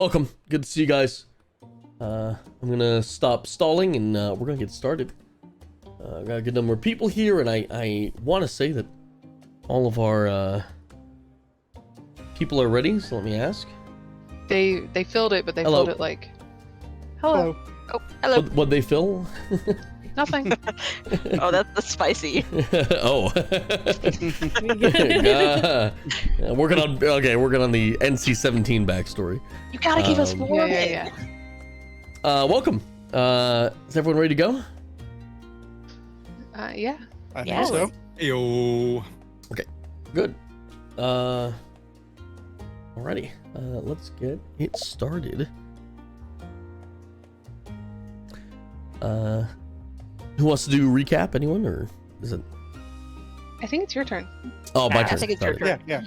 Welcome. Good to see you guys. I'm gonna stop stalling and we're gonna get started. Got a good number of people here, and I want to say that all of our people are ready. So let me ask. They filled it, but they Hello. filled it like, hello. Oh, hello. What'd they fill? Nothing. Oh, that's spicy. Oh. Working on the NC-17 backstory. You gotta give us more. Yeah. Welcome. Is everyone ready to go? Yeah. I Yeah. think so. Yo. Good. Alrighty. Let's get it started. Who wants to do recap? Anyone, or is it? I think it's your turn. Oh, my I turn. think it's your Sorry. turn. Yeah.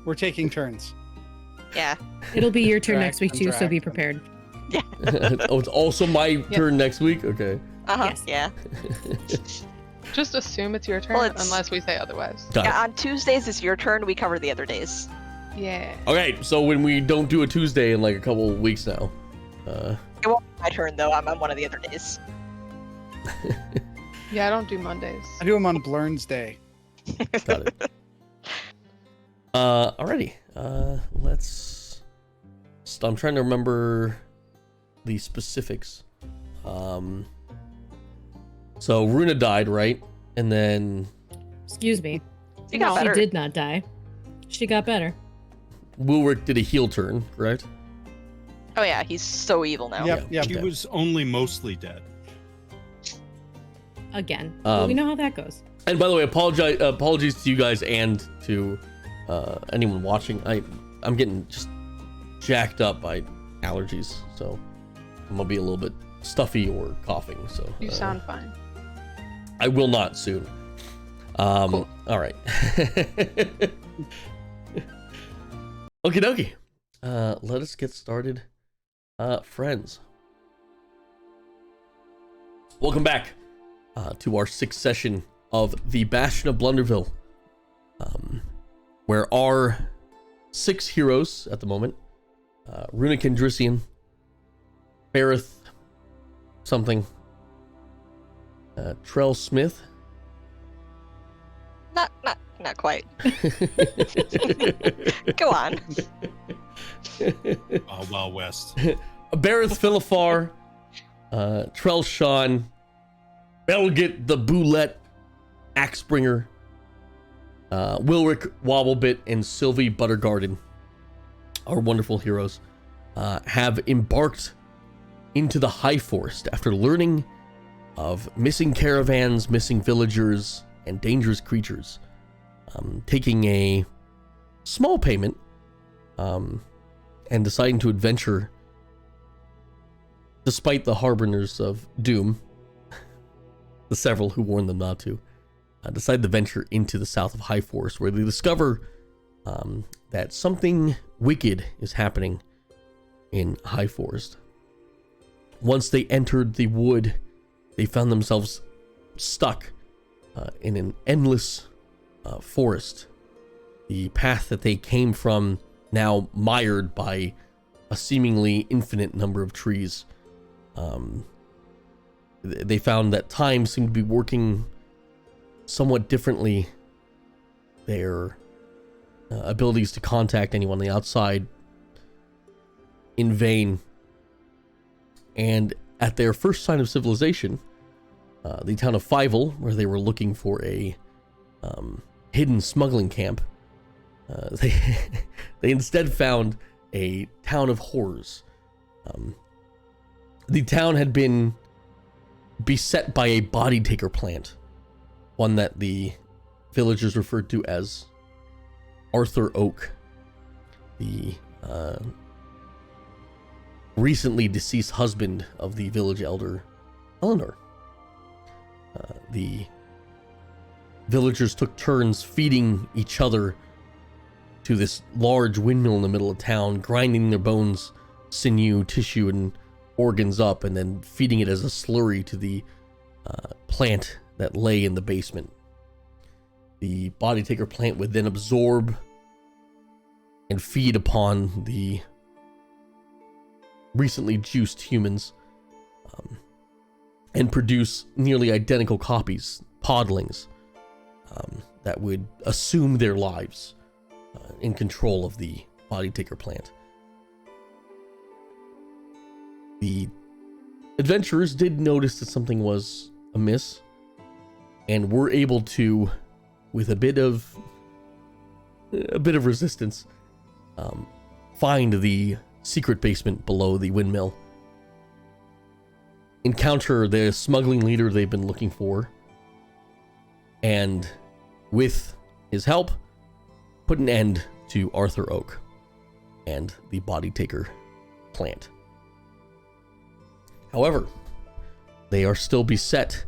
We're taking turns. Yeah. It'll be your turn Drax next week and too, so be Drax. prepared. Oh, it's also my turn next week. Okay. Uh-huh. Yes. Yeah. Just assume it's your turn Well, it's- unless we say otherwise. Got Yeah, on Tuesdays it's your turn. We cover the other days. Yeah. it. Okay. So when we don't do a Tuesday in like a couple of weeks now, It won't be my turn though. I'm on one of the other days. Yeah, I don't do Mondays. I do them on Blurn's Day. got it. Alrighty. Let's. I'm trying to remember the specifics. So Runa died, right? And then Excuse me. You got She better. did not die. She got better. Wulric did a heel turn, correct? Oh yeah, he's so evil now. Yep. Yep. She was only mostly dead. Again. Well, we know how that goes. And by the way, apologies to you guys and to anyone watching. I'm getting just jacked up by allergies, so I'm gonna be a little bit stuffy or coughing. So You sound fine. I will not soon. Cool. All right. Okie dokie. Let us get started, friends. Welcome back to our sixth session of the Bastion of Blunderville, where our 6 heroes at the moment, Runa Kendrician, Bareth something, Trell Smith, Not quite. Go on. Wild West. Bareth Philifar, Trell Sean, Belgit the Boulette, Axebringer, Wulric Wobblebit, and Sylvie Buttergarden, our wonderful heroes, have embarked into the High Forest after learning of missing caravans, missing villagers, and dangerous creatures, taking a small payment and deciding to adventure despite the harbingers of doom, the several who warned them not to, decide to venture into the south of High Forest, where they discover that something wicked is happening in High Forest. Once they entered the wood, they found themselves stuck in an endless forest. The path that they came from now mired by a seemingly infinite number of trees. They found that time seemed to be working somewhat differently. Their abilities to contact anyone on the outside in vain. And at their first sign of civilization, the town of Fievel, where they were looking for a hidden smuggling camp, they instead found a town of horrors. The town had been beset by a body taker plant, one that the villagers referred to as Arthur Oak, the recently deceased husband of the village elder Eleanor. The villagers took turns feeding each other to this large windmill in the middle of town, grinding their bones, sinew, tissue, and organs up, and then feeding it as a slurry to the plant that lay in the basement. The body taker plant would then absorb and feed upon the recently juiced humans, and produce nearly identical copies, podlings, that would assume their lives in control of the body taker plant. The adventurers did notice that something was amiss, and were able to, with a bit of resistance, find the secret basement below the windmill, encounter the smuggling leader they've been looking for, and with his help, put an end to Arthur Oak and the body taker plant. However, they are still beset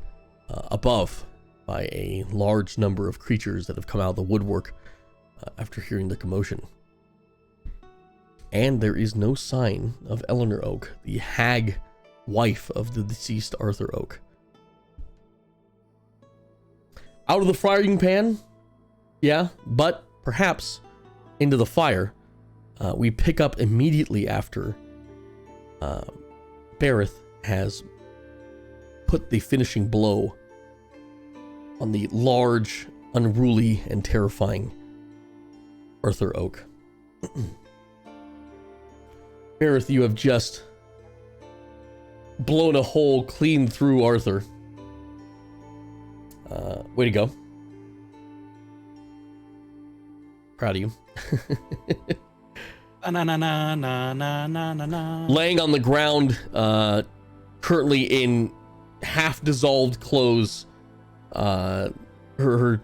above by a large number of creatures that have come out of the woodwork after hearing the commotion. And there is no sign of Eleanor Oak, the hag wife of the deceased Arthur Oak. Out of the frying pan, yeah, but perhaps into the fire, we pick up immediately after Bareth has put the finishing blow on the large, unruly, and terrifying Arthur Oak. Bareth, you have just blown a hole clean through Arthur. Way to go. Proud of you. Laying on the ground, currently in half-dissolved clothes, her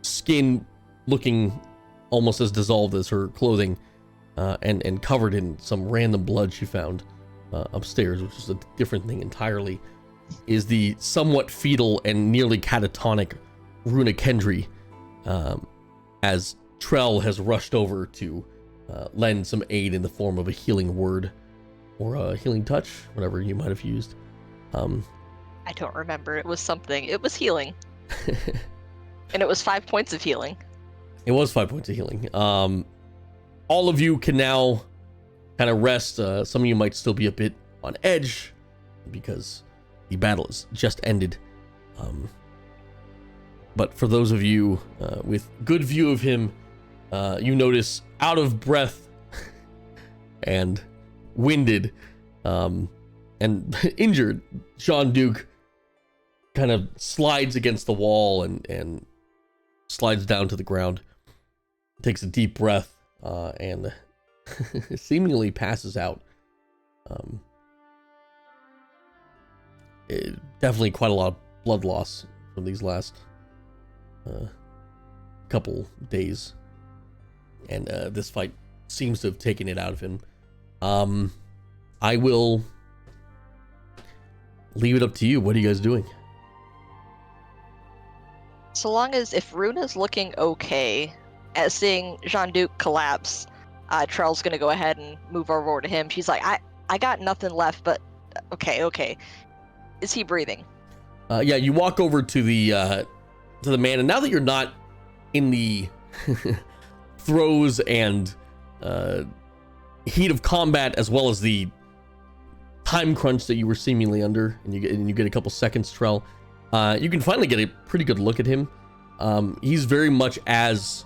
skin looking almost as dissolved as her clothing, and covered in some random blood she found upstairs, which is a different thing entirely, is the somewhat fetal and nearly catatonic Runa Kendry, as Trell has rushed over to lend some aid in the form of a healing word or a healing touch, whatever you might have used. I don't remember. It was something. It was healing. And it was 5 points of healing. It was 5 points of healing. All of you can now kind of rest. Some of you might still be a bit on edge because the battle has just ended. But for those of you with good view of him, you notice out of breath and winded and injured, Sean Duke kind of slides against the wall and slides down to the ground, takes a deep breath, and seemingly passes out. Definitely quite a lot of blood loss from these last couple days, and this fight seems to have taken it out of him. I will leave it up to you. What are you guys doing? So long as if Runa's looking okay at seeing Jean-Duc collapse, Trell's gonna go ahead and move over to him. She's like, I got nothing left, but okay. Is he breathing? Yeah, you walk over to the man, and now that you're not in the throes and heat of combat, as well as the time crunch that you were seemingly under, and you get a couple seconds, Trell, you can finally get a pretty good look at him. He's very much as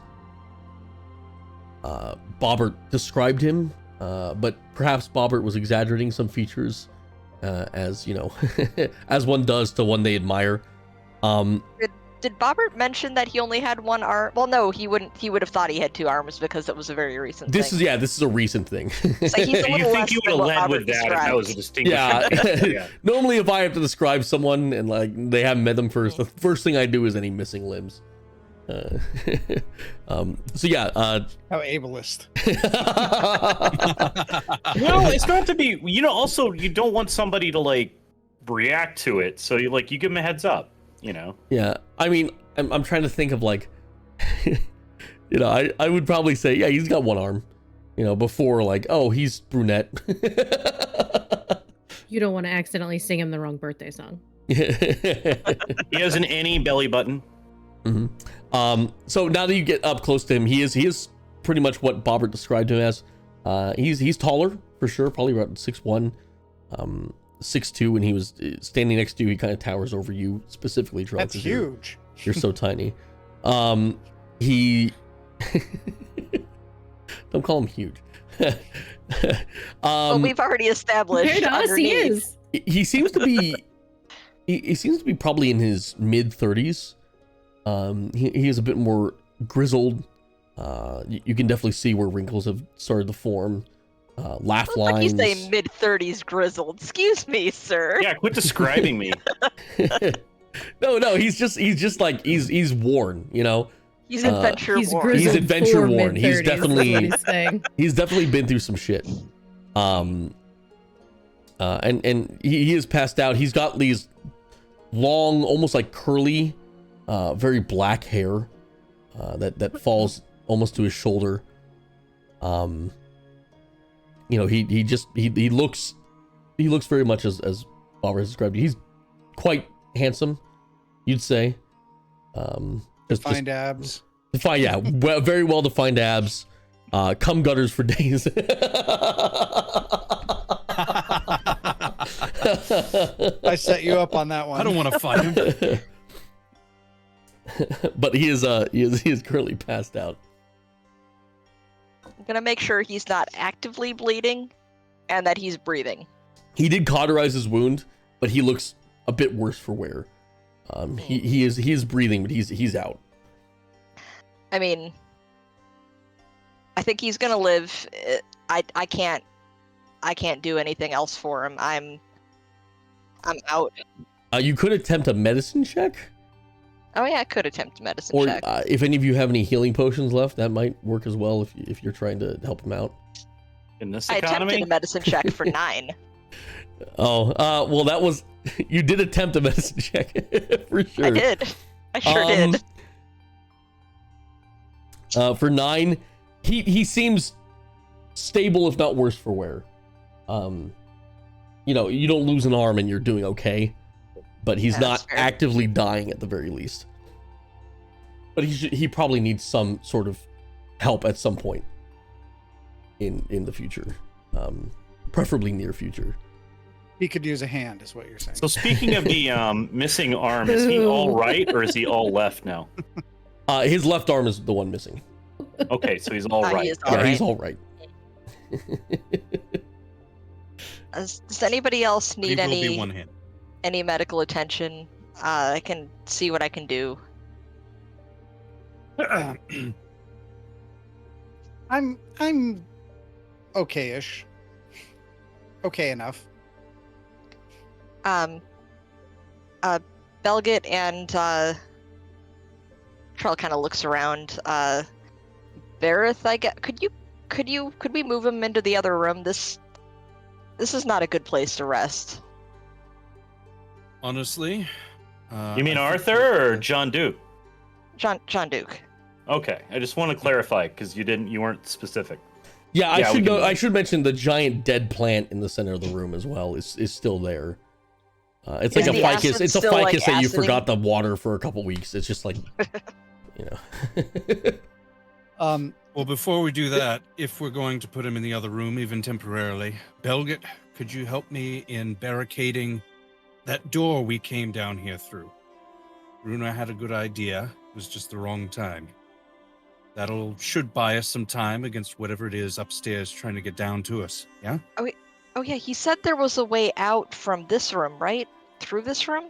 Bobbert described him, but perhaps Bobbert was exaggerating some features, as you know, as one does to one they admire. Did Bobbert mention that he only had one arm? Well, no, he wouldn't. He would have thought he had two arms because it was a very recent thing. This is a recent thing. So he's a You little think less you than would have what led with Bobbert that if that was a described. distinction? Yeah. Normally, if I have to describe someone and like they haven't met them first, the first thing I do is any missing limbs. So yeah. How ableist. Well, it's not to be. Also, you don't want somebody to like react to it, so you give them a heads up. Yeah. I mean, I'm trying to think of like, I would probably say, yeah, he's got one arm, before like, oh, he's brunette. You don't want to accidentally sing him the wrong birthday song. He has an any belly button. Mm-hmm. So now that you get up close to him, he is pretty much what Bobbert described him as. He's taller, for sure, probably around 6'1", 6'2", when he was standing next to you. He kind of towers over you specifically, Charles. That's huge. You're so tiny. He don't call him huge. Well, we've already established Compared to us, he underneath. is. He seems to be he seems to be probably in his mid-30s. He is a bit more grizzled. You can definitely see where wrinkles have started to form. Laugh Looks like you lines. say mid-30s grizzled. Excuse me, sir. Yeah, quit describing me. No, he's just like he's worn, you know. He's adventure He's worn. grizzled. He's adventure for worn. He's mid-thirties, that's definitely what he's saying. he's definitely been through some shit. And he is passed out. He's got these long, almost like curly, very black hair that falls almost to his shoulder. You know, he looks very much as Bob has described. He's quite handsome, you'd say. Defined abs. Yeah, very well defined abs. Cum gutters for days. I set you up on that one. I don't want to fight him. But he is currently passed out. I'm gonna make sure he's not actively bleeding, and that he's breathing. He did cauterize his wound, but he looks a bit worse for wear. He is breathing, but he's out. I mean, I think he's gonna live. I can't do anything else for him. I'm out. You could attempt a medicine check, Oh yeah, I could attempt a medicine or check. if any of you have any healing potions left, that might work as well if you're trying to help him out. In this I attempted economy, a medicine check for 9. Oh, well, that was you did attempt a medicine check for sure. I did. I sure did. For 9, he seems stable, if not worse for wear. You know, you don't lose an arm and you're doing okay, but he's Yeah, not that's fair. actively dying at the very least. But he probably needs some sort of help at some point in the future, preferably near future. He could use a hand, is what you're saying. so speaking of the missing arm, is he all right or is he all left now? His left arm is the one missing. Okay, so he's all He right. is all Yeah, he's right. all right. Does anybody else need He will be one hand. any medical attention? I can see what I can do. I'm okay-ish. Okay enough. Belgit and Trell kind of looks around. Bareth, I get. Could we move him into the other room? This is not a good place to rest. Honestly. You mean I think Arthur or that- John Duke? John Duke. Okay, I just want to clarify because you weren't specific. Yeah, Yeah, we can- I should mention the giant dead plant in the center of the room as well is still there. It's like Is a the ficus. acid It's a still, like, ficus that you acidy? forgot the water for a couple weeks. It's just like, you know. Well, before we do that, if we're going to put him in the other room, even temporarily, Belgit, could you help me in barricading that door we came down here through? Runa had a good idea. It was just the wrong time. Should buy us some time against whatever it is upstairs trying to get down to us. Yeah? Oh yeah, he said there was a way out from this room, right? Through this room?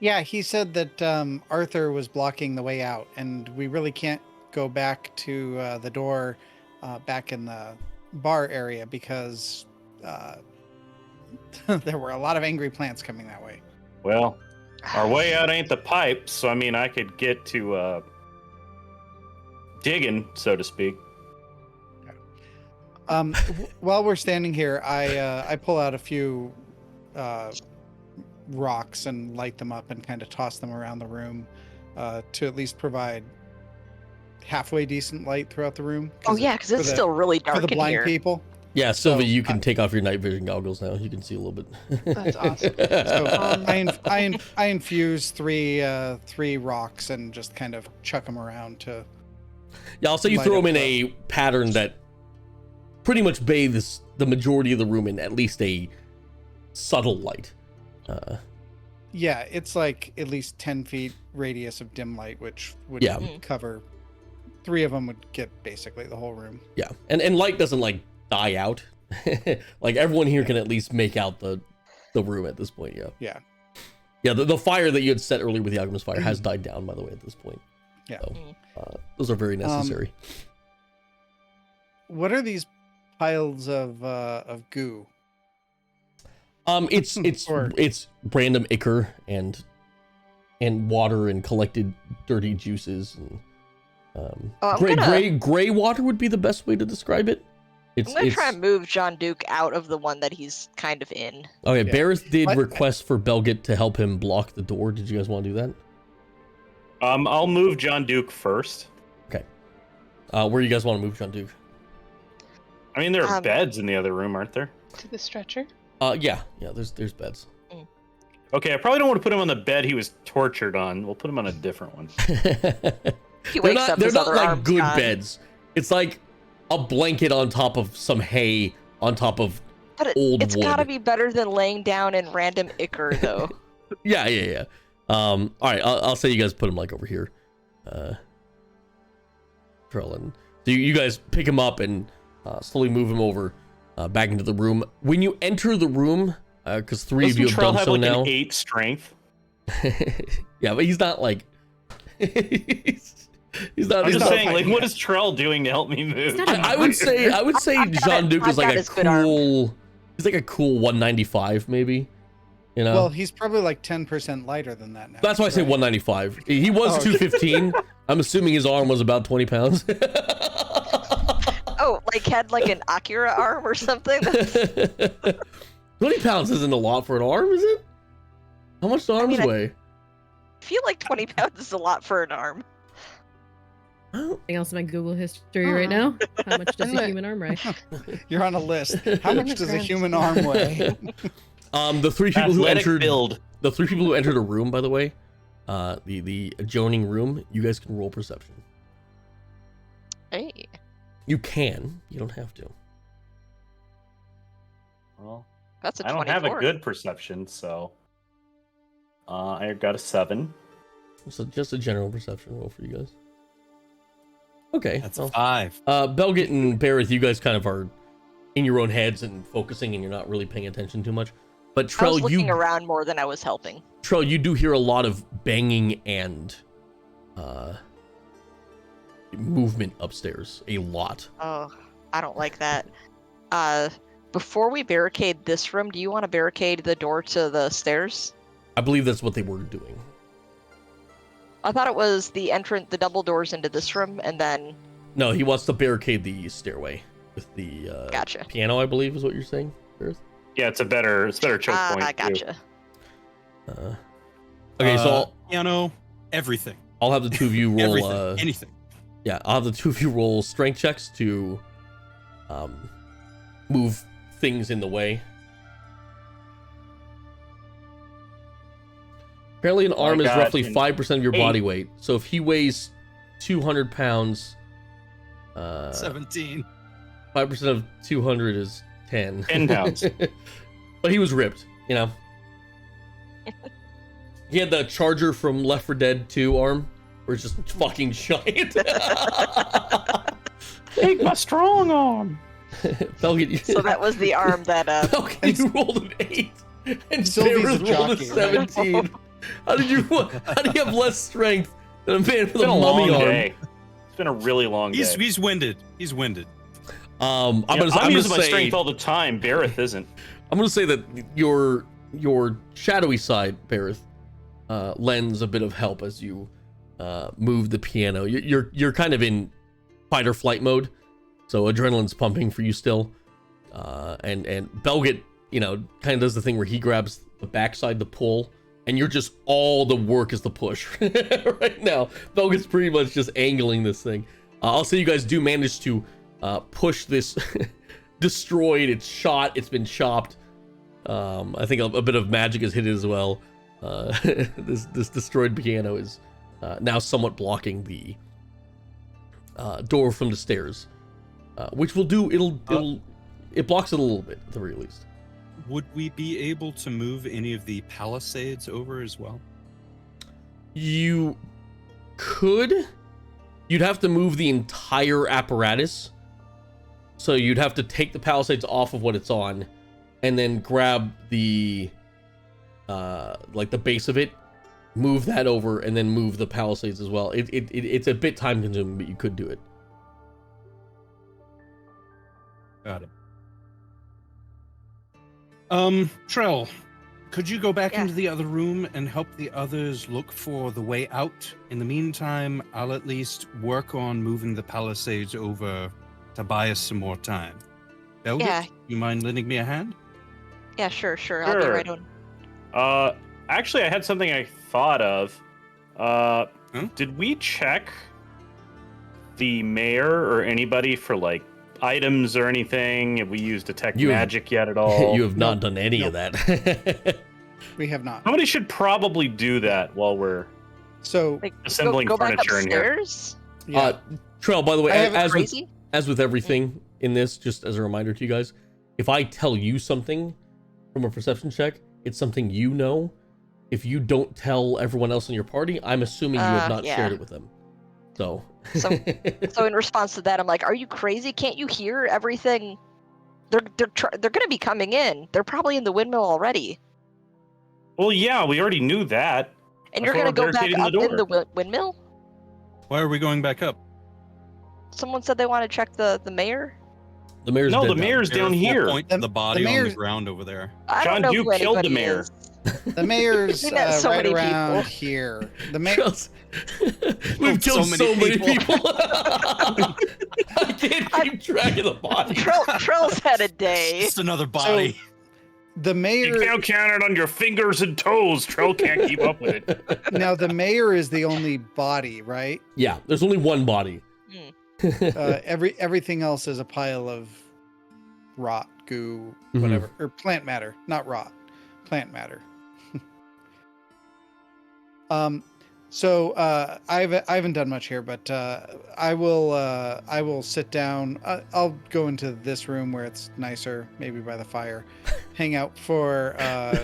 Yeah, he said that Arthur was blocking the way out, and we really can't go back to the door back in the bar area because there were a lot of angry plants coming that way. Well, our way out ain't the pipe, so I mean I could get to digging, so to speak. While we're standing here, I pull out a few rocks and light them up and kind of toss them around the room to at least provide halfway decent light throughout the room. Oh yeah, because it's still really for dark the in blind here. people. Yeah, Sylvia, So, you can take off your night vision goggles now. You can see a little bit. That's awesome. So I infuse three rocks and just kind of chuck them around to. Yeah, I'll say you Light throw up them in the- a pattern that pretty much bathes the majority of the room in at least a subtle light. Yeah, it's like at least 10 feet radius of dim light, which would Yeah. cover 3 of them would get basically the whole room. Yeah, and light doesn't like die out. Like everyone here can at least make out the room at this point. Yeah. Yeah, the fire that you had set earlier with the alchemist fire has died down, by the way, at this point. Yeah. So, those are very necessary. What are these piles of goo? It's Or- random ichor and water and collected dirty juices and gray water would be the best way to describe it. I'm gonna try and move John Duke out of the one that he's kind of in. Okay, Yeah. Barrett did What- request for Belgit to help him block the door. Did you guys want to do that? I'll move John Duke first. Where you guys want to move John Duke? I mean, there are Um, beds in the other room, aren't there? To the stretcher. Yeah, there's beds. Okay, I probably don't want to put him on the bed he was tortured on. We'll put him on a different one. He They're wakes not, up, they're his not other like arm's good gone. beds. It's like a blanket on top of some hay on top of But old it's wood. gotta be better than laying down in random ichor, though. Yeah. All right, I'll say you guys put him like over here. Trellin. So you guys pick him up and slowly move him over back into the room. When you enter the room, because 3 of you have Doesn't Trell done have so like now. an 8 strength? Yeah, but he's not like he's not. I'm he's just not saying, fighting like, what back. is Trell doing to help me move? It's not a I would say Jean Duc I've is like got a his good arm. cool. He's like a cool 195 maybe. You know. Well, he's probably like 10% lighter than that now. That's why I say right? 195. He was Oh, okay. 215. I'm assuming his arm was about 20 pounds. Oh, like had like an Akira arm or something? 20 pounds isn't a lot for an arm, is it? How much do arms mean, weigh? I feel like 20 pounds is a lot for an arm. Oh, Anything else in my Google history right now? How much does a human arm weigh? You're on a list. How much does a human arm weigh? the 3 people who Athletic entered build. the 3 people who entered a room, by the way, the adjoining room, you guys can roll perception. Hey. You can. You don't have to. Well, That's a I don't 24. have a good perception, so I got a 7. So just a general perception roll for you guys. Okay. That's well, a 5. Belgit and Barrett, you guys kind of are in your own heads and focusing, and you're not really paying attention too much. But I was Trell, looking around more than I was helping. Trell, you do hear a lot of banging and movement upstairs. A lot. Oh, I don't like that. Before we barricade this room, do you want to barricade the door to the stairs? I believe that's what they were doing. I thought it was the double doors into this room, and then No, he wants to barricade the stairway with the Gotcha. piano, I believe is what you're saying, Gareth? Yeah, it's a better choke point. I too. gotcha. Okay, so Piano, everything. I'll have the 2 of you roll Everything. Anything. yeah, I'll have the 2 of you roll strength checks to move things in the way. Apparently an arm is God, roughly and 5% of your body 8. weight. So if he weighs 200 pounds, 17. 5% of 200 is 10. 10 pounds. But he was ripped, you know. He had the charger from Left 4 Dead 2 arm, where it's just fucking giant. Take my strong arm. Belgit, So that was the arm that Belgit, you rolled an 8, and Sylvie's a Barrett rolled a jockey, right? 17. How do you have less strength than a man with It's been a a long mummy arm? day. It's been a really long day. He's winded. He's winded. I'm Yeah, gonna I'm using my say, strength all the time. Barrett isn't. I'm gonna say that your shadowy side, Barrett, lends a bit of help as you move the piano. You're kind of in fight or flight mode, so adrenaline's pumping for you still. And Belgit, you know, kind of does the thing where he grabs the backside to pull, and you're just all the work is the push right now. Belgit's pretty much just angling this thing. I'll say you guys do manage to push this destroyed. It's shot. It's been chopped. I think a bit of magic has hit it as well. This destroyed piano is now somewhat blocking the door from the stairs. which will do. It blocks it a little bit at the very least. Would we be able to move any of the palisades over as well? You could. You'd have to move the entire apparatus. So you'd have to take the palisades off of what it's on, and then grab the like the base of it, move that over, and then move the palisades as well. It's a bit time consuming, but you could do it. Got it. Trell, could you go back Yeah. into the other room and help the others look for the way out? In the meantime, I'll at least work on moving the palisades over to buy us some more time. Belgit, Yeah. you mind lending me a hand? Yeah, sure. I'll be Sure. right on. Actually, I had something I thought of. Did we check the mayor or anybody for like items or anything? Have we used detect magic yet at all? You have not done any of that. We have not. Somebody should probably do that while we're So Like, assembling go back furniture in here. upstairs. yeah, Trell, by the way, I have as with, Crazy. as with everything in this, just as a reminder to you guys, if I tell you something from a perception check, it's something you know. If you don't tell everyone else in your party, I'm assuming you have not Yeah. shared it with them. So, So in response to that, I'm like, "Are you crazy? Can't you hear everything? They're gonna be coming in. They're probably in the windmill already, Well, yeah, we already knew that. and That's you're why gonna we're go back barricading the up in door. the windmill." why are we going back up? Someone said they want to check the mayor. the mayor's No, dead the now. mayor's There's down a full here. Point to The- the body the on the mayor's- ground over there. I John don't know Duke who killed the anybody mayor. is. the mayor's We met so right many around people. here. The mayor. Trell's- We've killed so many people. I can't keep track of the body. Trell's had a day. Just another body. The You mayor. can't count it on your fingers and toes. Trell can't keep up with it. Now the mayor is the only body, right? Yeah, there's only one body. Everything else is a pile of rot, goo, Mhm. whatever, or plant matter, not rot, plant matter. So I haven't done much here, but I will sit down. I'll go into this room where it's nicer, maybe by the fire, hang out for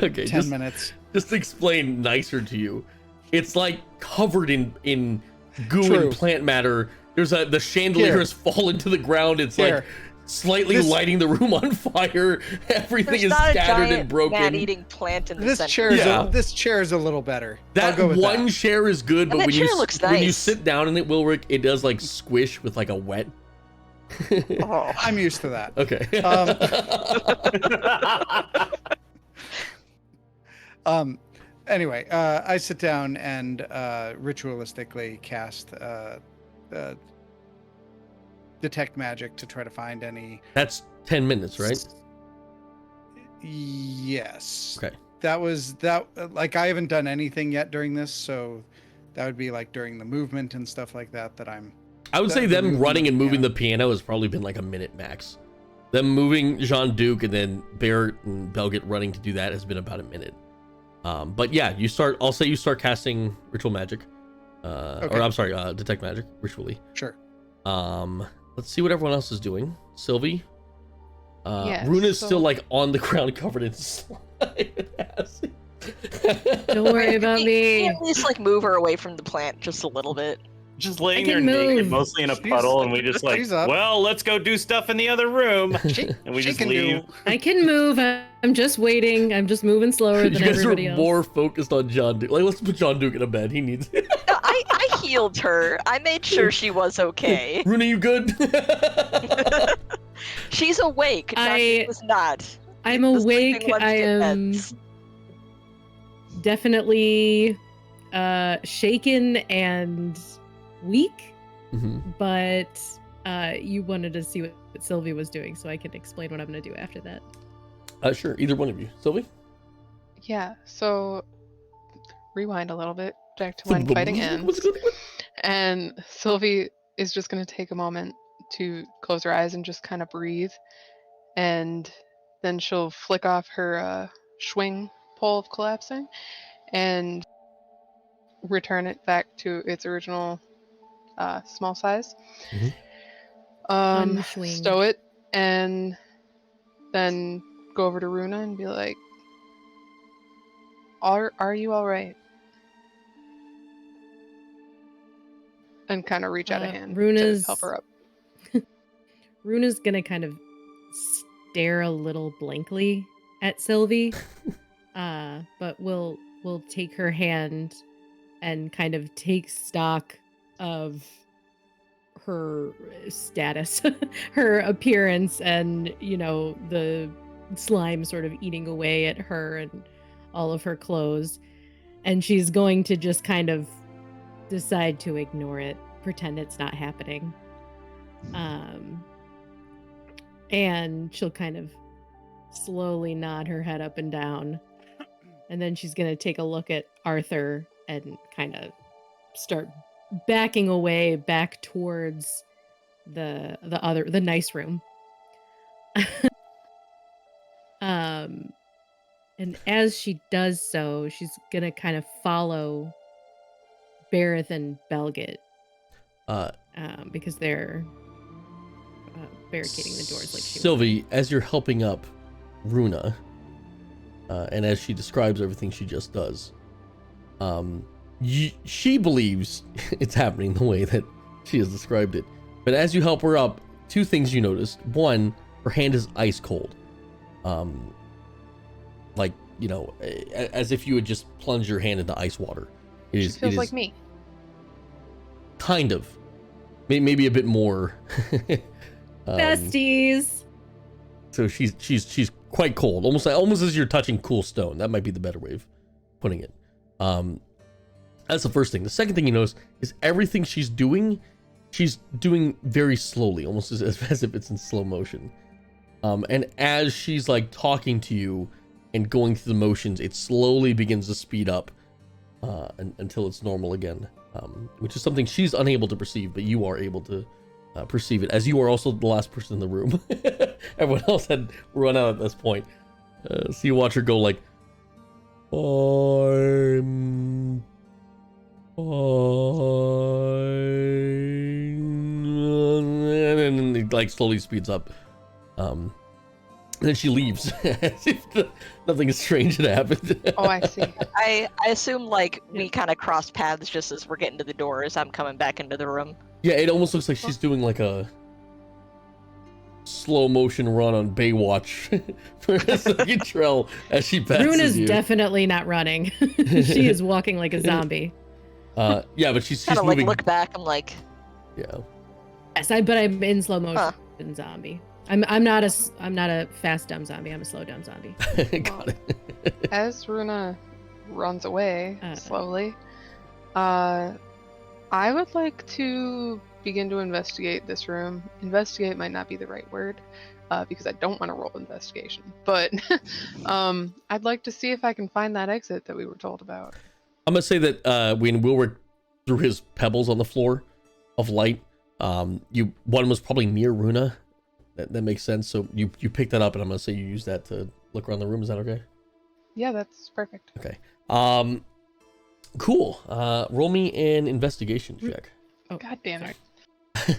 Okay, 10 minutes. Just to explain nicer to you, it's like covered in goo True. and plant matter. There's the chandelier Here. has fallen to the ground. It's Here. like slightly This- lighting the room on fire. Everything There's is not a scattered giant and broken. man-eating plant in the This center. chair is Yeah. this chair is a little better. I'll That go with one that. chair is good, And but that when you chair looks when you nice. sit down in it, Wilrick, it does like squish with like a wet. Oh. I'm used to that. Okay. Anyway, I sit down and ritualistically cast detect magic to try to find any. That's 10 minutes, right? Yes. Okay. That was that. Like I haven't done anything yet during this, so that would be like during the movement and stuff like that. That I'm. I would say the them movement running and of the moving the piano has probably been like a minute max. Them moving Jean Duc and then Barrett and Belgit running to do that has been about a minute. But yeah, I'll say you start casting ritual magic, Okay. or I'm sorry, detect magic ritually. Sure. Let's see what everyone else is doing. Sylvie, Yes, Runa's so- still like on the ground covered in slime. Don't worry about Can me. you at least like move her away from the plant just a little bit? Just laying I there can naked, move. mostly in a She's- puddle, and we just like, she's up. well, let's go do stuff in the other room, She, and we she just can leave. do. I can move. I'm just waiting. I'm just moving slower You than guys are everybody else. more focused on John Duke. Like, let's put John Duke in a bed. He needs it. No, I healed her. I made sure she was okay. Runa, you good? She's awake. I- was not. I'm The awake. sleeping ones I get am meds. definitely shaken and weak, Mhm. but you wanted to see what Sylvie was doing, so I can explain what I'm going to do after that. Sure, either one of you. Sylvie? Yeah, so rewind a little bit back to when fighting ends. And Sylvie is just going to take a moment to close her eyes and just kind of breathe. And then she'll flick off her swing pole of collapsing and return it back to its original small size. Mhm. Unschwing. Stow it and then go over to Runa and be like, are you all right? And kind of reach out a hand to help her up. Runa's gonna kind of stare a little blankly at Sylvie, but we'll take her hand and kind of take stock of her status, her appearance, and the slime sort of eating away at her and all of her clothes, and she's going to just kind of decide to ignore it, pretend it's not happening. And she'll kind of slowly nod her head up and down, and then she's going to take a look at Arthur and kind of start backing away back towards the nice room. And as she does so, she's going to kind of follow Bareth and Belgit, because they're barricading the doors like she Sylvie, as you're helping up Runa, and as she describes everything she just does, she believes it's happening the way that she has described it. But as you help her up, two things you noticed. One, her hand is ice cold. Like, as if you had just plunged your hand into ice water. She feels like me. Kind of. Maybe a bit more. besties. So she's quite cold, almost as you're touching cool stone. That might be the better way of putting it. That's the first thing. The second thing you notice is everything she's doing very slowly, almost as if it's in slow motion. And as she's like talking to you and going through the motions, it slowly begins to speed up until it's normal again, which is something she's unable to perceive, but you are able to perceive it, as you are also the last person in the room. Everyone else had run out at this point. So you watch her go like, I'm fine, and then it like slowly speeds up. And then she leaves as if nothing strange had happened. Oh, I see. I assume like we kind of cross paths just as we're getting to the door as I'm coming back into the room. Yeah, it almost looks like she's doing like a slow motion run on Baywatch for a second trail as she passes Runa's you. definitely not running. She is walking like a zombie. Yeah, but she's Kind of moving. like look back. I'm like, Yeah. Yes, but I'm in slow motion zombie. I'm not a fast dumb zombie. I'm a slow dumb zombie. Got it. As Runa runs away slowly, I would like to begin to investigate this room. Investigate might not be the right word, because I don't want to roll investigation. But I'd like to see if I can find that exit that we were told about. I'm gonna say that when Will were through his pebbles on the floor of light, one was probably near Runa. That makes sense. So you pick that up, and I'm gonna say you use that to look around the room. Is that okay? Yeah, that's perfect. Okay. Cool. Roll me an investigation check. Oh, God damn it.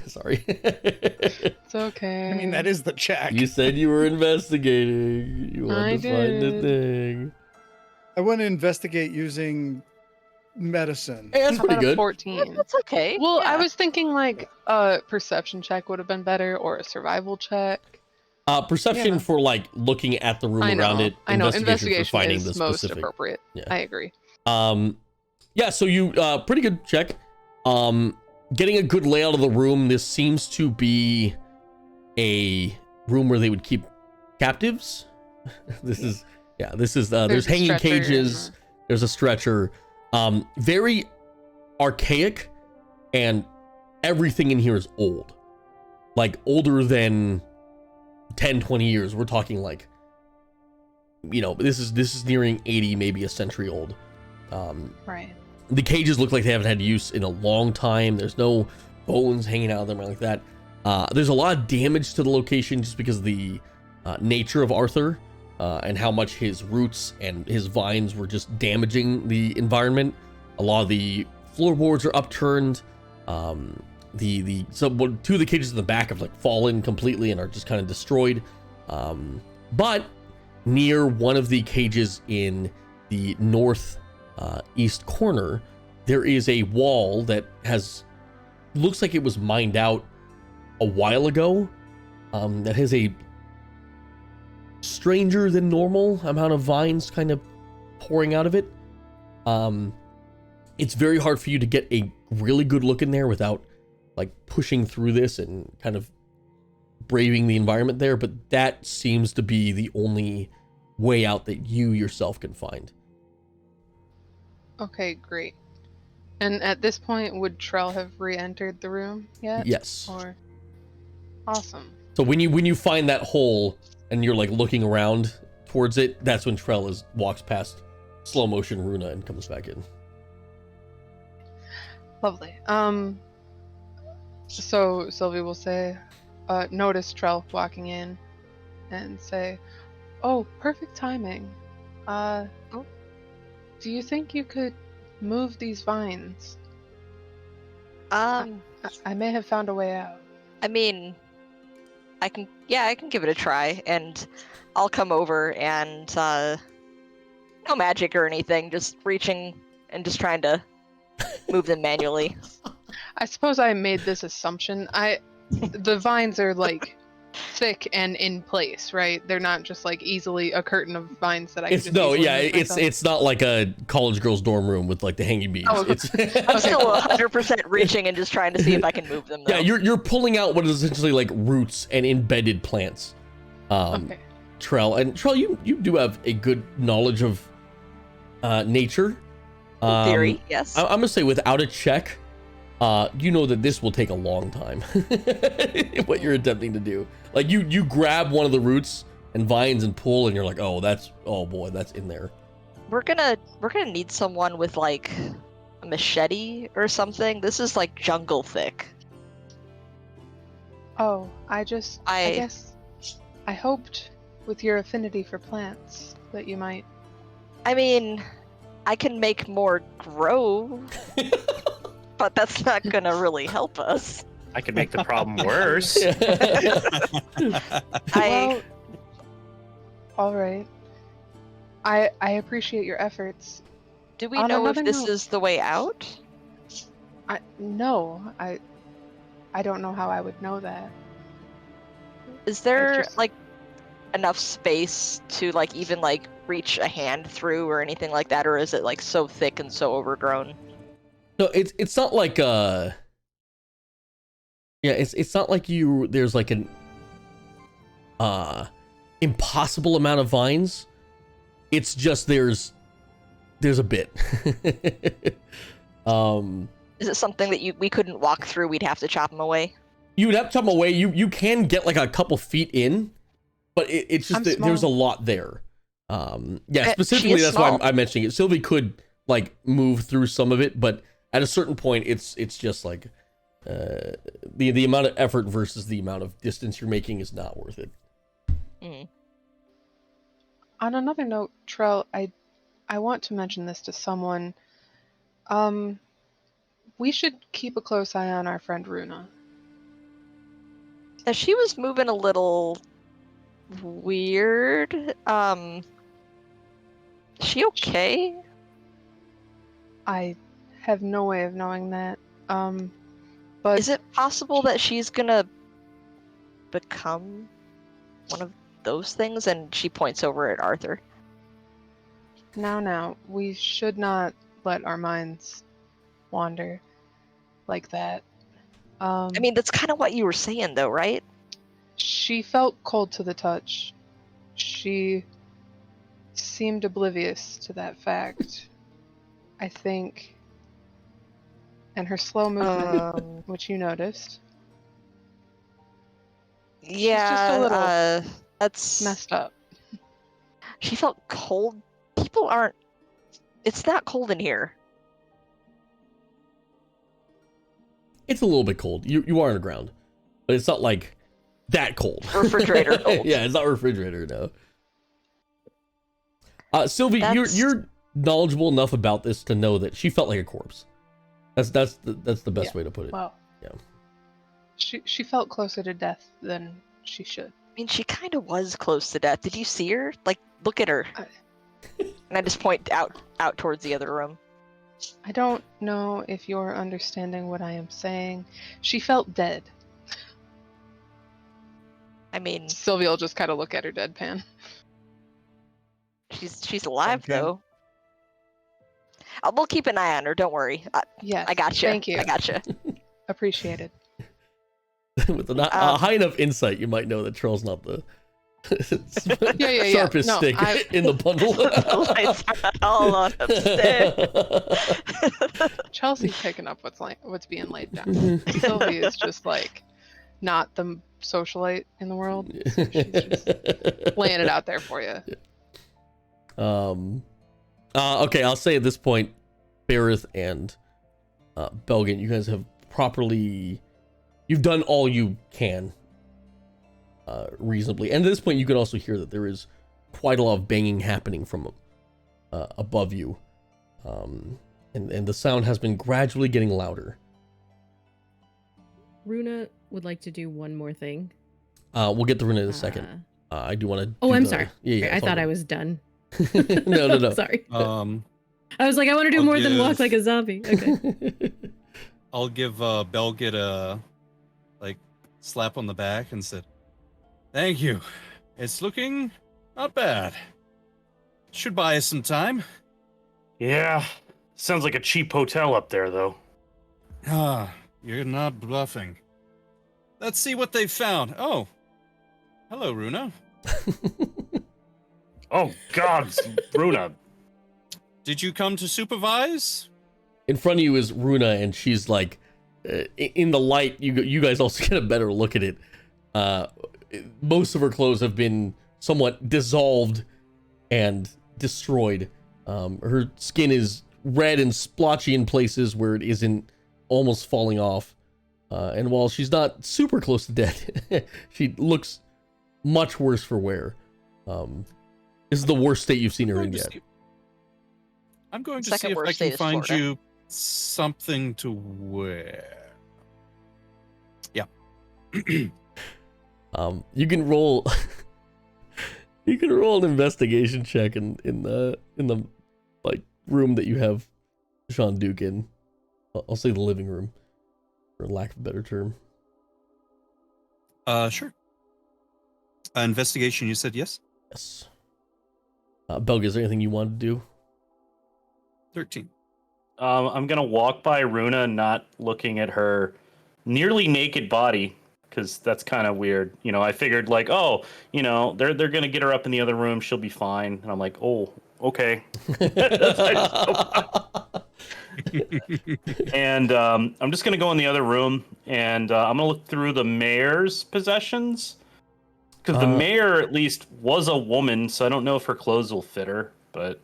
Sorry. It's okay. I mean, that is the check. You said you were investigating. You wanted to find the thing. I want to investigate using medicine. Hey, that's How pretty about a good. 14. that's okay. Well, Yeah. I was thinking like a perception check would have been better, or a survival check. Perception Yeah. for like looking at the room I know. around it. I know. Investigation for finding is the most specific. appropriate. Yeah. I agree. Yeah. So you pretty good check. Getting a good layout of the room. This seems to be a room where they would keep captives. This is there's a hanging stretcher cages. There's a stretcher. Very archaic, and everything in here is old, like older than 10-20 years. We're talking like, this is nearing 80, maybe a century old. Right. The cages look like they haven't had use in a long time. There's no bones hanging out of them or like that. There's a lot of damage to the location just because of the nature of Arthur, and how much his roots and his vines were just damaging the environment. A lot of the floorboards are upturned. two of the cages in the back have like fallen completely and are just kind of destroyed. But near one of the cages in the north east corner, there is a wall that looks like it was mined out a while ago. That has a stranger than normal amount of vines kind of pouring out of it. It's very hard for you to get a really good look in there without like pushing through this and kind of braving the environment there, but that seems to be the only way out that you yourself can find. Okay, great. And at this point, would Trell have re-entered the room yet? Yes. Or awesome. So when you find that hole and you're like looking around towards it, that's when Trell walks past slow motion Runa and comes back in. Lovely. So Sylvie will say, notice Trell walking in and say, "Oh, perfect timing. Do you think you could move these vines? I may have found a way out." I mean, I can give it a try, and I'll come over and no magic or anything, just reaching and just trying to move them manually. I suppose I made this assumption. The vines are like thick and in place, right? They're not just like easily a curtain of vines that I can just easily move myself. It's not like a college girl's dorm room with like the hanging beads. Oh, It's I'm still 100% reaching and just trying to see if I can move them, though. yeah, you're pulling out what is essentially like roots and embedded plants. Okay. Trell, you do have a good knowledge of nature. In theory, yes. I'm gonna say without a check, you know that this will take a long time. What you're attempting to do, like you grab one of the roots and vines and pull, and you're like, oh boy, that's in there. We're gonna need someone with like a machete or something. This is like jungle thick. Oh, I guess I hoped with your affinity for plants that you might. I mean, I can make more grow, but that's not gonna really help us. I could make the problem worse. Well, all right. I appreciate your efforts. Do we On know if another this note- is the way out? No, I don't know how I would know that. Is there just- like enough space to like even like reach a hand through or anything like that, or is it like so thick and so overgrown? No, it's not like it's not like there's like an impossible amount of vines. It's just there's a bit. Is it something that we couldn't walk through? We'd have to chop them away. You would have to chop them away. You can get like a couple feet in, but it's just I'm there's a small. lot there. She Specifically is that's why small. I'm mentioning it. Sylvie could like move through some of it, but at a certain point, it's just like the amount of effort versus the amount of distance you're making is not worth it. Mm. On another note, Trell, I want to mention this to someone. We should keep a close eye on our friend Runa. She was moving a little weird. She okay? I have no way of knowing that. But Is it possible that she's gonna become one of those things? And she points over at Arthur. now, we should not let our minds wander like that. I mean, that's kind of what you were saying, though, right? She felt cold to the touch. She seemed oblivious to that fact, I think. And her slow movement, which you noticed, Yeah, just a little that's messed up. She felt cold. People aren't. It's not cold in here. It's a little bit cold. You are underground, but it's not like that cold. Refrigerator cold. Yeah, it's not refrigerator, no. Sylvie, That's- you're knowledgeable enough about this to know that she felt like a corpse. That's the best way to put it. Well, Yeah. She felt closer to death than she should. I mean, she kind of was close to death. Did you see her? Like, look at her. And I just point out towards the other room. I don't know if you're understanding what I am saying. She felt dead. I mean, Sylvia will just kind of look at her deadpan. she's alive Okay. though. We'll keep an eye on her. Don't worry. Yes. I got you. Thank you. I got you. Appreciated. With a high enough insight, you might know that Trell's not the sharpest No, stick in the bundle. Lights are all on upstairs. Chelsea's picking up what's being laid down. Sylvia is just like not the socialite in the world. So she's just laying it out there for you. Okay, I'll say at this point, Bareth and Belgin, you guys have you've done all you can reasonably. And at this point, you can also hear that there is quite a lot of banging happening from above you. And the sound has been gradually getting louder. Runa would like to do one more thing. We'll get to Runa in a second. I do want to. Oh, I'm sorry. Yeah, I thought I was done. No. Sorry. I was like, I want to do more than walk like a zombie. Okay. I'll give Belgit a slap on the back and said, "Thank you. It's looking not bad. Should buy us some time." Yeah. Sounds like a cheap hotel up there, though. Ah, you're not bluffing. Let's see what they found. Oh, hello, Runa. Oh, God, Runa. Did you come to supervise? In front of you is Runa, and she's like, in the light, you guys also get a better look at it. Most of her clothes have been somewhat dissolved and destroyed. Her skin is red and splotchy in places where it isn't almost falling off. And while she's not super close to death, she looks much worse for wear. This is the worst state you've seen her in yet. I'm going to see Second if I worst can state is find Florida. you something to wear. Yeah. You can roll. You can roll an investigation check in the like room that you have Jean-Duc in. I'll say the living room, for lack of a better term. Sure. Investigation, you said yes? Yes. Belga, is there anything you want to do? 13. I'm gonna walk by Runa, not looking at her nearly naked body, because that's kind of weird. You know, I figured like, oh, you know, they're gonna get her up in the other room, she'll be fine. And I'm like, oh, okay. And I'm just gonna go in the other room, and I'm gonna look through the mayor's possessions, because the mayor at least was a woman, so I don't know if her clothes will fit her, but.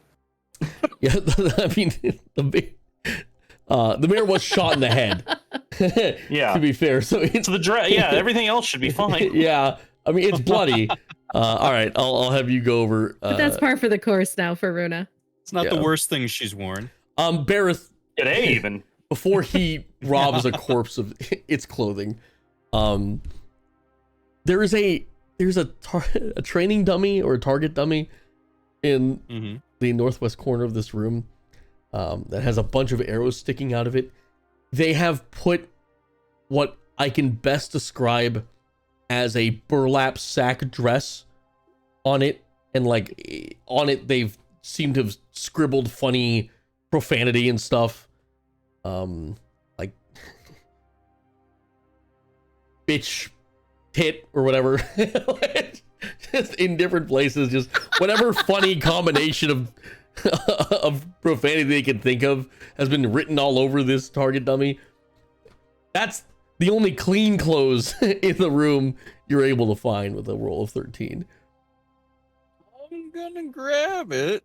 Yeah, I mean, the mayor was shot in the head. Yeah. To be fair, so it's Yeah, everything else should be fine. Yeah, I mean it's bloody. All right, I'll have you go over. But that's par for the course now for Runa. It's not the worst thing she's worn. Bareth. Today even. Before he robs a corpse of its clothing, there's a training dummy or a target dummy in the northwest corner of this room that has a bunch of arrows sticking out of it. They have put what I can best describe as a burlap sack dress on it, and like on it they've seemed to have scribbled funny profanity and stuff, like bitch, tit, or whatever. Just in different places, just whatever funny combination of profanity they can think of has been written all over this target dummy. That's the only clean clothes in the room you're able to find with a roll of 13. I'm gonna grab it.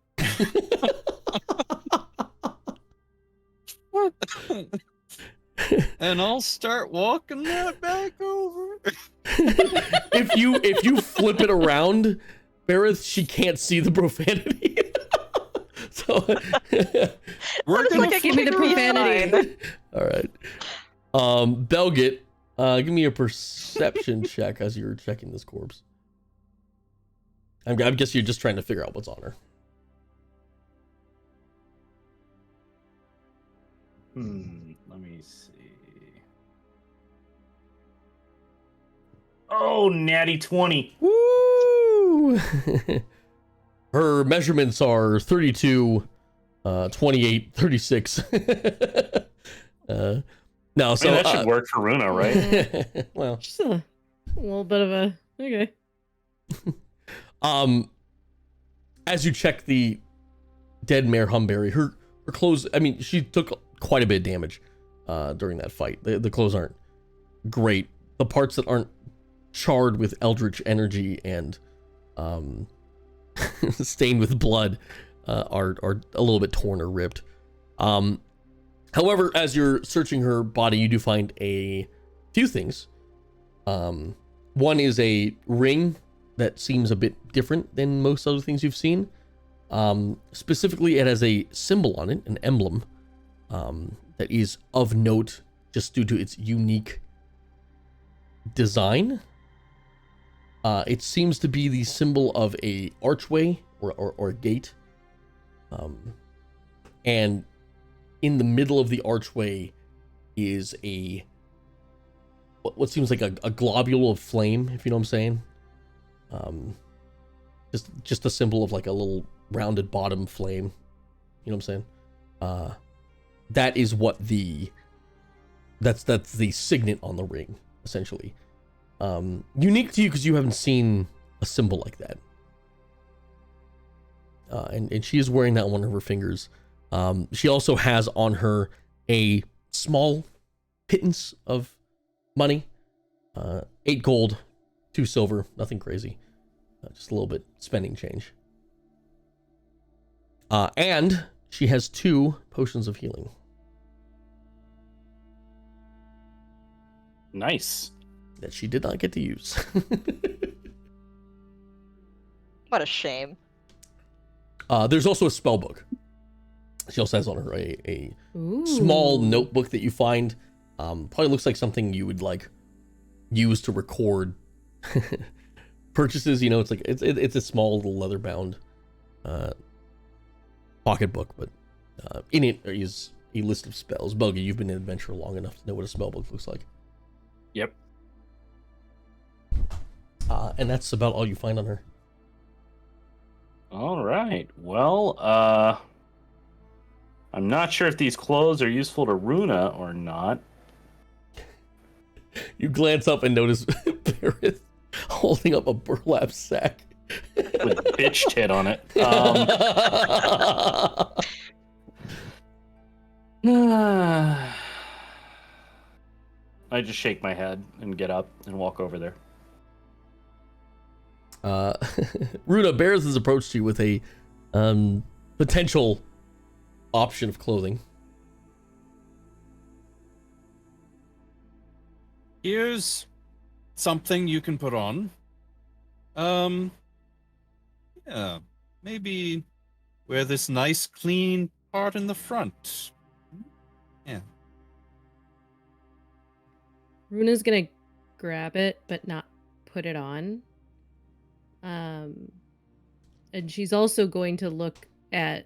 And I'll start walking that back over. If you flip it around, Bareth, she can't see the profanity. So We're gonna Give me the profanity. all right. Belgit, Give me a perception check as you're checking this corpse. I guess you're just trying to figure out what's on her. Let me see. Oh, natty 20. Woo! Her measurements are 32, 28, 36. No, so that should work for Runa, right? Well, Just a little bit of a okay. As you check the dead Mare Humberry, her clothes, I mean, she took quite a bit of damage during that fight. The clothes aren't great. The parts that aren't charred with eldritch energy and stained with blood are a little bit torn or ripped. However, as you're searching her body, you do find a few things. One is a ring that seems a bit different than most other things you've seen. Specifically, it has a symbol on it, an emblem, that is of note just due to its unique design. It seems to be the symbol of a archway or a gate. And in the middle of the archway is what seems like a globule of flame, if you know what I'm saying. Just a symbol of like a little rounded bottom flame. You know what I'm saying? That is what that's the signet on the ring, essentially. Unique to you because you haven't seen a symbol like that. And she is wearing that on one of her fingers. She also has on her a small pittance of money. 8 gold, 2 silver, nothing crazy. Just a little bit spending change. And she has 2 potions of healing. Nice. That she did not get to use. What a shame. There's also a spell book. She also has on her a Ooh. small notebook that you find. Probably looks like something you would like use to record purchases. You know, it's like it's a small little leather bound pocketbook, but in it is a list of spells. Buggy, you've been in adventure long enough to know what a spell book looks like. Yep. And that's about all you find on her. All right. Well, I'm not sure if these clothes are useful to Runa or not. You glance up and notice Barrett holding up a burlap sack With bitch tit on it. I just shake my head and get up and walk over there. Runa, Bears has approached you with a potential option of clothing. Here's something you can put on. Yeah, maybe wear this nice clean part in the front. Yeah. Runa's gonna grab it, but not put it on. And she's also going to look at,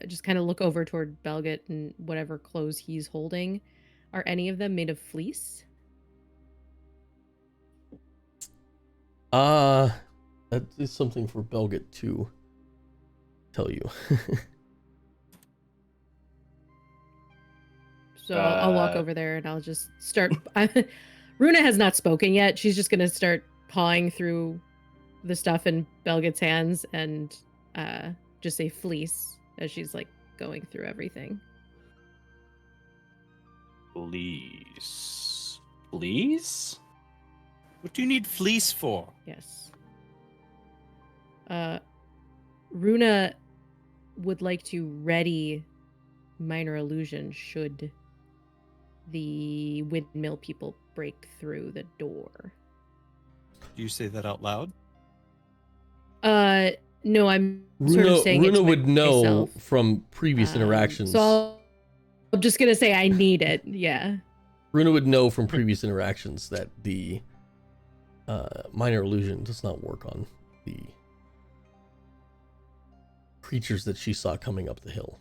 just kind of look over toward Belgit and whatever clothes he's holding. Are any of them made of fleece? That is something for Belgit to tell you. So I'll walk over there and I'll just start. Runa has not spoken yet. She's just gonna start pawing through the stuff in Belgit's hands and just say fleece as she's like going through everything. Fleece. Fleece? What do you need fleece for? Yes. Runa would like to ready minor illusion should the windmill people break through the door. Do you say that out loud? No, I'm sort of saying Runa it to would know myself. from previous interactions. So I'm just gonna say I need it. Yeah. Runa would know from previous interactions that the minor illusion does not work on the creatures that she saw coming up the hill.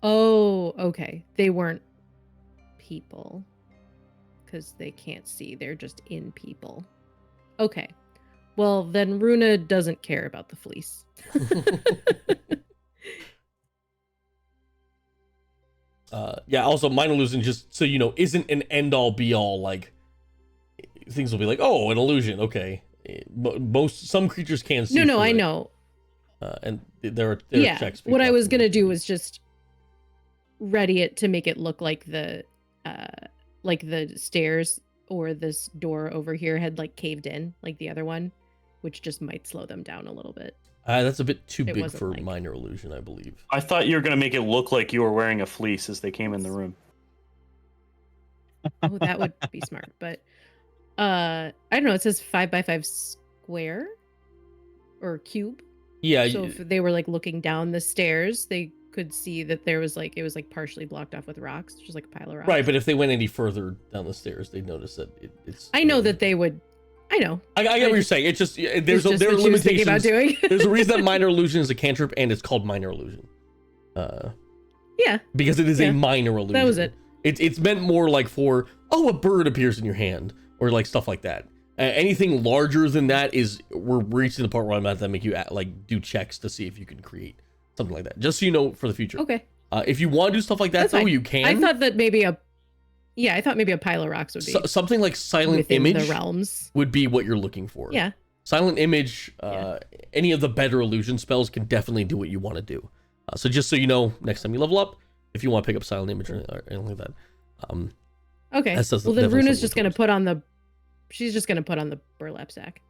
Oh, okay. They weren't people because they can't see. They're just in people. Okay. Well, then Runa doesn't care about the fleece. Yeah, also minor illusion, just so you know, isn't an end-all be-all. Like, things will be like, oh, an illusion, okay. Some creatures can see. No, through I it. know. And there are Yeah, checks. what I people was have to gonna do was just ready it to make it look like the stairs or this door over here had like caved in, like the other one, which just might slow them down a little bit. That's a bit too It big wasn't for like- minor illusion, I believe. I thought you were gonna make it look like you were wearing a fleece as they came in the room. Oh, that would be smart. But I don't know. It says 5x5 square or cube. Yeah, So if they were like looking down the stairs, they could see that there was like it was like partially blocked off with rocks, just like a pile of rocks. right. But if they went any further down the stairs, they'd notice that it's. I know that they would. I know. I get what you're saying. It's just It's there just are what she was thinking about limitations. doing. There's a reason that minor illusion is a cantrip, and it's called minor illusion. Yeah, Because it is Yeah. a minor illusion. that was it. It's meant more like for a bird appears in your hand or like stuff like that. Anything larger than that is we're reaching the part where I'm about to make you do checks to see if you can create something like that. Just so you know for the future. Okay. If you want to do stuff like that, That's though, fine. you can. I thought that maybe a pile of rocks would be Something like silent within image the realms. would be what you're looking for. Yeah. Silent image, any of the better illusion spells can definitely do what you want to do. So just so you know, next time you level up, if you want to pick up silent image or anything like that. Okay. That's Well, then definitely Runa's something just gonna towards. put on the. She's just gonna put on the burlap sack,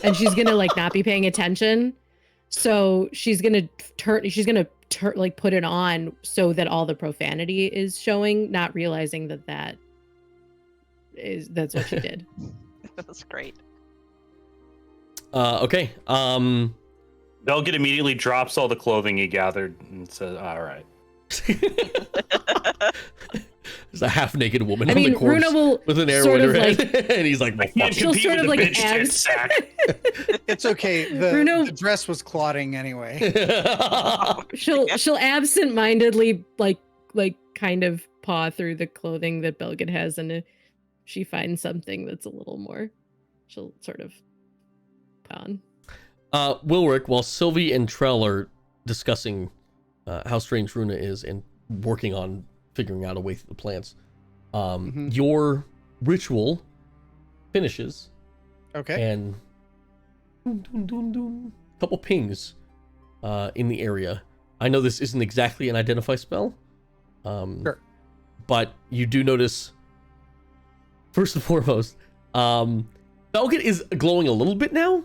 and she's gonna like not be paying attention. So she's gonna like put it on so that all the profanity is showing, not realizing that's what she did. That's great. Okay. Belgit immediately drops all the clothing he gathered and says, "All right." There's a half-naked woman I on mean, the corpse Runa will with an arrow sort in her of, head, and he's like, "My fuck." She'll Compete sort with of the like bitch tit abs- sack. It's okay. Bruno- The dress was clotting anyway. she'll absent-mindedly like kind of paw through the clothing that Belgid has, and if she finds something that's a little more, she'll sort of on. Wilrick, while Sylvie and Trell are discussing how strange Runa is and working on figuring out a way through the plants, your ritual finishes. Okay. And couple pings in the area. I know this isn't exactly an identify spell, Sure. but you do notice, first and foremost, Belgit is glowing a little bit now.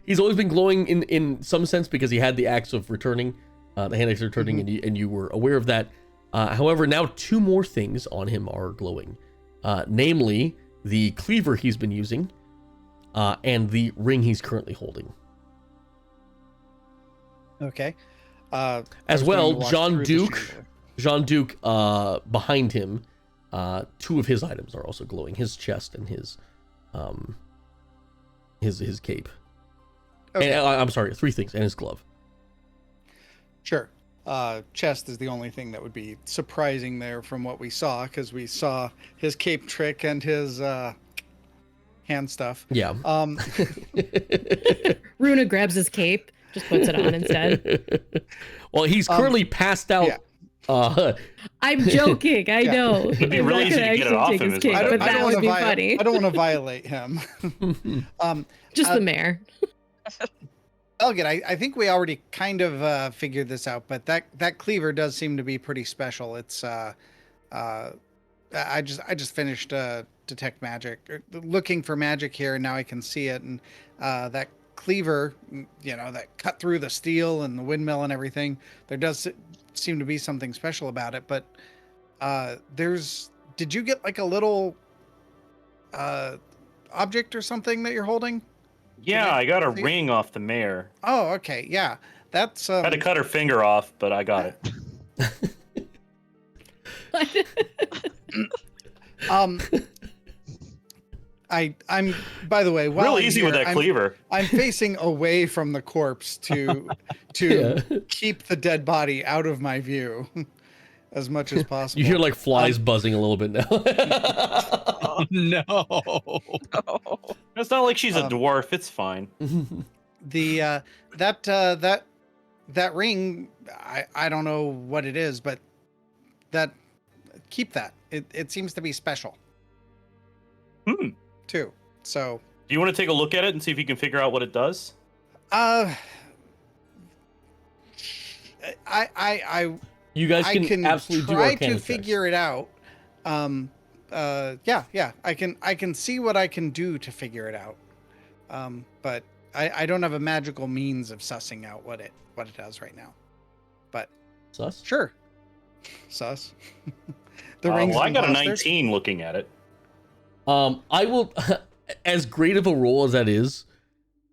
He's always been glowing in some sense because he had the axe of returning, the hand axe of returning, and you were aware of that. However, now two more things on him are glowing, namely the cleaver he's been using, and the ring he's currently holding. Okay. I As was going well, to walk Jean through the Duc, chamber. Jean Duc, behind him, two of his items are also glowing: his chest and his cape. Okay. And, I'm sorry, three things, and his glove. Sure. Chest is the only thing that would be surprising there from what we saw, because we saw his cape trick and his hand stuff. Yeah. Runa grabs his cape, just puts it on instead. Well, he's currently passed out. yeah. I'm joking. I Yeah. know. It'd be I'm really not easy gonna to get it actually off take him his is cape, what I but don't- that would be funny. I don't want to violate him. Just uh, the mayor. Elgin, I think we already kind of figured this out, but that cleaver does seem to be pretty special. It's I just finished detect magic, looking for magic here, and now I can see it. And that cleaver, that cut through the steel and the windmill and everything. There does seem to be something special about it. But did you get like a little object or something that you're holding? Yeah, I got a ring off the mare. Oh, okay, yeah. That's I had to cut her finger off, but I got it. I'm by the way, while Real I'm easy here, with that cleaver. I'm facing away from the corpse to keep the dead body out of my view as much as possible. You hear like flies buzzing a little bit now. Oh, no. It's not like she's a dwarf. It's fine. The that ring, I don't know what it is, but keep that. It seems to be special. Too. So Do you want to take a look at it and see if you can figure out what it does? I You guys can absolutely do try Arcana to checks. figure it out. Yeah. I can see what I can do to figure it out. But I don't have a magical means of sussing out what it does right now. But Sus? sure. Sus. The rings. Well, I got a imposters? 19 looking at it. I will, as great of a roll as that is,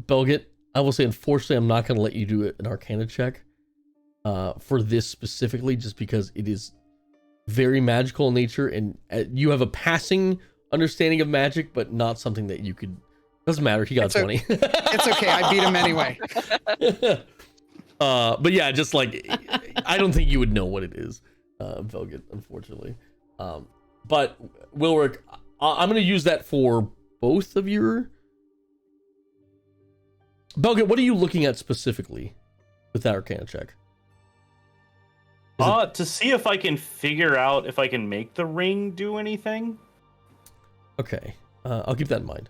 Belgit, I will say, unfortunately, I'm not going to let you do an Arcana check for this specifically, just because it is very magical in nature, and you have a passing understanding of magic, but not something that you could. Doesn't matter. He got 20. It's okay. I beat him anyway. But yeah, just like I don't think you would know what it is, Belgit, unfortunately. But Wilrick, I'm going to use that for both of your. Belgit, what are you looking at specifically with that Arcana check? To see if I can figure out if I can make the ring do anything. Okay, I'll keep that in mind.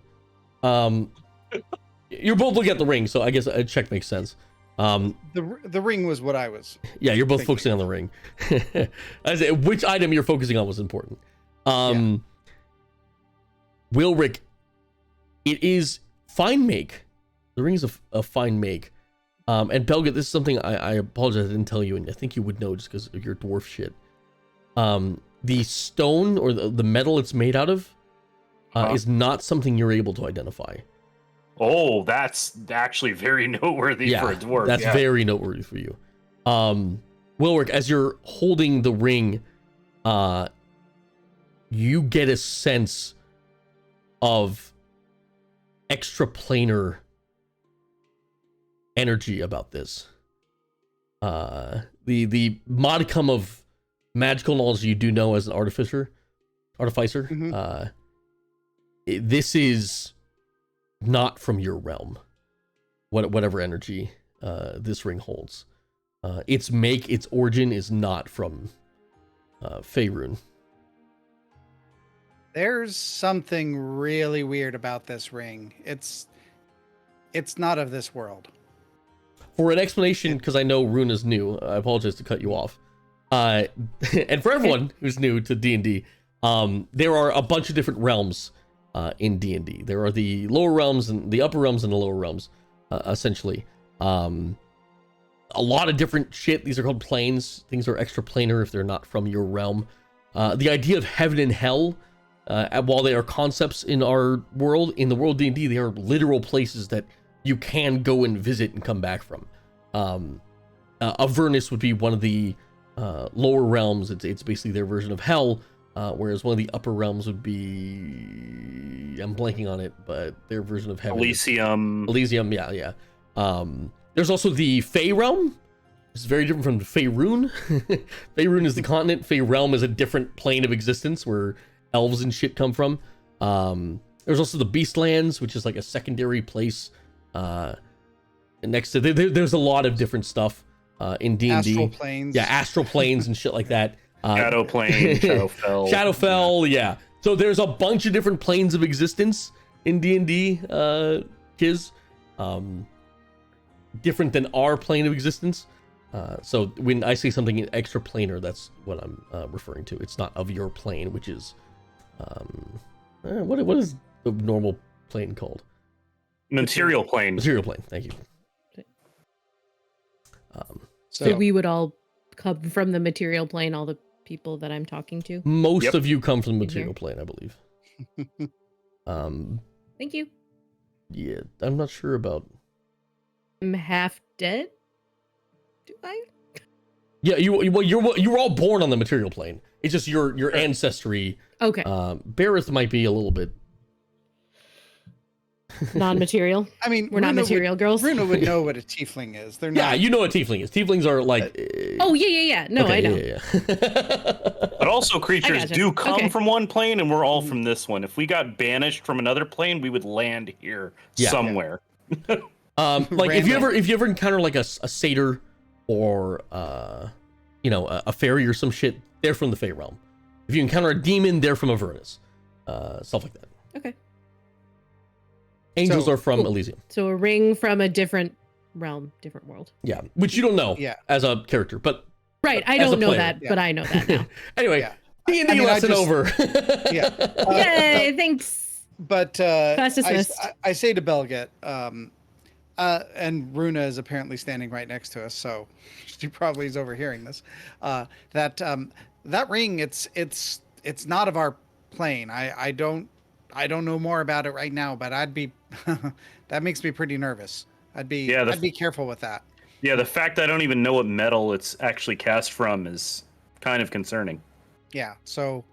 You're both looking at the ring, so I guess a check makes sense. The ring was what I was. Yeah, you're both thinking. focusing on the ring. I say, which item you're focusing on was important. Wilrick, it is fine make. The ring is a fine make. And Belgit, this is something I apologize I didn't tell you, and I think you would know just because of your dwarf shit. The stone or the metal it's made out of is not something you're able to identify. Oh, that's actually very noteworthy for a dwarf. That's very noteworthy for you. Wilrick, as you're holding the ring, you get a sense of extraplanar energy about this. The modicum of magical knowledge you do know as an artificer, this is not from your realm. Whatever energy this ring holds, its origin is not from Faerun. There's something really weird about this ring. It's not of this world. For an explanation, because I know Runa's new, I apologize to cut you off. And for everyone who's new to D&D, there are a bunch of different realms in D&D. There are the lower realms and the upper realms and the lower realms, essentially. A lot of different shit. These are called planes. Things are extraplanar if they're not from your realm. The idea of heaven and hell, while they are concepts in our world, in the world D&D, they are literal places that you can go and visit and come back from. Avernus would be one of the lower realms. It's basically their version of hell, whereas one of the upper realms would be, I'm blanking on it, but their version of heaven. Elysium, yeah. There's also the Fey realm. It's very different from Faerun. Faerun is the continent. Fey realm is a different plane of existence where elves and shit come from. There's also the Beastlands, which is like a secondary place next to there's a lot of different stuff in D&D. Astral planes. Yeah, astral planes and shit like that. Shadow plane, Shadowfell. Shadowfell, yeah. So there's a bunch of different planes of existence in D&D, Kiz. Different than our plane of existence. So when I say something extraplanar, that's what I'm referring to. It's not of your plane, which is what is the normal plane called? Material plane. Material plane. Thank you. So we would all come from the material plane, all the people that I'm talking to? Most of you come from the material plane, I believe. Thank you. Yeah, I'm not sure about... I'm half dead? Do I? Yeah, you were all born on the material plane. It's just your ancestry. Okay. Bareth might be a little bit Non-material. I mean, We're not material girls. Runa would know what a tiefling is. They're not. Yeah, you know what tiefling is. Tieflings are like. Oh yeah. No, okay, I know. Yeah. But also, creatures gotcha. do come Okay. from one plane, and we're all from this one. If we got banished from another plane, we would land here somewhere. Like if you ever encounter like a satyr or a fairy or some shit, they're from the Fey realm. If you encounter a demon, they're from Avernus. Stuff like that. Okay. Angels So, are from cool. Elysium. So a ring from a different realm, different world. Yeah, which you don't know Yeah. as a character, but Right. I As a don't know player, that, but I know that now. anyway, Yeah. D&D I mean, I lesson just- over. Yeah. Yay! Thanks. But Class dismissed. I say to Belget, and Runa is apparently standing right next to us, so she probably is overhearing this. That ring, it's not of our plane. I don't know more about it right now, but I'd be that makes me pretty nervous. I'd be careful with that. Yeah, the fact that I don't even know what metal it's actually cast from is kind of concerning. Yeah. So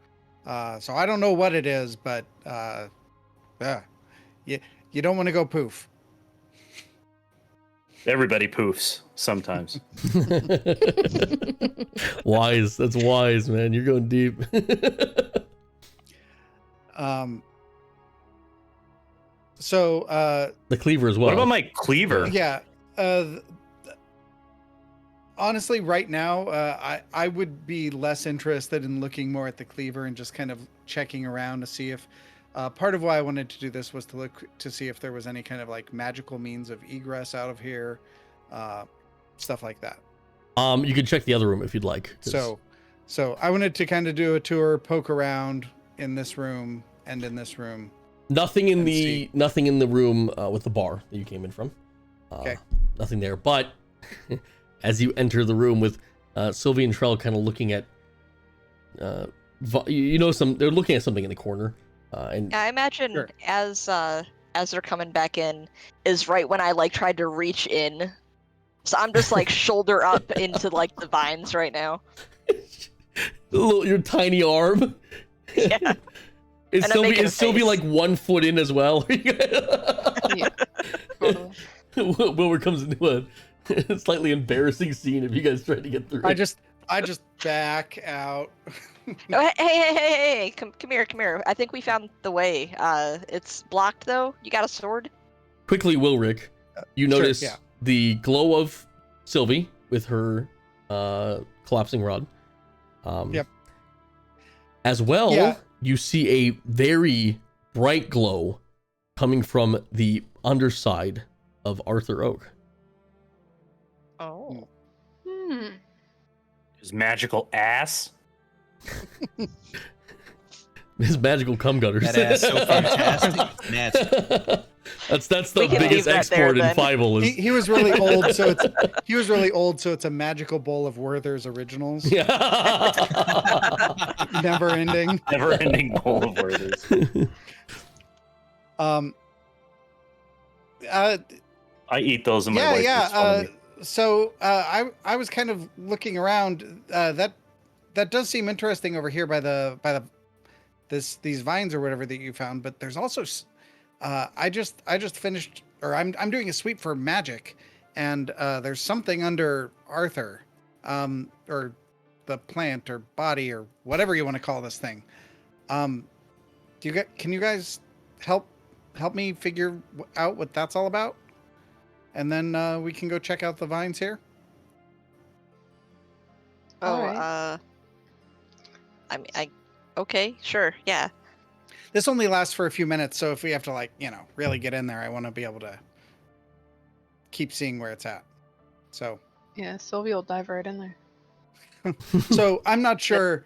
I don't know what it is, but you don't want to go poof. Everybody poofs sometimes. Wise. That's wise, man. You're going deep. So The cleaver as well. What about my cleaver? yeah. Honestly, right now, I would be less interested in looking more at the cleaver and just kind of checking around to see if. Part of why I wanted to do this was to look to see if there was any kind of like magical means of egress out of here, stuff like that. You can check the other room if you'd like. 'Cause- So I wanted to kind of do a tour, poke around in this room and in this room. Nothing in and the room with the bar that you came in from. Okay. Nothing there. But as you enter the room with Sylvie and Trell kind of looking at, they're looking at something in the corner. And I imagine Sure. as they're coming back in is right when I like tried to reach in. So I'm just like shoulder up into like the vines right now. your tiny arm. Yeah. Is And I'm making a Sylvie face. like 1 foot in as well? Yeah, totally. Wilbur comes into a slightly embarrassing scene if you guys try to get through. I just back out. Oh, hey, come here. I think we found the way. It's blocked though. You got a sword? Quickly, Wilrick, you Sure, notice yeah. the glow of Sylvie with her collapsing rod. Yep. As well, Yeah. you see a very bright glow coming from the underside of Arthur Oak. Oh. His magical ass. His magical cum gutters. That ass so fantastic. Magic. That's the We can leave biggest that export there, in then. Fievel is He was really old, so it's a magical bowl of Werther's originals. yeah. Never ending. Never-ending bowl of words. I eat those in my wife makes fun of me. So I was kind of looking around. That does seem interesting over here by these vines or whatever that you found. But there's also I just finished, or I'm doing a sweep for magic, and there's something under Arthur, or the plant or body or whatever you want to call this thing. Can you guys help me figure out what that's all about? And then we can go check out the vines here. Oh, Alright. Okay, sure, yeah. This only lasts for a few minutes, so if we have to really get in there, I want to be able to keep seeing where it's at. So Yeah, Sylvie will dive right in there. I'm not sure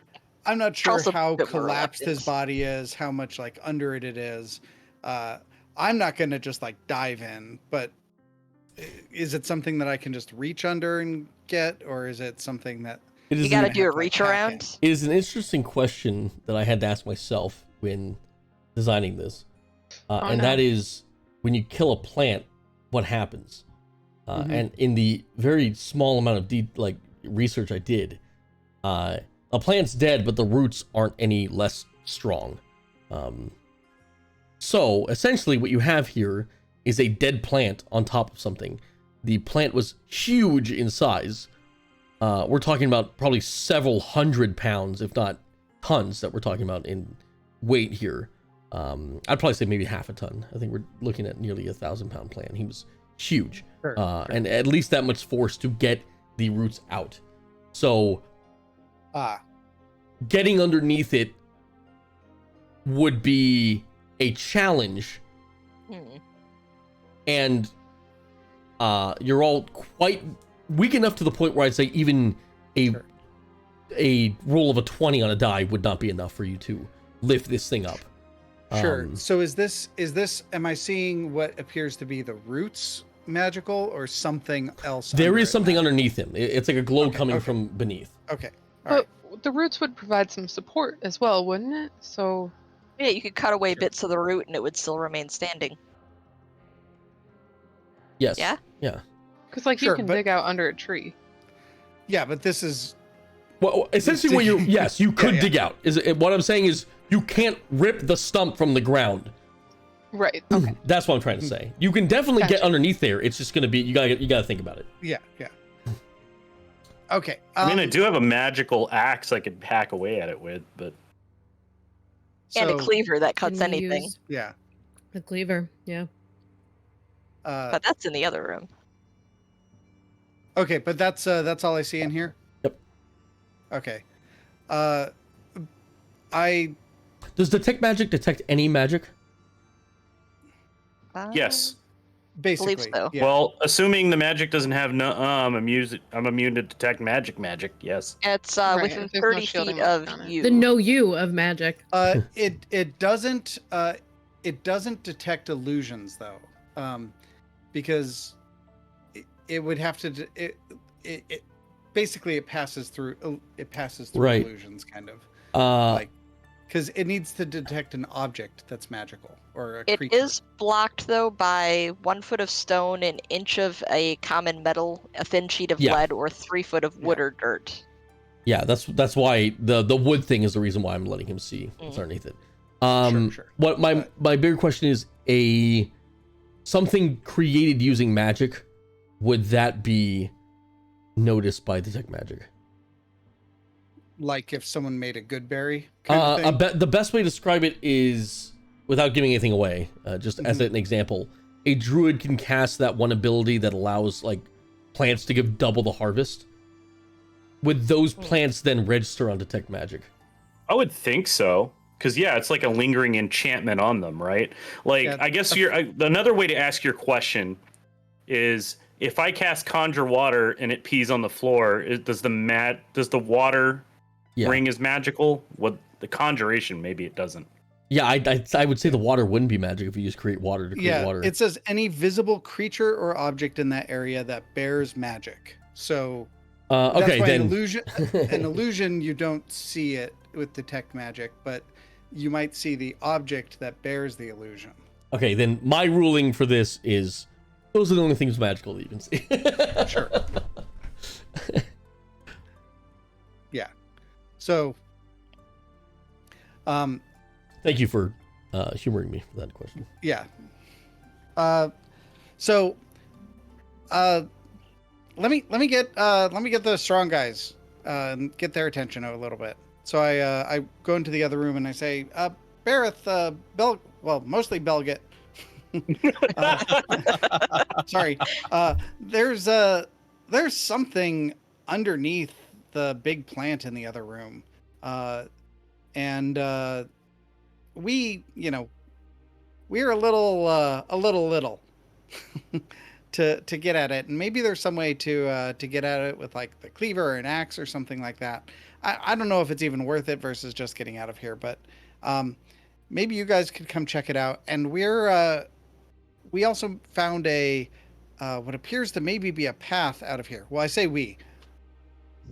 Charles a how bit more collapsed his reluctant. body is, how much under it is. I'm not gonna just dive in, but is it something that I can just reach under and get, or is it something that It is You gotta an- do a have to, reach hack around. It is an interesting question that I had to ask myself when designing this, and no. that is, when you kill a plant, what happens? And in the very small amount of research I did, a plant's dead, but the roots aren't any less strong. So essentially what you have here is a dead plant on top of something. The plant was huge in size. We're talking about probably several hundred pounds, if not tons, that we're talking about in weight here. I'd probably say maybe half a ton. I think we're looking at nearly 1,000-pound plant. He was huge. Sure. And at least that much force to get the roots out. So getting underneath it would be a challenge. And you're all quite weak enough to the point where I'd say even a roll of a 20 on a die would not be enough for you to lift this thing up. Sure. So is this, am I seeing what appears to be the roots magical or something else? There is something underneath him. It's like a glow coming from beneath. Okay. But the roots would provide some support as well, wouldn't it? So Yeah, you could cut away bits of the root and it would still remain standing. Yes. Yeah? Yeah. because like you can dig out under a tree. Yeah, but this is well, essentially what you could dig out. What I'm saying is you can't rip the stump from the ground. Right. Okay. That's what I'm trying to say. You can definitely get underneath there. It's just going to be you gotta think about it. Yeah. Okay. I mean, I do have a magical axe I could hack away at it with, but And a cleaver that cuts Can we anything. use Yeah. the cleaver, yeah. But that's in the other room. Okay, but that's all I see in here. Yep. Okay. Does detect magic detect any magic? yes. Basically. Believe so. Yeah. Well, assuming the magic doesn't have I'm immune to detect magic. Yes. It's Right, within there's no 30 shielding feet mark of on it. you. The know you of magic. It doesn't detect illusions though, because it would have to it basically it passes through Right. illusions kind of because it needs to detect an object that's magical or a It creature. is blocked though by 1 foot of stone, an inch of a common metal, a thin sheet of lead, or 3 foot of wood or dirt. Yeah, that's why the wood thing is the reason why I'm letting him see what's underneath it. Sure. What my bigger question is something created using magic, would that be noticed by detect magic? Like if someone made a good berry kind of thing? The best way to describe it is, without giving anything away, just as an example, a druid can cast that one ability that allows like plants to give double the harvest. Would those plants then register on detect magic? I would think so. Because, it's like a lingering enchantment on them, right? Like, Yeah. I guess another way to ask your question is, if I cast Conjure Water and it pees on the floor, does the water ring as magical? What the conjuration, maybe it doesn't. Yeah, I would say the water wouldn't be magic if you just create water to create water. It says any visible creature or object in that area that bears magic. So okay, that's why then an illusion you don't see it with detect magic, but you might see the object that bears the illusion. Okay, then my ruling for this is those are the only things magical that you can see. Sure. Yeah. So thank you for humoring me for that question. yeah. So let me get the strong guys and get their attention a little bit. So I go into the other room and I say, Bareth, mostly Belgit. Sorry. There's something underneath the big plant in the other room. And we're a little to get at it, and maybe there's some way to get at it with like the cleaver or an axe or something like that. I don't know if it's even worth it versus just getting out of here, but maybe you guys could come check it out. And we also found a what appears to maybe be a path out of here. Well, I say we,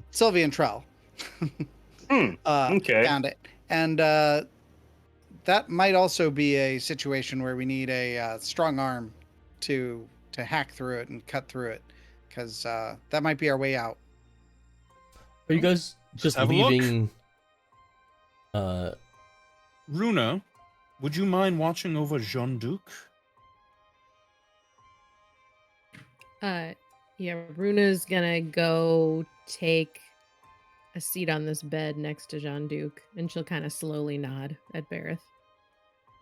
Sylvie and Trell, Okay. found it, and that might also be a situation where we need a strong arm to hack through it and cut through it, because that might be our way out. Are you guys just have a look. leaving. Runa, would you mind watching over Jean-Duc? Yeah, Runa's gonna go take a seat on this bed next to Jean-Duc, and she'll kind of slowly nod at Bareth.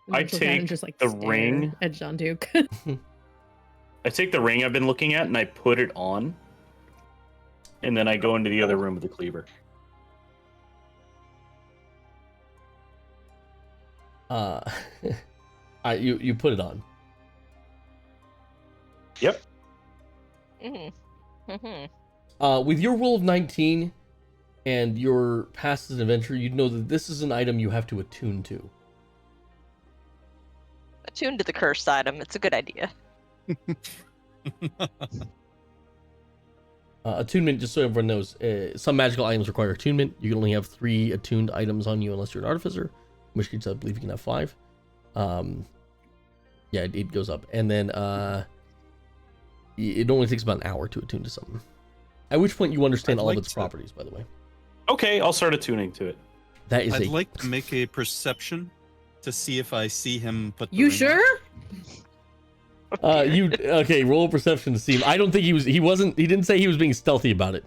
And I then she'll kinda take just, like, the stare ring. at Jean-Duc. I take the ring I've been looking at and I put it on. And then I go into the other room with the cleaver. You put it on. Yep. With your roll of 19 and your past as an adventurer, you'd know that this is an item you have to attune to. Attune to the cursed item. It's a good idea. Attunement, just so everyone knows, some magical items require attunement. You can only have 3 attuned items on you unless you're an artificer, in which case I believe you can have 5. Yeah, it goes up. And then it only takes about an hour to attune to something. At which point you understand all of its properties, by the way. Okay, I'll start attuning to it. That is I'd like to make a perception to see if I see him put the You ring on. sure? Okay, roll a perception to see him. I don't think he didn't say he was being stealthy about it.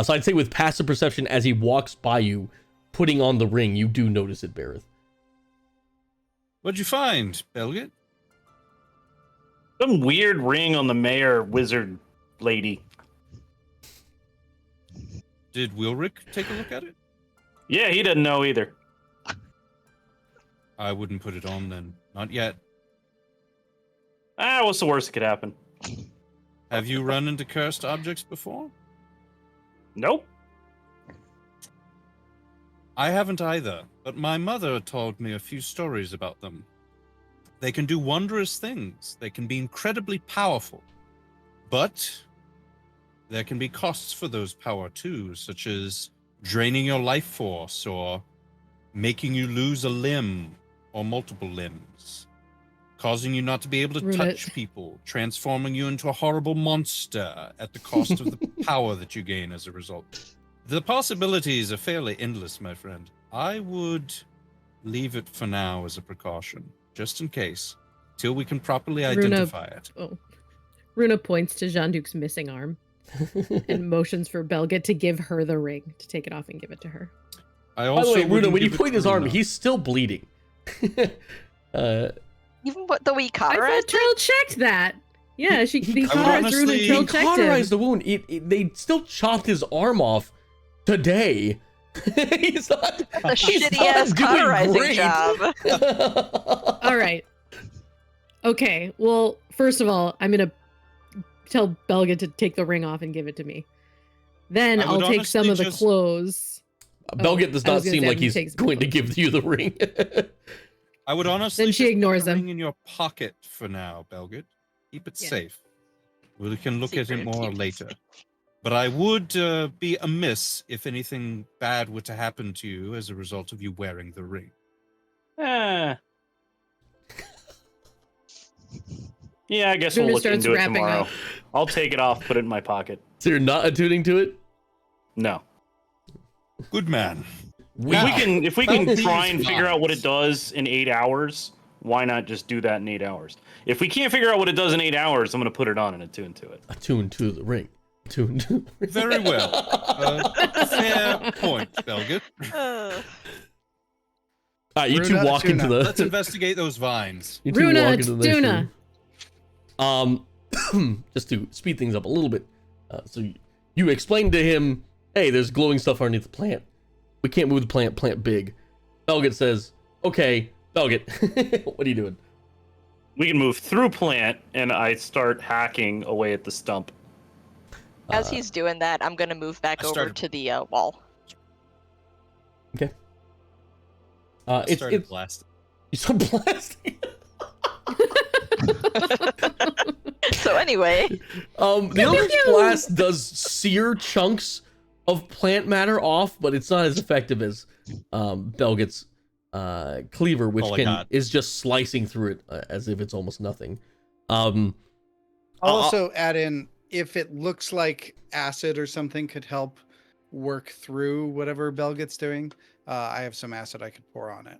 So I'd say with passive perception, as he walks by you, putting on the ring, you do notice it, Bareth. What'd you find, Belgit? Some weird ring on the mayor wizard lady. Did Wilrick take a look at it? Yeah, he doesn't know either. I wouldn't put it on then. Not yet. What's the worst that could happen? Have you run into cursed objects before? Nope. I haven't either, but my mother told me a few stories about them. They can do wondrous things. They can be incredibly powerful. But there can be costs for those power too, such as draining your life force or making you lose a limb or multiple limbs, causing you not to be able to touch people, transforming you into a horrible monster at the cost of the power that you gain as a result. The possibilities are fairly endless, my friend. I would leave it for now as a precaution, just in case, till we can properly identify it. Oh. Runa points to Jean-Duc's missing arm and motions for Belgit to give her the ring, to take it off and give it to her. I By also the way, Runa, wouldn't when you give it point to his arm, Runa. he's still bleeding. Even though we I cauterized thought Trill checked that. Yeah, he I would cauterized Runa. honestly- Trill He checked him. cauterized the wound. They still chopped his arm off today. He's not. the he's shitty not ass doing cauterizing great. job. All right. Okay. Well, first of all, I'm gonna tell Belgit to take the ring off and give it to me. Then I I'll would take some honestly of the just- clothes. Belgit does I not was gonna seem say, like I'm he's takes- going to give you the ring. I would honestly Then she just put ignores the him. ring in your pocket for now, Belgit. Keep it Yeah. safe. We can look at it Secret more keep it later. safe. But I would be amiss if anything bad were to happen to you as a result of you wearing the ring. Yeah, I guess Runa we'll look starts into it wrapping tomorrow. up. I'll take it off, put it in my pocket. So you're not attuning to it? No. Good man. If we can Found try these and figure out what it vibes. does in 8 hours, why not just do that in 8 hours? If we can't figure out what it does in 8 hours, I'm going to put it on and attune to it. Attune to the ring. Attune to the ring. Very well. Fair point, Belgit. All right, you two Runa, walk into Tuna. the. Let's investigate those vines. You two Runa, walk into the next Tuna. room. Just to speed things up a little bit. So you explained to him, hey, there's glowing stuff underneath the plant. We can't move the plant big. Belgit says, okay, Belgit, what are you doing? We can move through plant, and I start hacking away at the stump. As he's doing that, I'm gonna move back I over started- to the wall. Okay. Started It's blasting. you start blasting. So anyway, The Eldritch Blast does sear chunks of plant matter off, but it's not as effective as Belgit's cleaver, which Oh my God. is just slicing through it as if it's almost nothing. I'll also add in, if it looks like acid or something could help, work through whatever Belget's doing, I have some acid I could pour on it.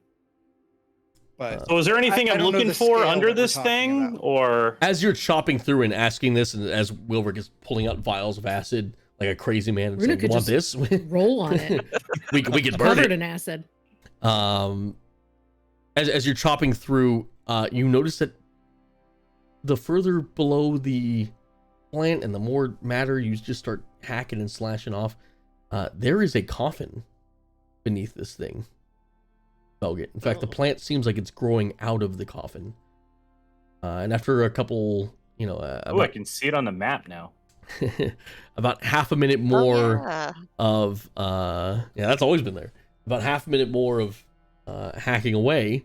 But So is there anything I I'm don't know looking the for scale under that we're this talking thing, about. or As you're chopping through and asking this, and as Wilbur is pulling out vials of acid like a crazy man and Runa saying, "You could want this? Roll on it. we can burn Covered it." in acid. As you're chopping through, you notice that the further below the plant and the more matter you just start hacking and slashing off, there is a coffin beneath this thing, Belget. In fact, the plant seems like it's growing out of the coffin. And after a couple, I can see it on the map now. about half a minute more yeah. of that's always been there. About half a minute more of hacking away,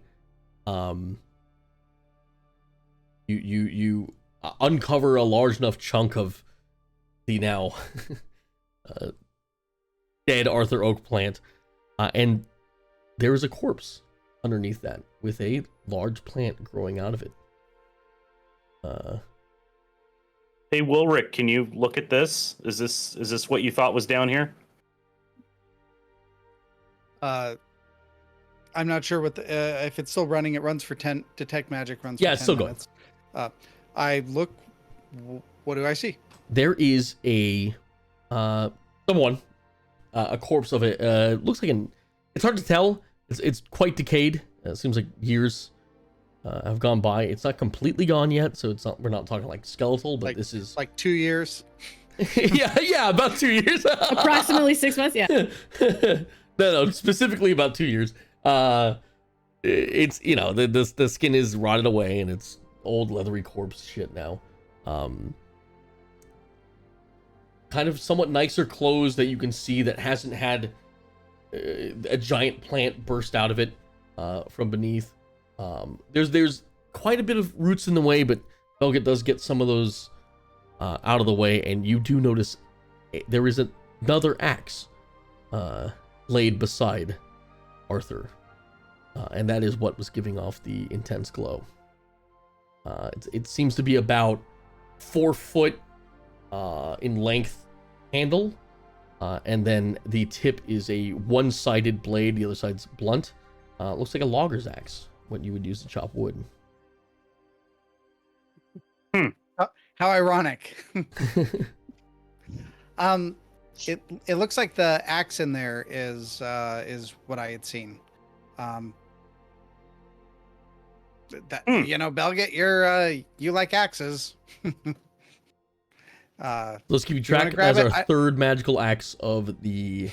you uncover a large enough chunk of the now dead Arthur Oak plant, and there is a corpse underneath that with a large plant growing out of it. Hey, Wilrick, can you look at this? Is this what you thought was down here? I'm not sure what if it's still running. It runs for 10. Detect magic runs. Yeah, for it's 10 still minutes. I look. What do I see? There is a corpse of it. Looks like it's hard to tell. It's quite decayed. It seems like years have gone by. It's not completely gone yet, so we're not talking like skeletal, but this is like 2 years. yeah, about 2 years. Approximately 6 months. Yeah. No, specifically about 2 years. It's the skin is rotted away and it's old leathery corpse shit now. Kind of somewhat nicer clothes that you can see that hasn't had a giant plant burst out of it from beneath. There's quite a bit of roots in the way, but Belget does get some of those out of the way, and you do notice there is another axe laid beside Arthur, and that is what was giving off the intense glow. It seems to be about 4 foot in length handle, and then the tip is a one-sided blade. The other side's blunt. Looks like a logger's axe, what you would use to chop wood. How ironic. It looks like the axe in there is what I had seen. Belget, you like axes. Let's keep you track as our third magical axe of the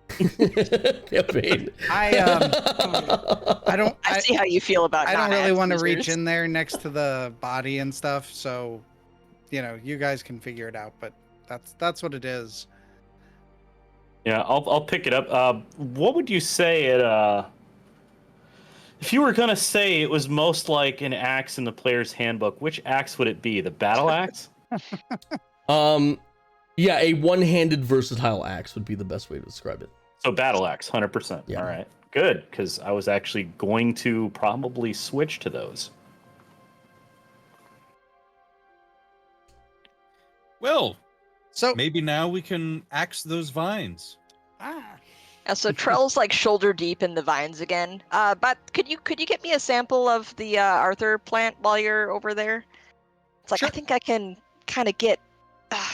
campaign. I see how you feel about. I don't really want to reach in there next to the body and stuff, so you guys can figure it out. But that's what it is. Yeah, I'll pick it up. What would you say it? If you were gonna say it was most like an axe in the player's handbook, which axe would it be? The battle axe? Yeah, a one-handed versatile axe would be the best way to describe it. So battle axe, 100%. Yeah. All right, good, because I was actually going to probably switch to those. Well, so maybe now we can axe those vines. So Trell's like shoulder deep in the vines again. But could you get me a sample of the Arthur plant while you're over there? It's like, sure. I think I can kind of get.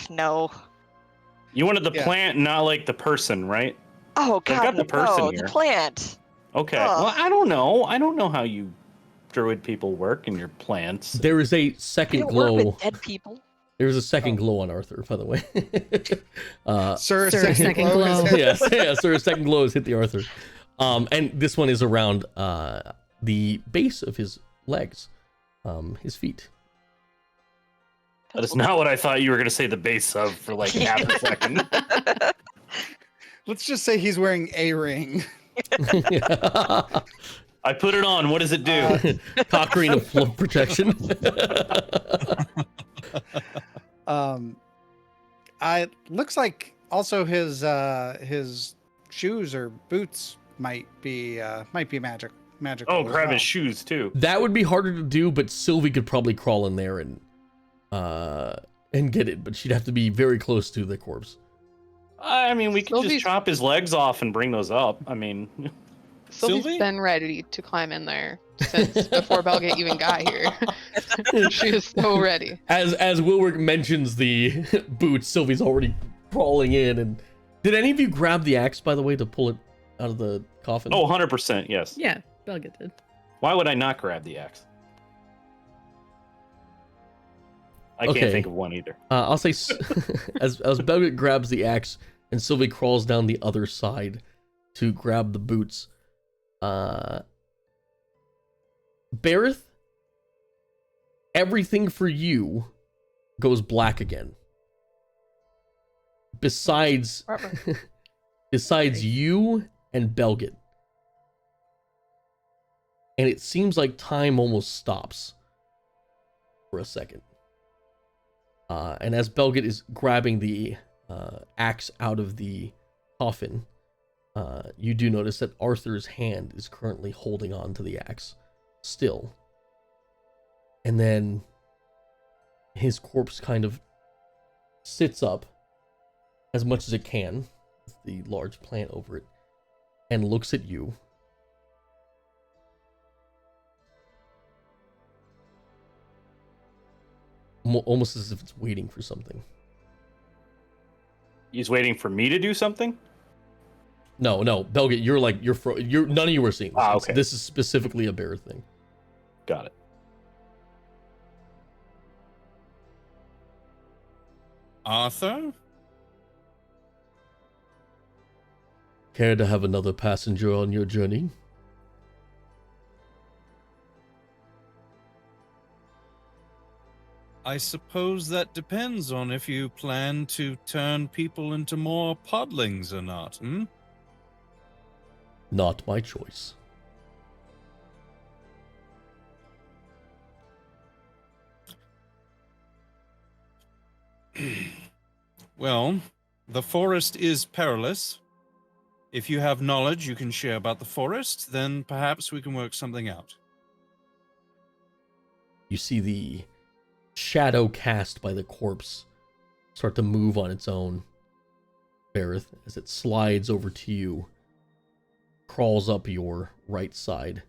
No. You wanted the plant, not like the person, right? Oh God, I got the person here. The plant. Okay. Well, I don't know. I don't know how you druid people work and your plants. There is a second glow. Work with dead people. There's a second glow on Arthur, by the way. Sir, a second glow. Yes, sir, a second glow has hit the Arthur. And this one is around the base of his legs, his feet. That is not what I thought you were going to say the base of for like half a second. Let's just say he's wearing a ring. I put it on. What does it do? Cock ring of flow protection. It looks like also his shoes or boots might be magical. Oh, grab his shoes too. That would be harder to do, but Sylvie could probably crawl in there and get it, but she'd have to be very close to the corpse. I mean, we could just Sylvie's- chop his legs off and bring those up. I mean, Sylvie's Sylvie? been ready to climb in there since before Belgate even got here. She is so ready. As Wilrick mentions the boots, Sylvie's already crawling in. And did any of you grab the axe, by the way, to pull it out of the coffin? oh, 100%, yes. Yeah, Belga did. Why would I not grab the axe? I Okay. can't think of one either. I'll say as Belgate grabs the axe and Sylvie crawls down the other side to grab the boots. Bareth, everything for you goes black again. Besides you and Belgate. And it seems like time almost stops for a second. And as Belgate is grabbing the axe out of the coffin, you do notice that Arthur's hand is currently holding on to the axe still. And then his corpse kind of sits up as much as it can, with the large plant over it, and looks at you. Almost as if it's waiting for something. He's waiting for me to do something? No, Belgate, you're none of you are seeing this. Okay. This is specifically a bear thing. Got it. Arthur? Care to have another passenger on your journey? I suppose that depends on if you plan to turn people into more podlings or not, hmm? Not my choice. Well, the forest is perilous. If you have knowledge you can share about the forest, then perhaps we can work something out. You see the shadow cast by the corpse start to move on its own, Bareth, as it slides over to you, crawls up your right side,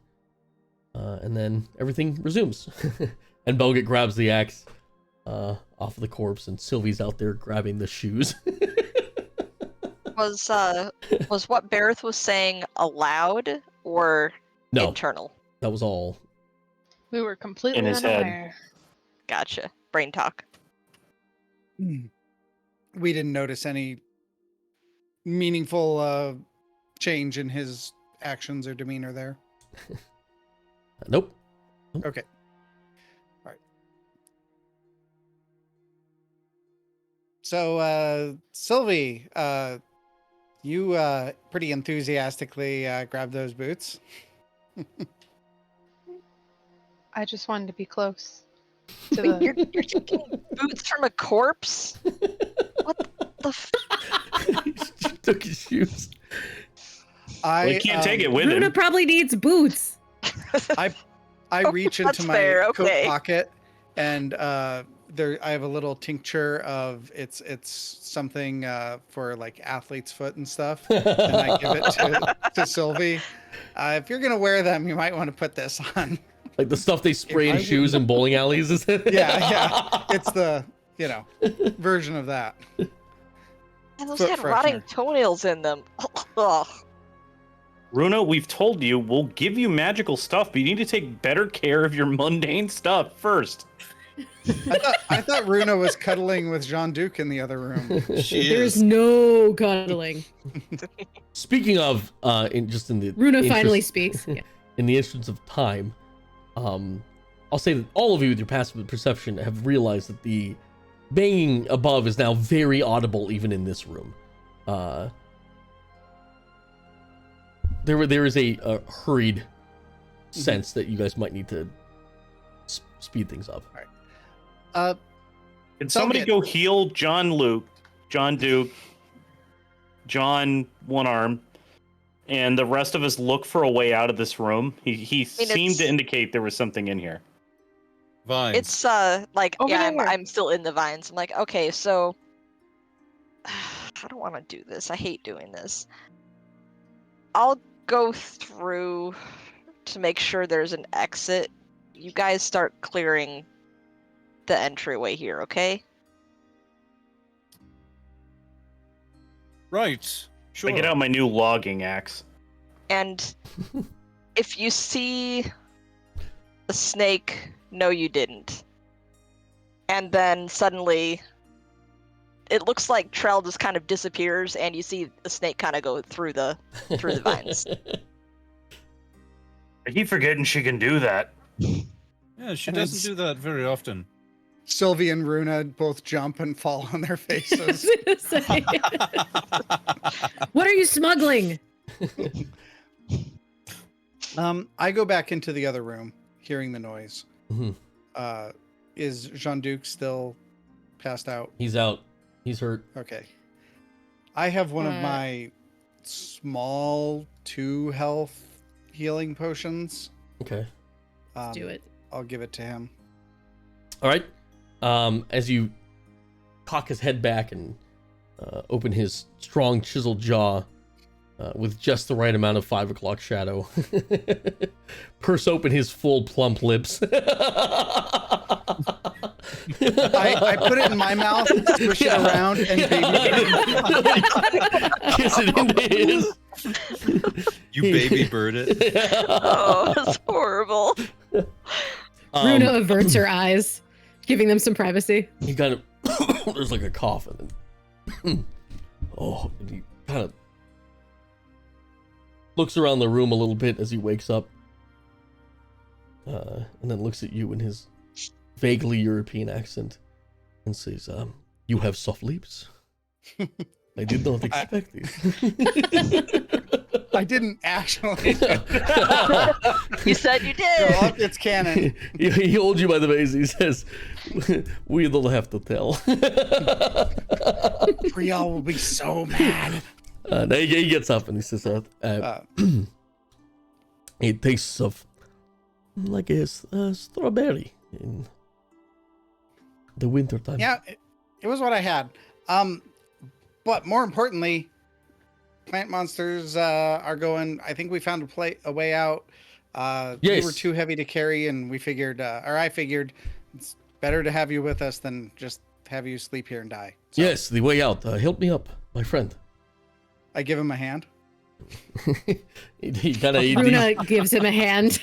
and then everything resumes. And Belgate grabs the axe off of the corpse, and Sylvie's out there grabbing the shoes. Was what Bareth was saying aloud or No, internal? that was all. We were completely In his head. unaware. Gotcha. Brain talk. We didn't notice any meaningful change in his actions or demeanor there. Nope. Okay. All right. So, Sylvie, you pretty enthusiastically grabbed those boots. I just wanted to be close to the. You're taking boots from a corpse? What the She took his shoes. I We can't take it with Runa him. probably needs boots. I reach That's into my fair, coat okay. pocket, and there I have a little tincture of it's something for like athlete's foot and stuff, and I give it to Sylvie. If you're gonna wear them, you might want to put this on. Like the stuff they spray If in I shoes in bowling alleys, is it? Yeah. It's the version of that. And those Foot had rotting freshener. toenails in them. Ugh. Runa, we've told you we'll give you magical stuff, but you need to take better care of your mundane stuff first. I thought Runa was cuddling with Jean-Duc in the other room. She There's is. no cuddling. Speaking of, in the Runa interest- finally speaks. Yeah. in the instance of time, I'll say that all of you with your passive perception have realized that the banging above is now very audible even in this room. There is a hurried sense that you guys might need to speed things up. Can somebody get- go heal John Luke, John Duke, John One Arm, and the rest of us look for a way out of this room? He seemed to it's- indicate there was something in here. Vines. It's like Over yeah, there. I'm still in the vines. I'm like, okay, so I don't want to do this. I hate doing this. I'll go through to make sure there's an exit. You guys start clearing the entryway here, okay? Right. Sure. I get out my new logging axe. And if you see a snake, no, you didn't. And then suddenly, it looks like Trell just kind of disappears, and you see the snake kind of go through the vines. I keep forgetting she can do that. Yeah, she doesn't do that very often. Sylvie and Runa both jump and fall on their faces. What are you smuggling? I go back into the other room, hearing the noise. Mm-hmm. Is Jean-Duc still passed out? He's out. He's hurt. Okay. I have one of my small 2 health healing potions. Okay. Let's do it. I'll give it to him. All right. As you cock his head back and open his strong chiseled jaw with just the right amount of 5 o'clock shadow, purse open his full plump lips. I put it in my mouth, swish it around, and baby kiss it into his. You baby bird it. Oh, that's horrible. Runa averts her eyes, giving them some privacy. He kind of there's like a cough and then and he kind of looks around the room a little bit as he wakes up, and then looks at you in his vaguely European accent and says, "You have soft lips. I did not expect this." I didn't actually. You said you did. No, it's canon. He holds you by the face. He says, "We don't have to tell." Priel will be so mad. He gets up and he says, "It tastes of like a strawberry in the wintertime." Yeah, it was what I had. But more importantly, plant monsters are going. I think we found a way out. Yes. You were too heavy to carry, and we figured, or I figured, it's better to have you with us than just have you sleep here and die. So Yes, the way out. Help me up, my friend. I give him a hand. he kind of Runa gives him a hand.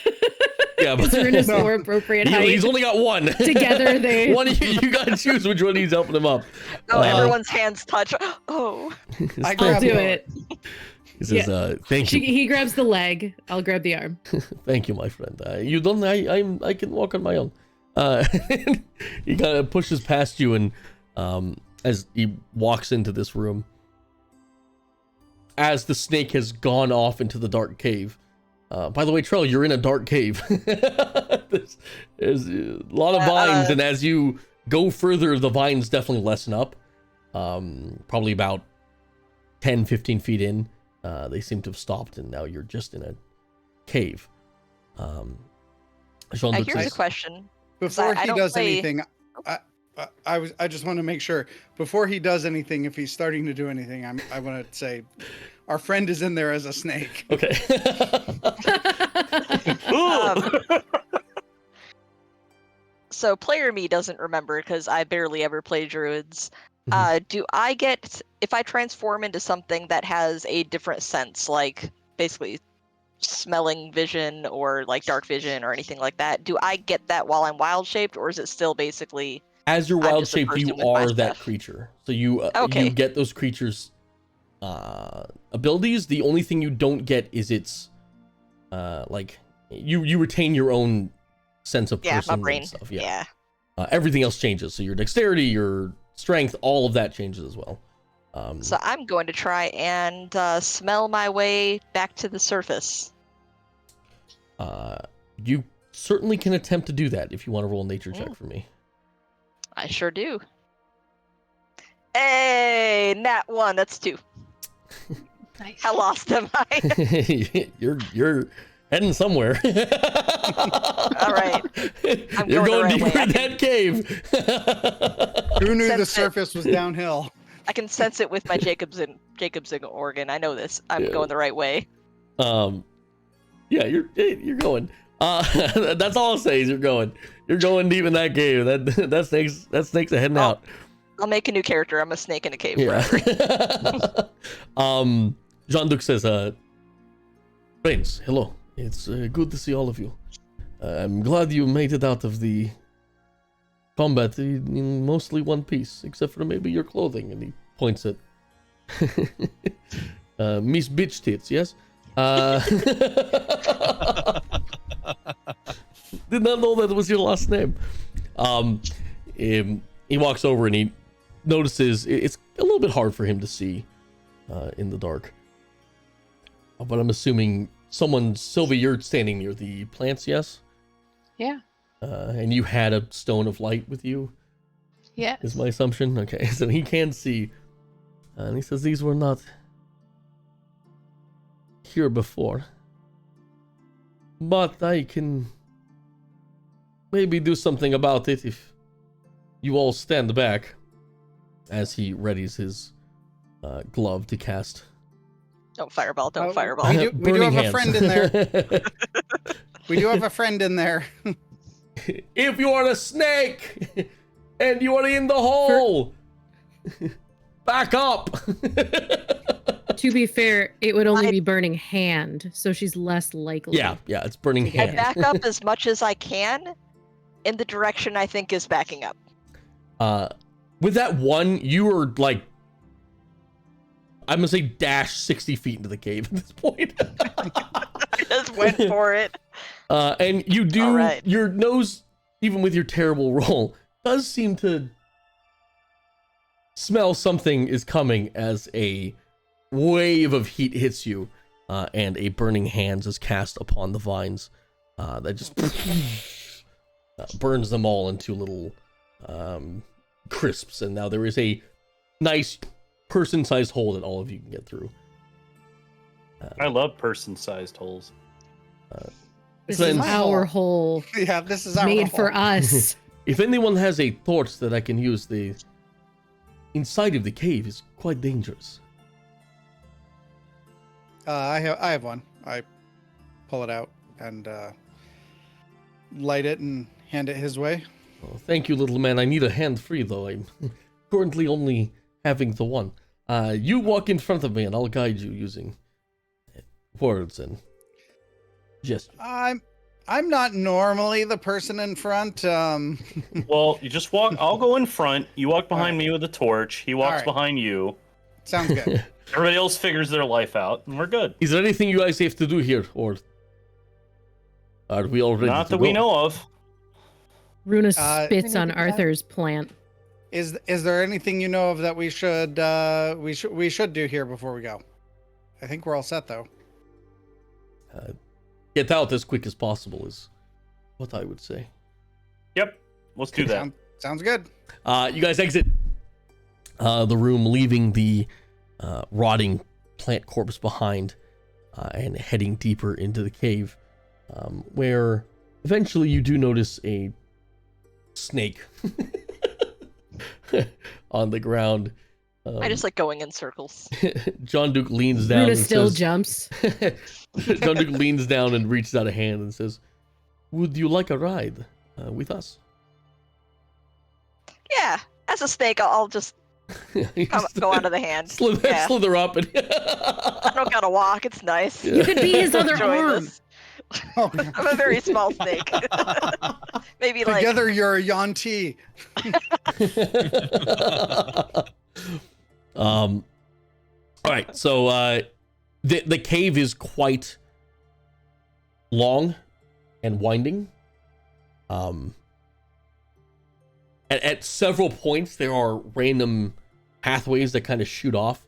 yeah, but Runa's more appropriate height. he's only got one. Together they. One you gotta choose which one he's helping him up. Oh, everyone's hands touch. Oh. I I'll grab do both. it. He says, "Thank you, He grabs the leg. I'll grab the arm. thank you, my friend. You don't. I can walk on my own." He kind of pushes past you, and as he walks into this room, as the snake has gone off into the dark cave. By the way, Trell, you're in a dark cave. there's a lot of vines, and as you go further, the vines definitely lessen up. Probably about 10, 15 feet in, they seem to have stopped, and now you're just in a cave. Here's a question. Before I he don't does play- anything, I just want to make sure before he does anything, if he's starting to do anything, I want to say, our friend is in there as a snake. Okay. So player me doesn't remember because I barely ever play druids. Do I get, if I transform into something that has a different sense, like basically smelling vision or like dark vision or anything like that, do I get that while I'm wild shaped, or is it still basically As you're I'm wild just a shaped, you person with my are that stuff? creature. So you Okay. you get those creatures' abilities. The only thing you don't get is its like you retain your own sense of my person brain? and stuff. Yeah. Everything else changes. So your dexterity, your strength, all of that changes as well. So I'm going to try and smell my way back to the surface. You certainly can attempt to do that if you want to roll a nature check for me. I sure do. Hey, nat 1, that's 2. Nice. How lost am I? you're heading somewhere. All right. You're going going the right deeper way. in that cave. Who knew the Sense it. surface was downhill? I can sense it with my Jacobson organ. I know this. I'm going the right way. Yeah, you're going. That's all I'll say is you're going. You're going deep in that cave. That snake's heading out. I'll make a new character. I'm a snake in a cave forever. Jean-Luc says, friends, hello. It's good to see all of you. I'm glad you made it out of the combat in mostly one piece, except for maybe your clothing. And he points at Miss Bitch Tits, yes? Did not know that was your last name. He walks over and he notices it's a little bit hard for him to see in the dark. But I'm assuming Sylvie, you're standing near the plants, yes? Yeah. And you had a stone of light with you? Yeah. Is my assumption? Okay, so he can see. And he says these were not here before. But I can maybe do something about it if you all stand back. As he readies his glove to cast. Don't fireball, don't fireball. We do have a friend in there. We do have a friend in there. If you are a snake and you are in the hole, back up. To be fair, it would only be burning hand, so she's less likely. Yeah, it's burning I hand. back up as much as I can in the direction I think is backing up. With that one, you were like, I'm gonna say dash 60 feet into the cave at this point. I just went for it. And you do, All right. your nose, even with your terrible roll, does seem to smell something is coming as a wave of heat hits you, and a burning hands is cast upon the vines that just burns them all into little crisps, and now there is a nice person-sized hole that all of you can get through. I love person-sized holes. This is our hole. Yeah, this is our made hole. for us. If anyone has a torch that I can use, the inside of the cave is quite dangerous. I have one. I pull it out and light it and hand it his way. Oh, thank you, little man. I need a hand free, though. I'm currently only having the one. You walk in front of me, and I'll guide you using words and gestures. I'm not normally the person in front. Well, you just walk. I'll go in front. You walk behind me with a torch. He walks right. behind you. Sounds good. Everybody else figures their life out, and we're good. Is there anything you guys have to do here, or are we all ready Not to that go? we know of. Runa spits on Arthur's plant. Is there anything you know of that we should do here before we go? I think we're all set though. Get out as quick as possible is what I would say. Yep, let's do that. Sounds good. You guys exit the room, leaving the rotting plant corpse behind, and heading deeper into the cave, where eventually you do notice a snake on the ground. I just like going in circles. Jean-Luc leans down. Runa and still says, jumps. Jean-Luc leans down and reaches out a hand and says, "Would you like a ride with us?" Yeah, as a snake, I'll just go onto the hand. Slither up and I don't gotta walk. It's nice. You could be his other Enjoy arm. this. I'm a very small snake. Maybe like Together you're a Yanti. All right, so the cave is quite long and winding. At several points there are random pathways that kind of shoot off,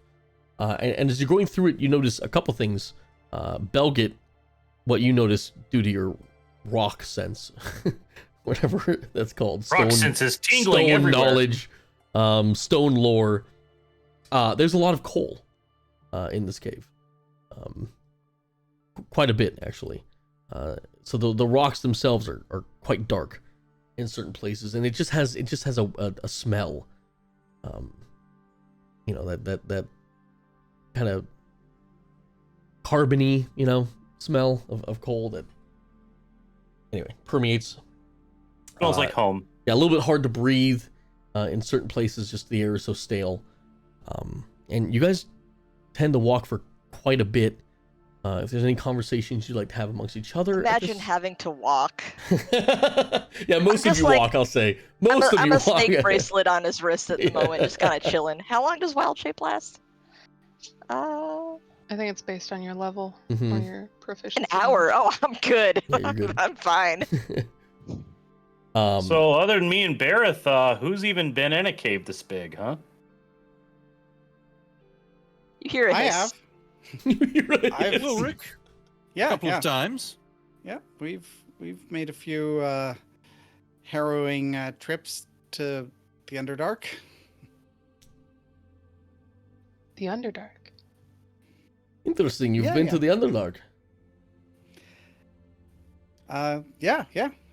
and as you're going through it, you notice a couple things. Belgit, what you notice due to your rock sense, whatever that's called, Rock sense is tingling stone everywhere. knowledge, stone lore. There's a lot of coal in this cave, quite a bit actually. So the rocks themselves are quite dark in certain places, and it just has a smell. that kind of carbony, smell of coal that anyway permeates. Smells like home. Yeah, a little bit hard to breathe in certain places. Just the air is so stale. And you guys tend to walk for quite a bit. If there's any conversations you'd like to have amongst each other, Imagine having to walk. Yeah, most of you walk. I'll say most of you walk. I'm a snake bracelet on his wrist at the moment, just kind of chilling. How long does wild shape last? I think it's based on your level or your proficiency. An hour. Oh, I'm good. Yeah, you're good. I'm fine. So other than me and Bareth, who's even been in a cave this big, huh? You hear it? I have. I've Rick. Yeah, a couple of times. Yeah, we've made a few harrowing trips to the Underdark. The Underdark. Interesting. You've been to the Underdark. Yeah.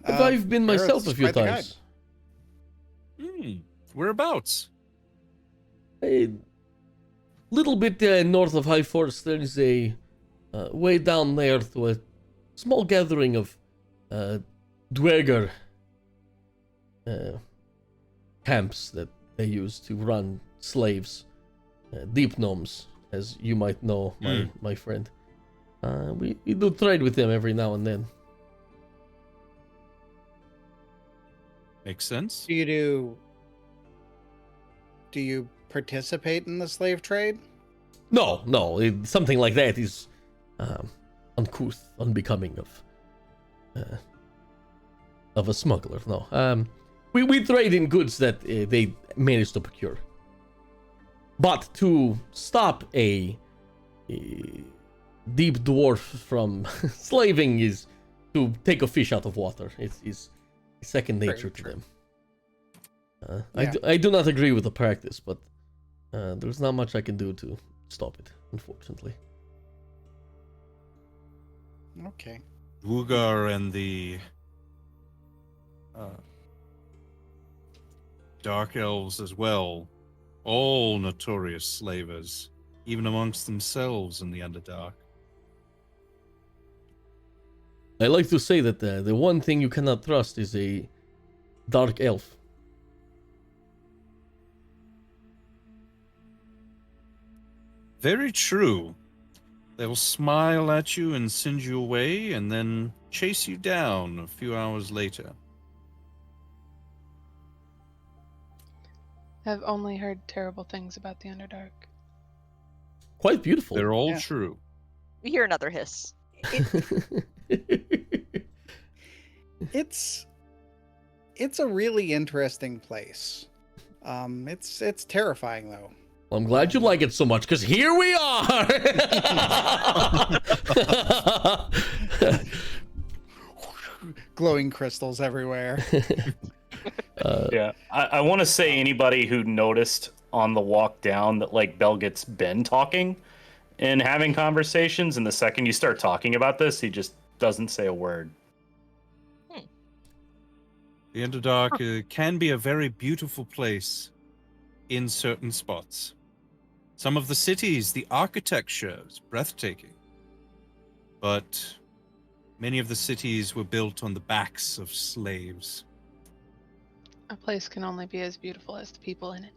I've been myself a few times. Whereabouts? A little bit north of High Forest, there is a way down there to a small gathering of Dweger camps that they use to run slaves, deep gnomes, as you might know, my friend. We do trade with them every now and then. Makes sense. Do you participate in the slave trade? No, something like that is uncouth, unbecoming of a smuggler. No, we trade in goods that they manage to procure. But to stop a deep dwarf from slaving is to take a fish out of water. It's second nature to them. I do not agree with the practice, but there's not much I can do to stop it, unfortunately. Okay. Ugar and the Dark Elves as well, all notorious slavers, even amongst themselves in the Underdark. I like to say that the one thing you cannot trust is a dark elf. Very true. They'll smile at you and send you away, and then chase you down a few hours later. I've only heard terrible things about the Underdark. Quite beautiful. They're all true. We hear another hiss. It's a really interesting place. It's terrifying though. Well, I'm glad you like it so much, because here we are! Glowing crystals everywhere. Yeah, I want to say anybody who noticed on the walk down that like Belget's been talking and having conversations, and the second you start talking about this, he just doesn't say a word. The Underdark can be a very beautiful place in certain spots. Some of the cities, the architecture is breathtaking. But many of the cities were built on the backs of slaves. A place can only be as beautiful as the people in it.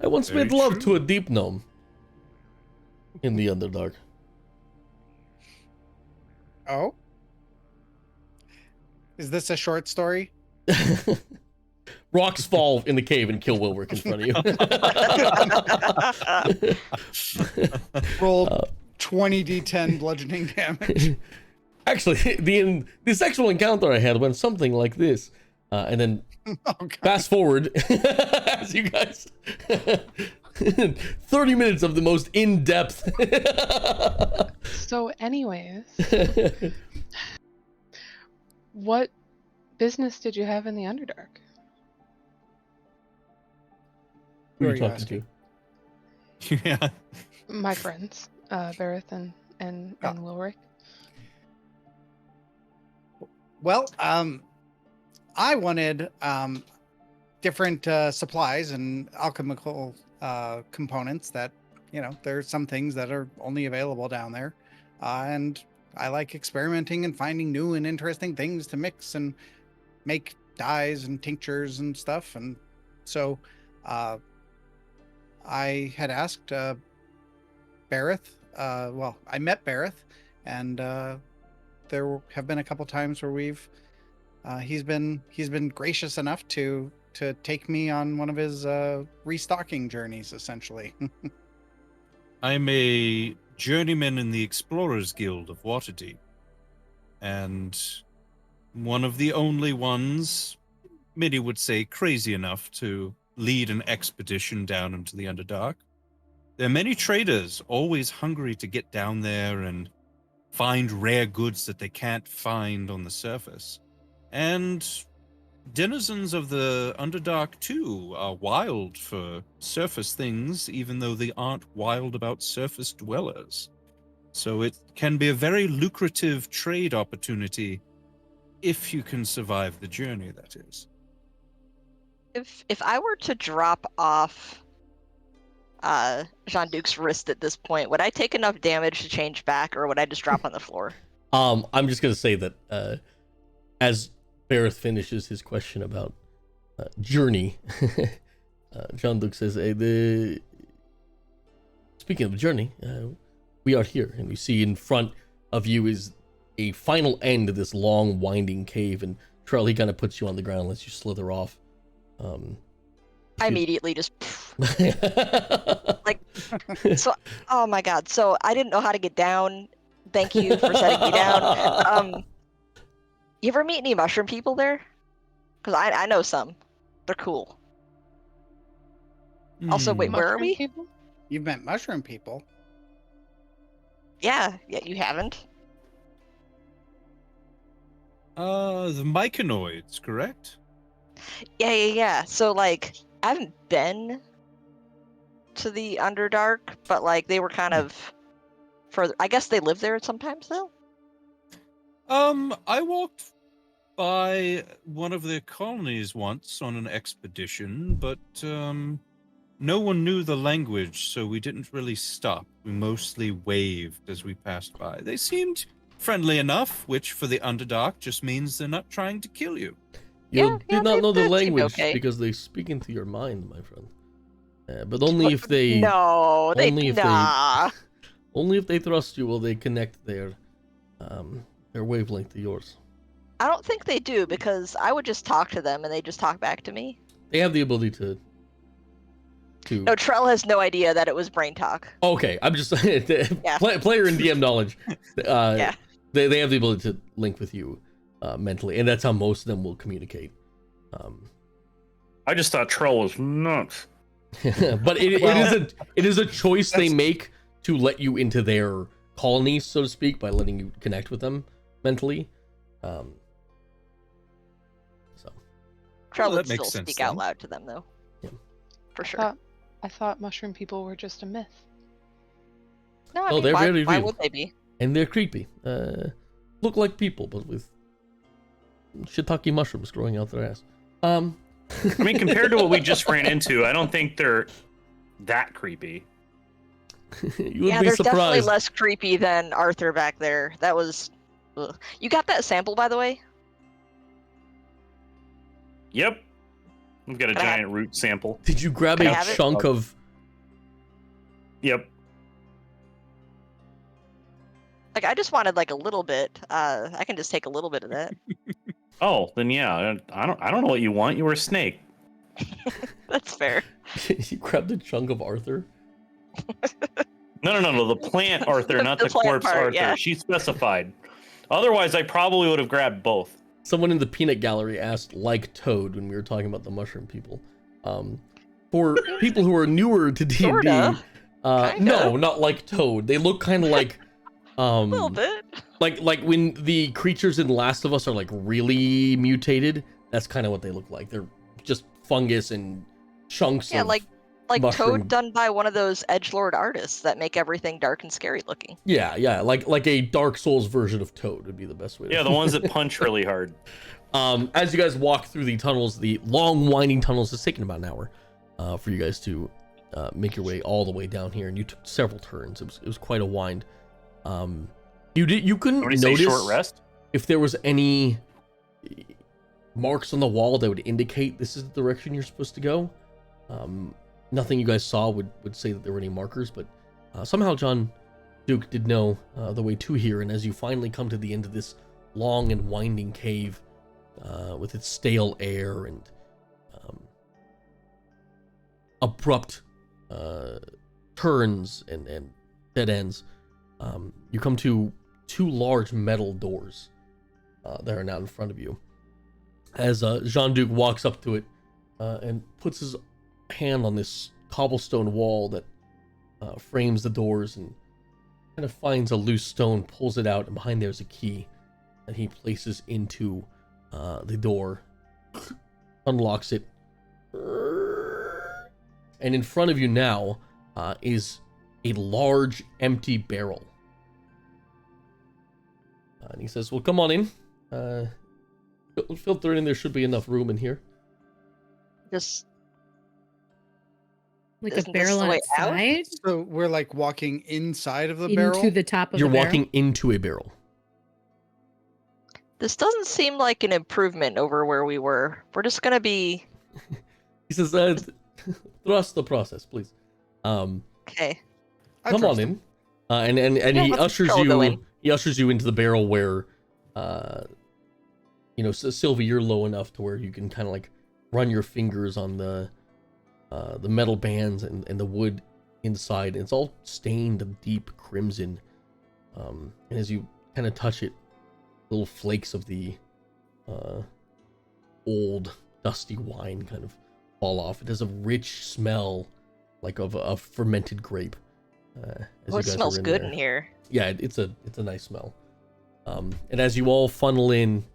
I once made love to a deep gnome in the Underdark. Oh? Is this a short story? Rocks fall in the cave and kill Wilwick in front of you. Roll 20d10 bludgeoning damage. Actually, the sexual encounter I had went something like this. And then fast forward, as you guys... 30 minutes of the most in-depth... So anyways... What business did you have in the Underdark? Who are you talking to? Yeah. My friends, Bareth and Wilrick. Well, I wanted different supplies and alchemical components that, there's some things that are only available down there. And I like experimenting and finding new and interesting things to mix and make dyes and tinctures and stuff. And so I had asked Bareth, I met Bareth, and there have been a couple times where he's been gracious enough to take me on one of his restocking journeys, essentially. I'm a journeyman in the Explorers Guild of Waterdeep, and one of the only ones, many would say, crazy enough to lead an expedition down into the Underdark. There are many traders always hungry to get down there and find rare goods that they can't find on the surface. And denizens of the Underdark, too, are wild for surface things, even though they aren't wild about surface dwellers. So it can be a very lucrative trade opportunity if you can survive the journey, that is. If I were to drop off Jean-Duc's wrist at this point, would I take enough damage to change back, or would I just drop on the floor? I'm just gonna say that as Bareth finishes his question about journey, Jean-Luc says, speaking of the journey, we are here, and we see in front of you is a final end to this long, winding cave, and Trell, he kind of puts you on the ground, lets you slither off. I immediately just... so, oh my god, so I didn't know how to get down. Thank you for setting me down. You ever meet any mushroom people there? Because I know some. They're cool. Also, wait, where are we? People? You've met mushroom people? Yeah, you haven't? The myconoids, correct? Yeah. So, I haven't been to the Underdark, but, they were kind of further. I guess they live there sometimes, though? I walked by one of their colonies once on an expedition, but, no one knew the language, so we didn't really stop. We mostly waved as we passed by. They seemed friendly enough, which for the Underdark just means they're not trying to kill you. You do not know the seem language okay. because they speak into your mind, my friend. But only if they... No, Only if they trust you will they connect their wavelength to yours. I don't think they do, because I would just talk to them and they just talk back to me. They have the ability to... No, Trell has no idea that it was brain talk. Okay, I'm just player and DM knowledge. Yeah. They have the ability to link with you mentally, and that's how most of them will communicate. I just thought Troll was nuts. But it is a choice they make to let you into their colony, so to speak, by letting you connect with them mentally. So Trell would that makes still sense, speak out then. loud to them, though. Yeah. For sure. I thought mushroom people were just a myth. No, I Oh, mean, they're very why real. would they be? and they're creepy. Look like people, but with shiitake mushrooms growing out their ass. I mean, compared to what we just ran into, I don't think they're that creepy. You would Yeah, be they're definitely surprised. less creepy than Arthur back there. That was... Ugh. You got that sample, by the way? Yep. We've got a Can I have- giant root sample. Did you grab Can I a have it? chunk of? Yep. Like, I just wanted, like, a little bit. I can just take a little bit of that. Oh, then yeah. I don't know what you want. You were a snake. That's fair. You grabbed a chunk of Arthur. No. The plant Arthur, not The the plant corpse part, Arthur. yeah. She specified. Otherwise, I probably would have grabbed both. Someone in the peanut gallery asked, like Toad, when we were talking about the mushroom people. For people who are newer to D&D, Sorta. no, not like Toad. They look kind of like, A little bit. like when the creatures in Last of Us are like really mutated. That's kind of what they look like. They're just fungus and chunks. Yeah, of like mushroom. Toad done by one of those edgelord artists that make everything dark and scary looking. Yeah, like a Dark Souls version of Toad would be the best way. Yeah, the ones that punch really hard. As you guys walk through the tunnels, the long winding tunnels, it's taken about an hour for you guys to make your way all the way down here, and you took several turns. It was quite a wind. You couldn't notice short rest if there was any marks on the wall that would indicate this is the direction you're supposed to go. Nothing you guys saw would say that there were any markers, but somehow John Duke did know the way to here. And as you finally come to the end of this long and winding cave with its stale air and abrupt turns and dead ends, you come to two large metal doors that are now in front of you. As Jean-Duc walks up to it and puts his hand on this cobblestone wall that frames the doors, and kind of finds a loose stone, pulls it out, and behind there's a key that he places into the door, unlocks it, and in front of you now is a large empty barrel. And he says, well, come on in. Filter in, there should be enough room in here. Just Like a Isn't this barrel the way out? outside So we're like walking inside of the into barrel. the top of You're the barrel? walking into a barrel. this doesn't seem like an improvement over where we were. We're just gonna be He says, trust the process, please. okay. I Come trust on him. in. And Yeah, he let's ushers go you. in. He ushers you into the barrel where, Sylvie, you're low enough to where you can kind of like run your fingers on the metal bands and the wood inside. And it's all stained a deep crimson. And as you kind of touch it, little flakes of the old dusty wine kind of fall off. It has a rich smell, like of a fermented grape. Oh, it smells good in here. Yeah, it's a nice smell. And as you all funnel in,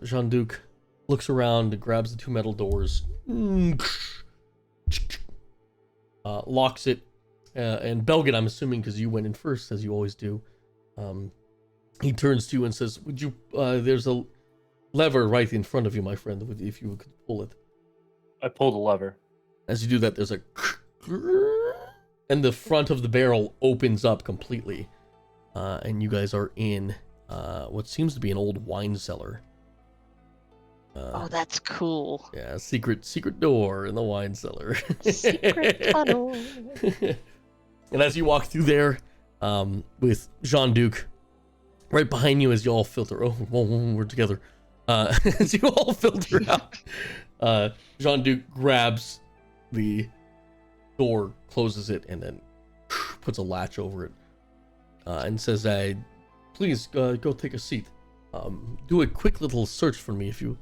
Jean-Duc looks around, grabs the two metal doors, locks it, and Belgin, I'm assuming because you went in first, as you always do, he turns to you and says, would you, there's a lever right in front of you, my friend, if you could pull it. I pulled a lever. As you do that, there's a and the front of the barrel opens up completely, and you guys are in what seems to be an old wine cellar. Oh, that's cool. Yeah, secret door in the wine cellar. Secret tunnel. And as you walk through there, with Jean-Duc right behind you as you all filter. Oh, we're together. As you all filter out, Jean-Duc grabs the door, closes it, and then puts a latch over it, and says, please go take a seat. Do a quick little search for me if you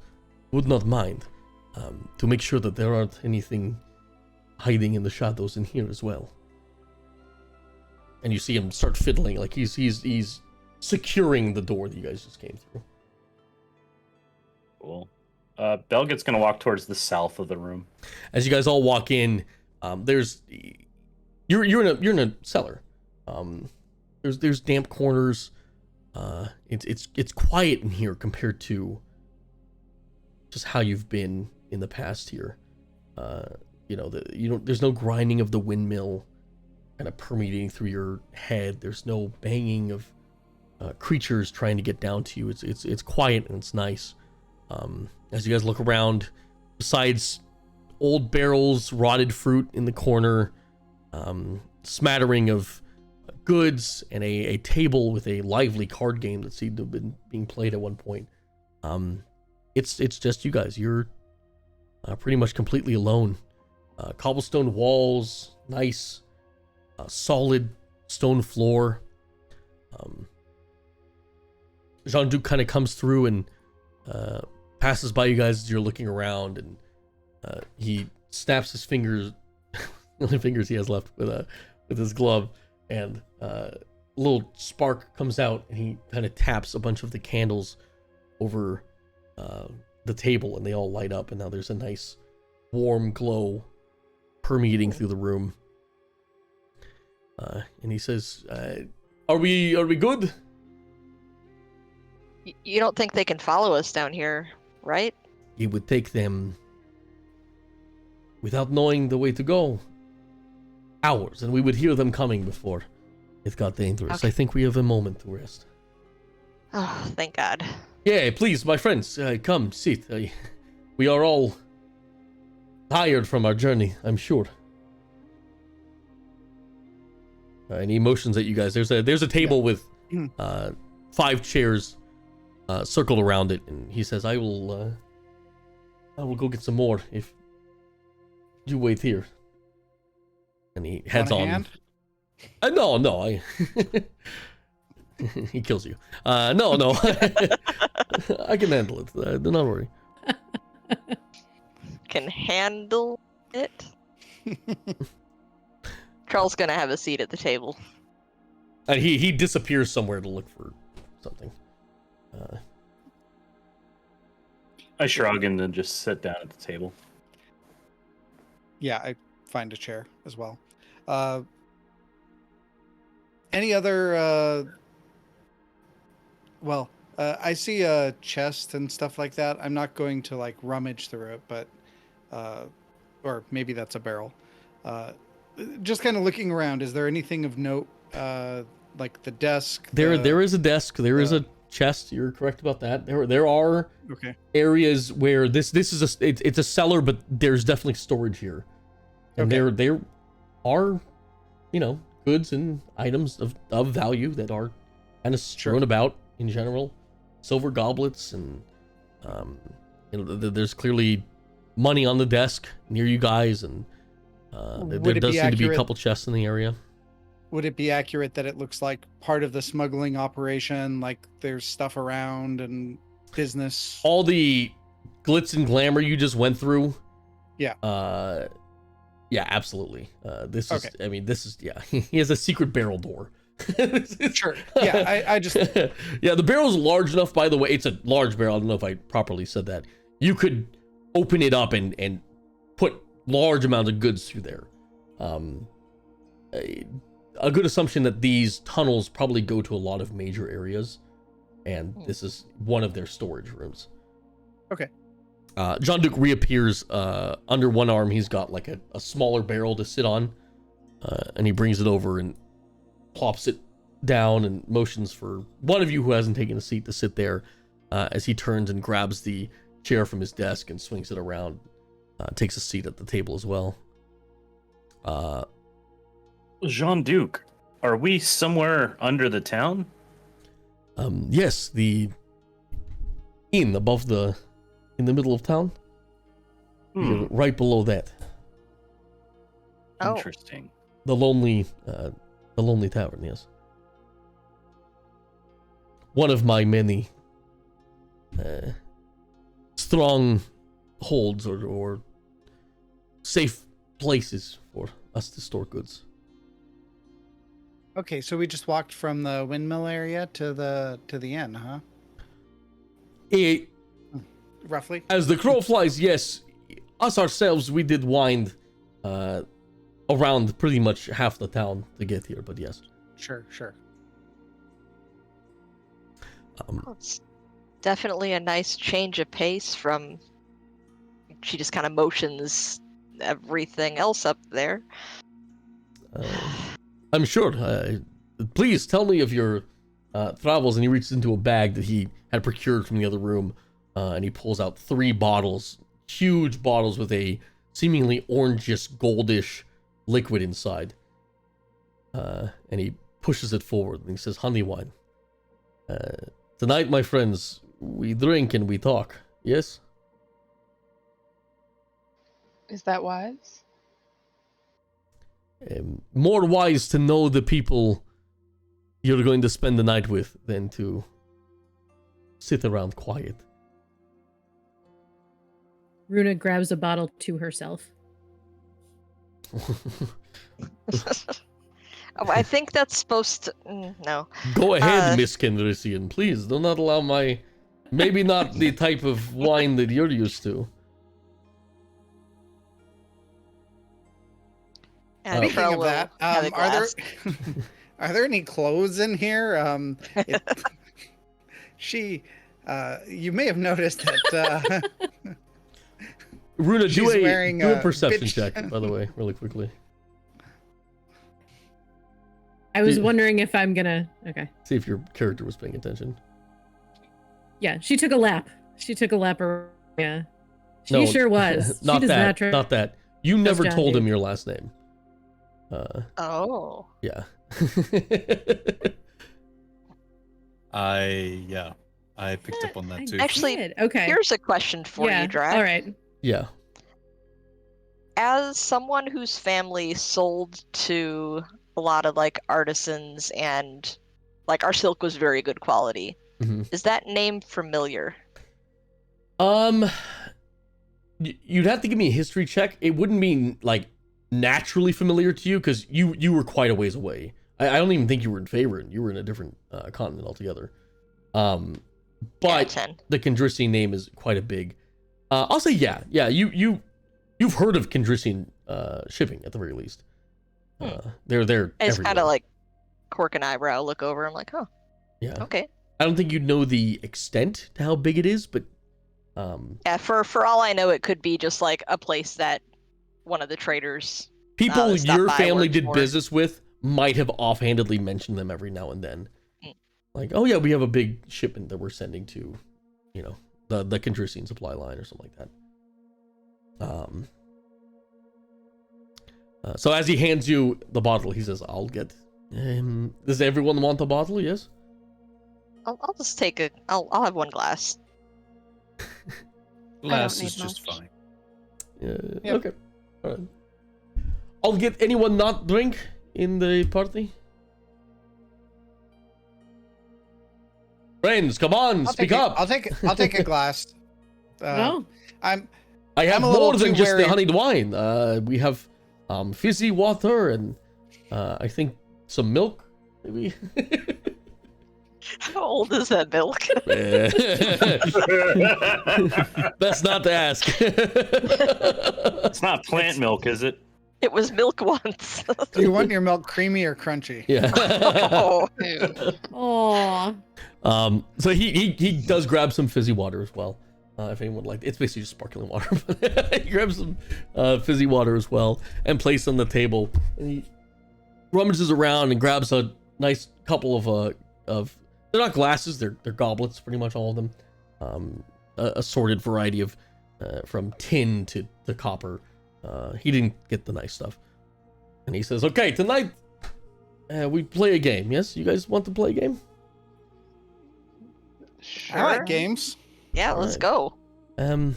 would not mind, to make sure that there aren't anything hiding in the shadows in here as well. And you see him start fiddling, like he's securing the door that you guys just came through. Cool. Belgit's gonna walk towards the south of the room. As you guys all walk in, you're in a cellar. There's damp corners. It's quiet in here compared to just how you've been in the past here. There's no grinding of the windmill kind of permeating through your head. There's no banging of creatures trying to get down to you. It's quiet and it's nice. As you guys look around, besides old barrels, rotted fruit in the corner, smattering of goods, and a table with a lively card game that seemed to have been being played at one point. It's just you guys. You're pretty much completely alone. Cobblestone walls, nice, solid stone floor. Jean-Duc kind of comes through and passes by you guys as you're looking around, and he snaps his fingers, the only fingers he has left, with his glove, and a little spark comes out, and he kind of taps a bunch of the candles over the table, and they all light up, and now there's a nice warm glow permeating through the room. And he says, "Are we good?" You don't think they can follow us down here, right? It would take them, without knowing the way to go, hours, and we would hear them coming before it got dangerous. Okay. I think we have a moment to rest. Oh, thank God. Yeah, please, my friends, come, sit. We are all tired from our journey, I'm sure. And he motions at you guys. There's a table with 5 chairs circled around it, and he says, I will go get some more if you wait here. And he heads on. Hand? No, he kills you. No. I can handle it. Do not worry. Can handle it? Charles gonna have a seat at the table. And he disappears somewhere to look for something. I shrug and then just sit down at the table. Yeah, I find a chair as well. Any other? I see a chest and stuff like that. I'm not going to like rummage through it, but or maybe that's a barrel. Just kind of looking around. Is there anything of note? Like the desk. There is a desk. There is a chest. You're correct about that. There are areas where this is it's a cellar, but there's definitely storage here, and there are, goods and items of value that are kind of strewn about in general. Silver goblets and there's clearly money on the desk near you guys, and there does seem to be a couple chests in the area. Would it be accurate that it looks like part of the smuggling operation, like there's stuff around and business? All the glitz and glamour you just went through? Yeah. Yeah, absolutely. This is, he has a secret barrel door. Sure. Yeah, I just... Yeah, the barrel's large enough, by the way. It's a large barrel. I don't know if I properly said that. You could open it up and put large amounts of goods through there. A good assumption that these tunnels probably go to a lot of major areas, and this is one of their storage rooms. Okay. Jean-Duc reappears. Under one arm, he's got like a smaller barrel to sit on, and he brings it over and plops it down and motions for one of you who hasn't taken a seat to sit there, as he turns and grabs the chair from his desk and swings it around, takes a seat at the table as well. Jean-Duc, are we somewhere under the town? Yes, the inn above in the middle of town. Right below that. Interesting. The lonely tavern, yes. One of my many strong holds or safe places for us to store goods. Okay, so we just walked from the windmill area to the inn, huh? Roughly. As the crow flies, yes. Us ourselves, we did wind around pretty much half the town to get here, but yes. Sure. It's definitely a nice change of pace from... She just kind of motions everything else up there. I'm sure. Please tell me of your travels. And he reaches into a bag that he had procured from the other room, and he pulls out 3 bottles, huge bottles with a seemingly orangish, goldish liquid inside. And he pushes it forward and he says, honey wine. Tonight, my friends, we drink and we talk. Yes? Is that wise? More wise to know the people you're going to spend the night with than to sit around quiet. Runa grabs a bottle to herself. I think that's supposed to... no. Go ahead, Miss Kendrician. Please, do not allow my... Maybe not the type of wine that you're used to. Speaking of that, are there any clothes in here? she, you may have noticed that Runa, she's do wearing a a perception bitch- check, by the way, really quickly. I was Do- wondering if I'm gonna. Okay. See if your character was paying attention. Yeah, she took a lap. She took a lap around. Yeah. She No, sure was. Not she does that. not try. Not that. You never John told him Duke. your last name. Oh. Yeah. I picked up on that too. Actually, did. Okay. Here's a question for yeah. you, Drac. All right. Yeah. As someone whose family sold to a lot of like artisans and like our silk was very good quality, is that name familiar? You'd have to give me a history check. It wouldn't be like naturally familiar to you because you were quite a ways away. I don't even think you were in Faerun. You were in a different continent altogether. But Yeah, 10. the Kendrisian name is quite a big. I'll say yeah. You've heard of Kendrisian shipping at the very least. They're It's kind everywhere. of like cork an eyebrow, look over. I'm like, oh, Yeah. okay. I don't think you'd know the extent to how big it is, but Yeah, for all I know, it could be just like a place that one of the traders. people stop your by family works did for. business with might have offhandedly mentioned them every now and then. Like, oh yeah, we have a big shipment that we're sending to, the Kendrisian supply line or something like that. So as he hands you the bottle, he says, "I'll get." Does everyone want a bottle? Yes. I'll just take a. I'll have one glass. Glass need is just much. fine. Yep. Okay. All right. I'll get anyone not drink in the party. Friends, come on, speak up. I'll take a glass. No. I have I'm a little more than too just wary. the honeyed wine. We have fizzy water and I think some milk, maybe. How old is that milk? Best not to ask. It's not plant milk, is it? It was milk once. Do you want your milk creamy or crunchy? Yeah. Oh, Ew. Aw. So he does grab some fizzy water as well. If anyone would like, it's basically just sparkling water. But he grabs some fizzy water as well and places on the table. And he rummages around and grabs a nice couple of they're not glasses, they're goblets, pretty much all of them. A assorted variety of from tin to the copper. He didn't get the nice stuff. And he says, "Okay, tonight we play a game. Yes, you guys want to play a game?" Sure. I like games. yeah, let's Alright. go.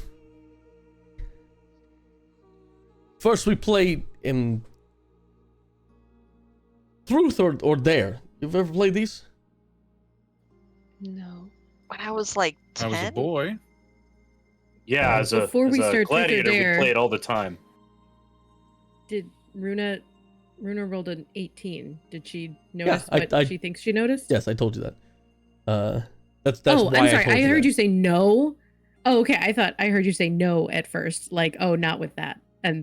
First we play in Truth or Dare. You've ever played these? No. When I was like I 10. was a boy. Yeah, as a, Before we as a start Truth or gladiator, we Dare- play it all the time. Did Runa rolled an 18? Did she notice I- what I- she thinks she noticed? Yes, I told you that. That's Oh, why I'm sorry. told I heard that. you say no. Oh, okay. I thought I heard you say no at first. Like, oh, not with that.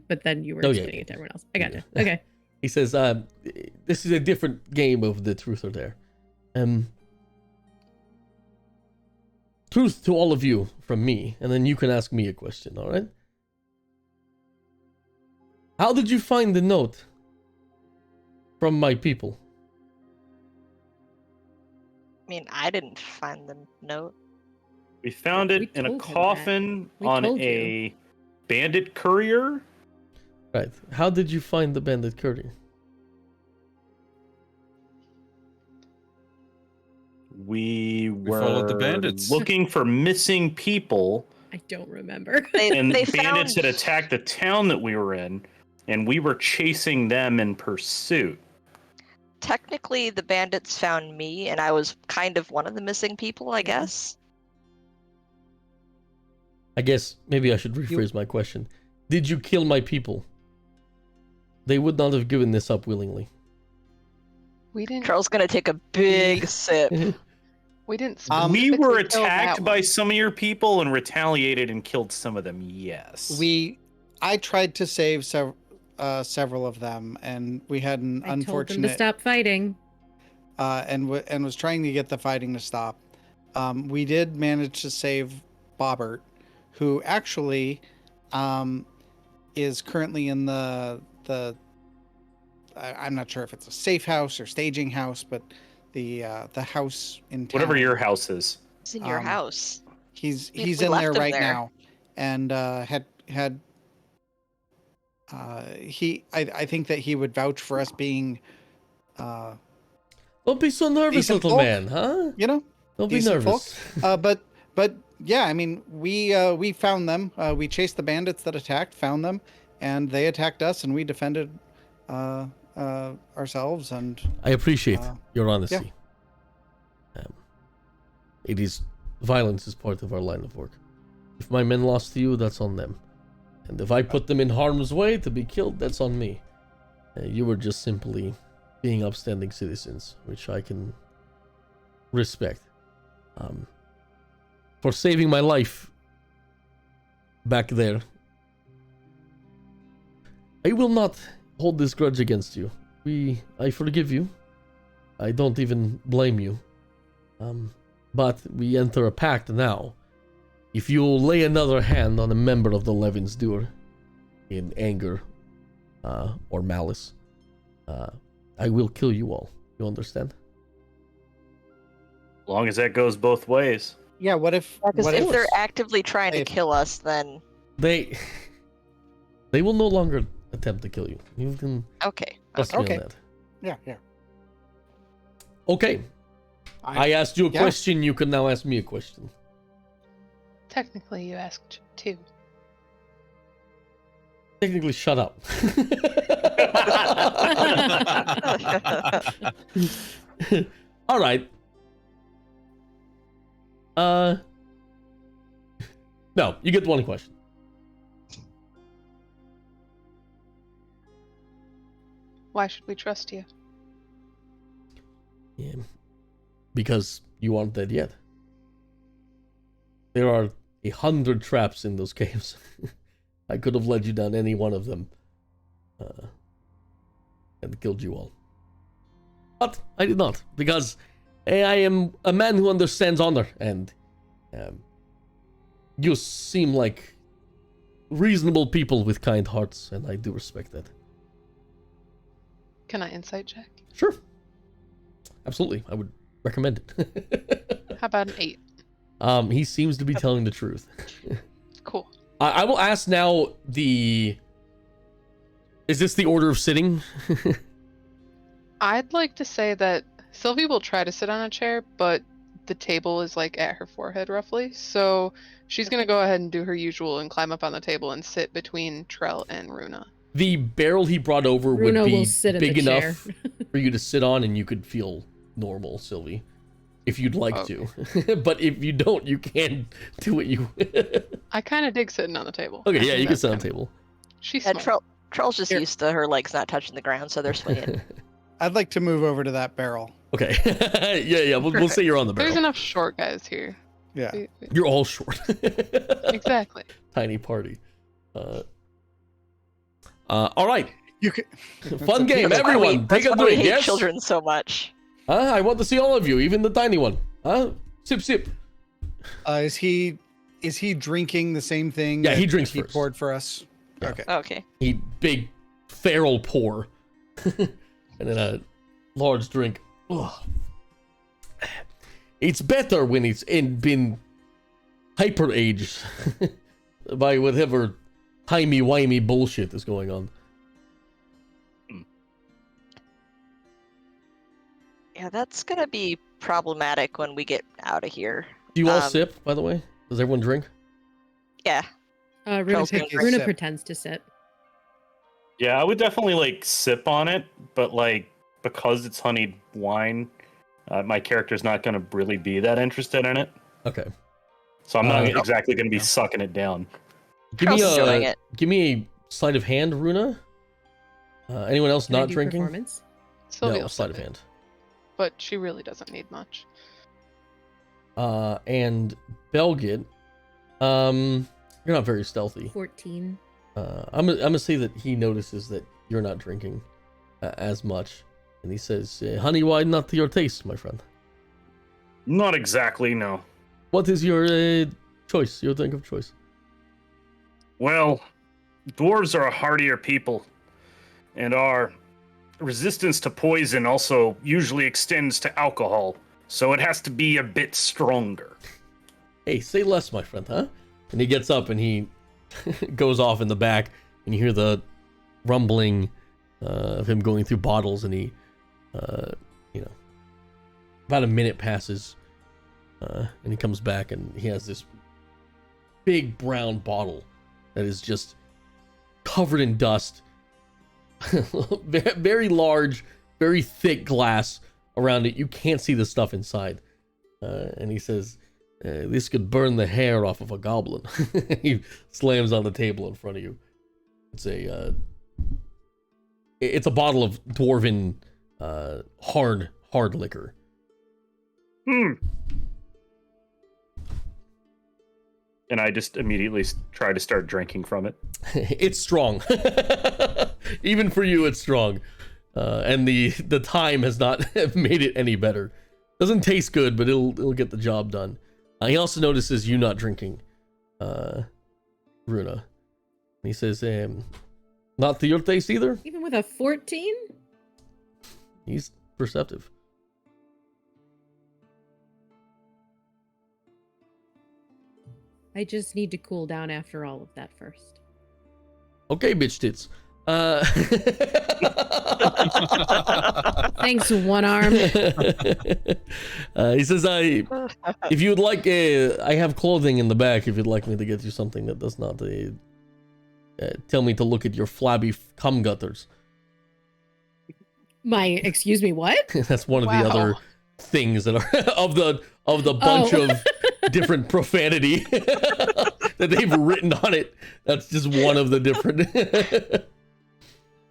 But then you were Oh, yeah, explaining yeah, it to everyone else. I gotcha. yeah. Okay. He says, "This is a different game of the Truth or Dare." Truth to all of you from me, and then you can ask me a question. All right? How did you find the note from my people? I mean, I didn't find the note. We found it We in a told him that. coffin We on told a bandit courier. Right. How did you find the bandit courier? We were followed the bandits. looking for missing people, I don't remember. and They the bandits found- had attacked the town that we were in, and we were chasing them in pursuit. Technically, the bandits found me, and I was kind of one of the missing people, I Yeah. guess. I guess maybe I should rephrase my question. Did you kill my people? They would not have given this up willingly. We didn't. Charles gonna take a big sip. We didn't. We were specifically kill that attacked by one. some of your people and retaliated and killed some of them. Yes. I tried to save several of them, and we had an I told them to unfortunate stop fighting. and was trying to get the fighting to stop. we did manage to save Bobbert, who actually is currently in the I'm not sure if it's a safe house or staging house, but the house in town. Whatever your house is. It's in your house. He's We in left there him right there. now, and I think that he would vouch for us being Don't be so nervous, decent little folk, man, huh? you know, Don't be decent nervous. folk. But yeah, I mean, we found them. We chased the bandits that attacked, found them, and they attacked us, and we defended ourselves. And I appreciate your honesty. It is violence is part of our line of work. If my men lost to you, that's on them, and if I put them in harm's way to be killed, that's on me. You were just simply being upstanding citizens, which I can respect. For saving my life back there, I will not hold this grudge against you. I forgive you. I don't even blame you. But we enter a pact now. If you lay another hand on a member of the Levensdur in anger or malice, I will kill you all. You understand? As long as that goes both ways. yeah, what if? Because What if if they're actively trying to if- kill us, then They will no longer attempt to kill you. You can okay. trust me Okay. on that. Yeah. Okay. I asked you a yeah. question. You can now ask me a question. Technically, you asked 2. Technically, shut up. All right. No, you get one question. Why should we trust you? Yeah. Because you aren't dead yet. There are 100 traps in those caves. I could have led you down any one of them and killed you all. But I did not, because I am a man who understands honor, and you seem like reasonable people with kind hearts, and I do respect that. Can I insight check? Sure. Absolutely. I would recommend it. How about an 8? He seems to be telling the truth. Cool. I will ask now is this the order of sitting? I'd like to say that Sylvie will try to sit on a chair, but the table is like at her forehead roughly. So she's going to go ahead and do her usual and climb up on the table and sit between Trell and Runa. The barrel he brought over Runa would be will sit in big the chair. enough for you to sit on and you could feel normal, Sylvie. If you'd like to. But if you don't, you can do what you... I kind of dig sitting on the table. Okay, I yeah, think you can that's sit on the kinda- table. She's And small. Trell's just Here. used to her legs not touching the ground, so they're swinging. I'd like to move over to that barrel. Okay. yeah, we'll say you're on the barrel. There's enough short guys here. Yeah. You're all short. Exactly. Tiny party. All right. You could. Fun game, That's why everyone. Take a that's why we drink, hate yes? children so much. I want to see all of you, even the tiny one. Sip, sip. Is he drinking the same thing? Yeah, he that drinks he first. poured for us. Yeah. Okay. Okay. He big feral pour. And then a large drink. Ugh. It's better when it's been hyper aged by whatever timey-wimey bullshit is going on. Yeah, that's gonna be problematic when we get out of here. Do you all sip, by the way? Does everyone drink? Yeah. Runa, Trell's gonna Runa sip. pretends to sit. Yeah, I would definitely like sip on it, but like because it's honeyed wine, my character's not going to really be that interested in it. Okay. So I'm not Uh, exactly going to be sucking it down. Give me Trell's enjoying it. give me a sleight of hand, Runa. Anyone else Can I not do drinking? Performance? Sylvie No, will sleight sip of it, hand. but she really doesn't need much. And Belgit, you're not very stealthy. 14. I'm gonna say that he notices that you're not drinking as much, and he says, "Honey wine not to your taste, my friend." Not exactly, no. What is your choice? Your drink of choice? Well, dwarves are a hardier people, and our resistance to poison also usually extends to alcohol, so it has to be a bit stronger. Hey, say less, my friend, huh? And he gets up and he goes off in the back, and you hear the rumbling of him going through bottles, and he, about a minute passes, and he comes back, and he has this big brown bottle that is just covered in dust. Very large, very thick glass around it. You can't see the stuff inside. And he says, this could burn the hair off of a goblin. He slams on the table in front of you. It's a bottle of dwarven hard liquor. And I just immediately try to start drinking from it. It's strong. Even for you, it's strong. And the time has not made it any better. Doesn't taste good, but it'll get the job done. He also notices you not drinking, Runa. He says, not to your taste either? Even with a 14? He's perceptive. I just need to cool down after all of that first. Okay, bitch tits. Thanks, one arm. He says, if you would like, I have clothing in the back if you'd like me to get you something that does not tell me to look at your flabby cum gutters. Excuse me, what? That's one of the other things that are of the bunch of different profanity that they've written on it. That's just one of the different.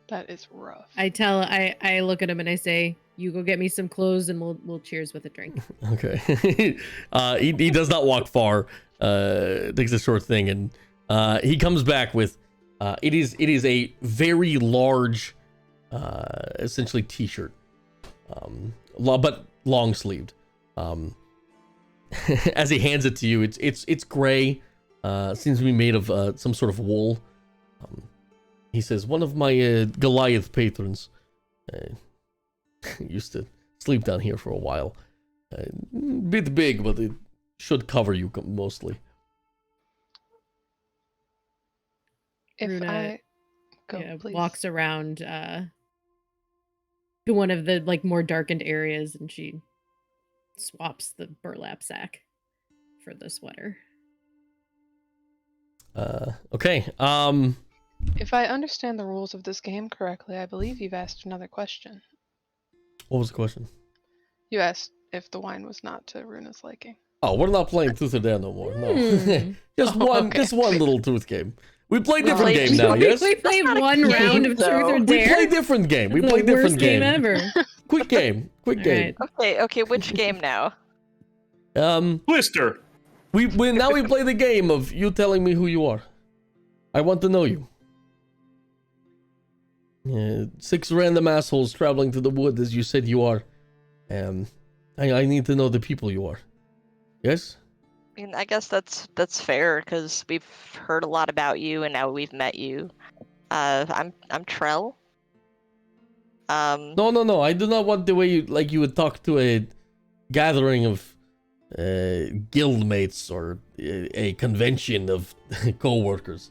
That is rough. I look at him and I say, you go get me some clothes and we'll cheers with a drink. Okay. He does not walk far. Takes a short thing, and he comes back with it is a very large essentially t-shirt. But long sleeved. As he hands it to you, it's gray. Seems to be made of some sort of wool. He says, one of my Goliath patrons used to sleep down here for a while. Bit big, but it should cover you mostly. If Runa, I go, please. walks around to one of the more darkened areas, and she swaps the burlap sack for the sweater. Okay. If I understand the rules of this game correctly, I believe you've asked another question. What was the question? You asked if the wine was not to Runa's liking. Oh, we're not playing Truth or Dare no more. No. just Okay. one little truth game. We play different game now, yes? We played one round of Truth or We Dare. play different game. We The play different worst game game. ever. Quick game. Quick All game. right. Okay, which game now? Blister! We now we play the game of you telling me who you are. I want to know you. 6 random assholes traveling to the wood as you said you are. I need to know the people you are. Yes? I mean, I guess that's fair because we've heard a lot about you and now we've met you. I'm Trell. No. I do not want the way you would talk to a gathering of guildmates or a convention of co-workers.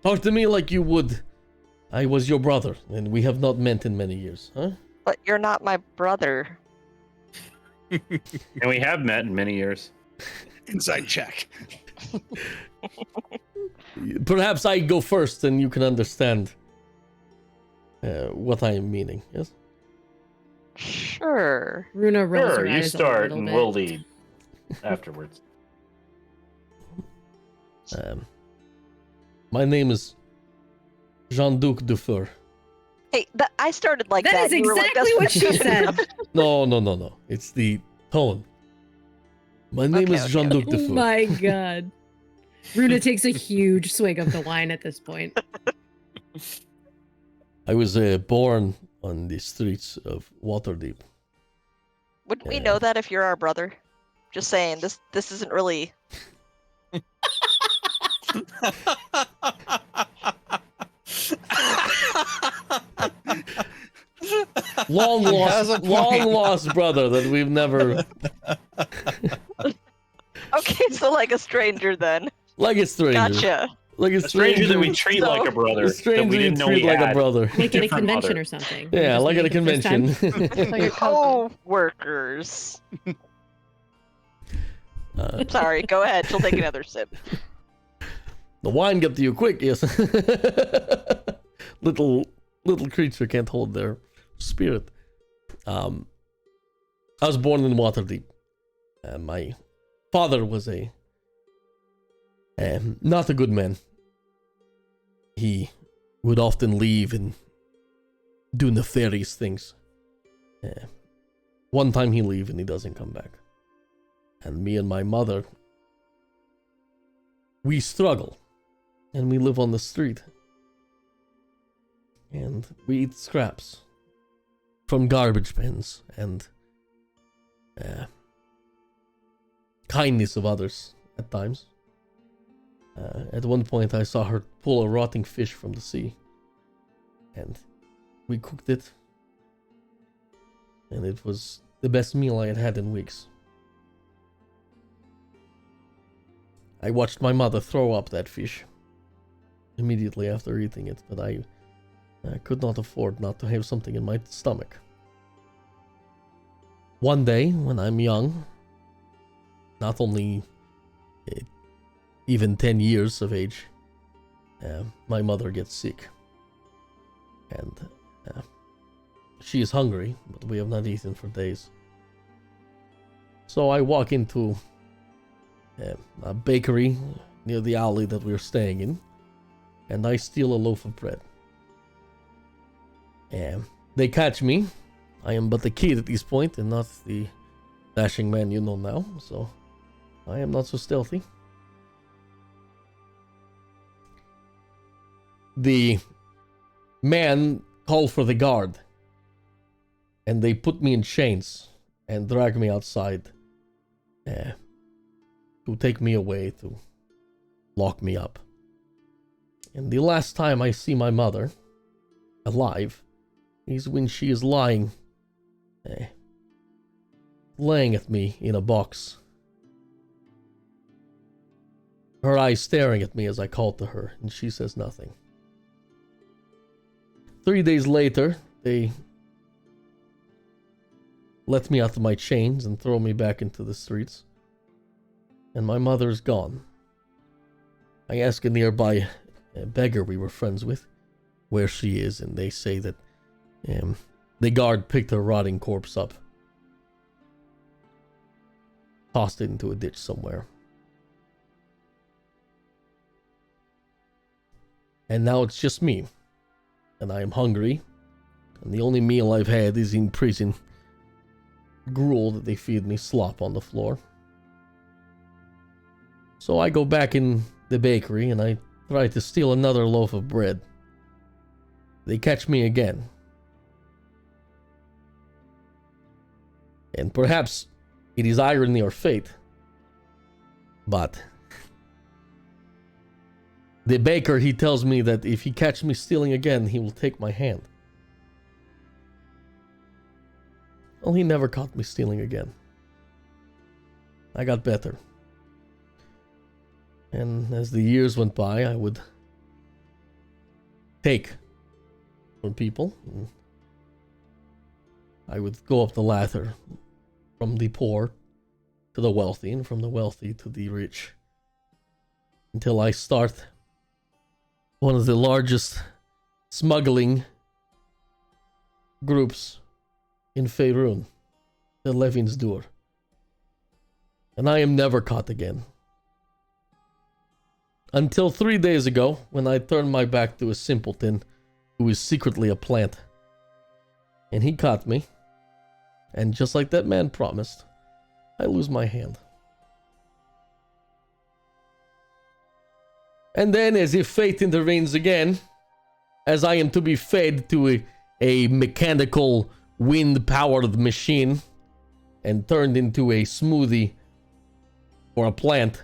Talk to me like you would. I was your brother, and we have not met in many years, huh? But you're not my brother. And we have met in many years. Inside check. Perhaps I go first, and you can understand what I am meaning. Yes. Sure. Runa rolls Sure, her you eyes a start little and bit. we'll lead afterwards. My name is Jean-Duc Dufour. Hey, I started like that. That is You were like, exactly what "That's she said. No. It's the tone. My name is Okay. Jean-Duc Oh Dufour. my god. Runa takes a huge swig of the wine at this point. I was born on the streets of Waterdeep. Wouldn't we know that if you're our brother? Just saying, this isn't really. long lost brother that we've never. Okay, so like a stranger then. Like a stranger. Gotcha. Like A stranger that we treat like a brother. A stranger that we didn't you know treat we like had. a brother. Like at a Different convention mother. or something. Yeah, Just like at a meeting for the first convention. Like a cousin. Co-workers. Sorry, go ahead. She'll take another sip. The wine got to you quick, yes. little creature can't hold their spirit. I was born in Waterdeep. My father was not a good man. He would often leave and do nefarious things. One time he leave and he doesn't come back. And me and my mother, we struggle. And we live on the street. And we eat scraps from garbage bins and kindness of others at times. At one point I saw her pull a rotting fish from the sea. And we cooked it. And it was the best meal I had had in weeks. I watched my mother throw up that fish immediately after eating it, but I could not afford not to have something in my stomach. One day, when I'm young, not only even 10 years of age, my mother gets sick. And she is hungry, but we have not eaten for days. So I walk into a bakery near the alley that we're staying in, and I steal a loaf of bread. They catch me. I am but a kid at this point, and not the dashing man you know now, so I am not so stealthy. The man called for the guard, and they put me in chains and drag me outside to take me away, to lock me up. And the last time I see my mother alive is when she is laying at me in a box. Her eyes staring at me as I call to her, and she says nothing. 3 days later, they let me out of my chains and throw me back into the streets. And my mother's gone. I ask a nearby beggar we were friends with where she is, and they say that the guard picked her rotting corpse up, tossed it into a ditch somewhere. And now it's just me, and I am hungry, and the only meal I've had is in prison. Gruel that they feed me, slop on the floor. So I go back in the bakery and I try to steal another loaf of bread. They catch me again. And perhaps it is irony or fate, but the baker, he tells me that if he catches me stealing again, he will take my hand. Well, he never caught me stealing again. I got better. And as the years went by, I would take from people. I would go up the ladder from the poor to the wealthy, and from the wealthy to the rich, until I start one of the largest smuggling groups in Faerun, the Levinsdur. And I am never caught again. Until 3 days ago, when I turned my back to a simpleton who is secretly a plant. And he caught me. And just like that man promised, I lose my hand. And then, as if fate intervenes again, as I am to be fed to a mechanical wind-powered machine, and turned into a smoothie or a plant,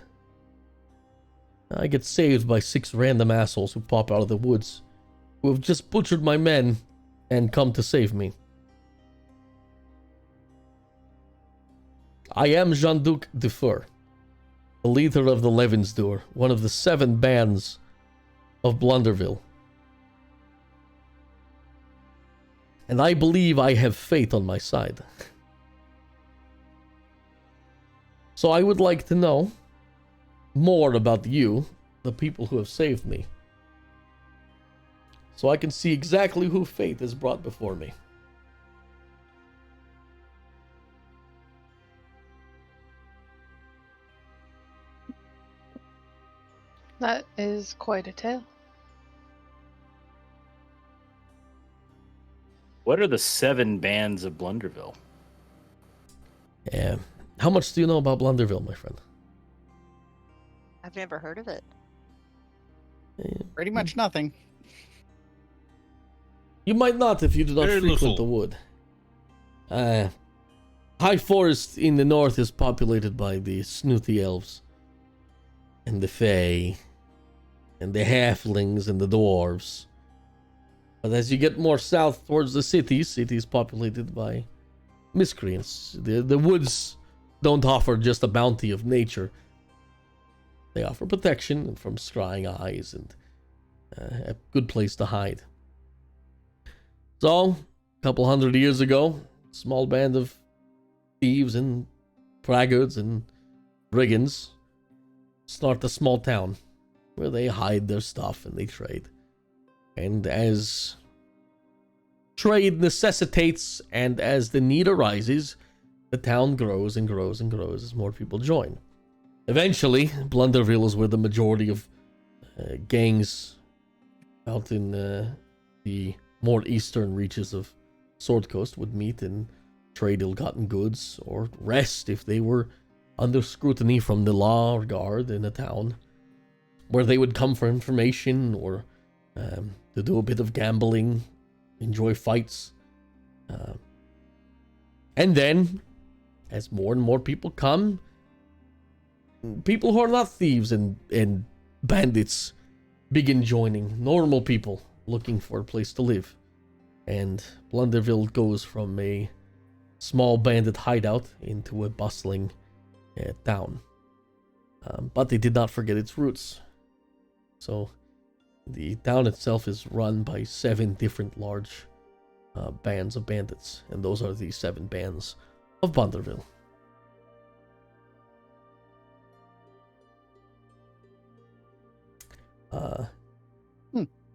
I get saved by 6 random assholes who pop out of the woods, who have just butchered my men and come to save me. I am Jean-Duc de Fur, the leader of the Levensdur, one of the 7 bands of Blunderville. And I believe I have fate on my side. So I would like to know more about you, the people who have saved me, so I can see exactly who fate has brought before me. That is quite a tale. What are the 7 bands of Blunderville? Yeah. How much do you know about Blunderville, my friend? I've never heard of it. Pretty much nothing. You might not if you do not Very frequent little. the wood. High Forest in the north is populated by the snooty elves, and the fae, and the halflings, and the dwarves. But as you get more south towards the cities populated by miscreants. The woods don't offer just a bounty of nature. They offer protection from scrying eyes and a good place to hide. So, a couple hundred years ago, a small band of thieves and braggarts and brigands start a small town where they hide their stuff and they trade. And as trade necessitates and as the need arises, the town grows and grows and grows as more people join. Eventually, Blunderville is where the majority of gangs out in the more eastern reaches of Sword Coast would meet and trade ill-gotten goods or rest if they were under scrutiny from the law or guard in the town, where they would come for information or to do a bit of gambling, enjoy fights. And then, as more and more people come, people who are not thieves and bandits begin joining, normal people looking for a place to live. And Blunderville goes from a small bandit hideout into a bustling town. But they did not forget its roots. So the town itself is run by 7 different large bands of bandits. And those are the 7 bands of Blunderville.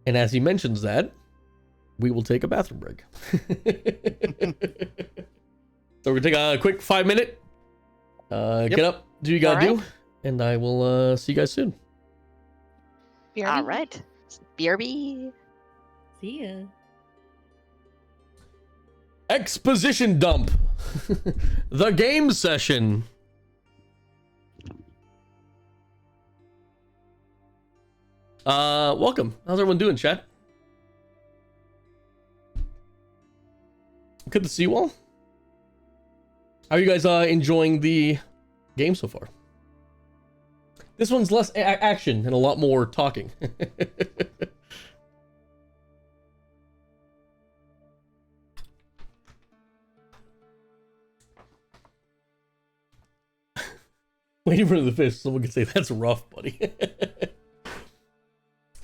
And as he mentions that, we will take a bathroom break. So we're going to take a quick 5-minute. Get up, do what you got to do, and I will see you guys soon. BRB. All right. BRB. See ya. Exposition dump. The game session. Welcome. How's everyone doing, chat? Good to see you all. How are you guys enjoying the game so far? This one's less action and a lot more talking. Waiting for the fish. Someone could say, that's rough, buddy.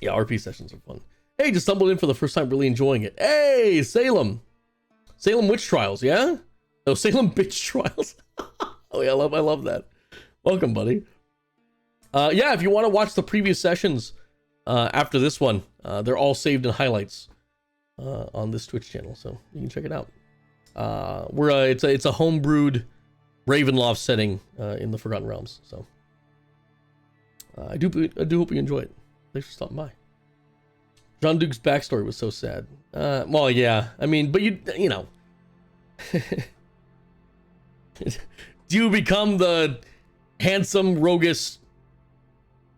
Yeah, RP sessions are fun. Hey, just stumbled in for the first time, really enjoying it. Hey, Salem. Salem Witch Trials, yeah? No, Salem Bitch Trials. Oh yeah, I love that. Welcome, buddy. Yeah, if you want to watch the previous sessions after this one, they're all saved in highlights on this Twitch channel, so you can check it out. It's a homebrewed Ravenloft setting in the Forgotten Realms, so I do hope you enjoy it. Thanks for stopping by. Jean-Duc's backstory was so sad. Well, yeah, I mean, but you know. Do you become the handsome, roguish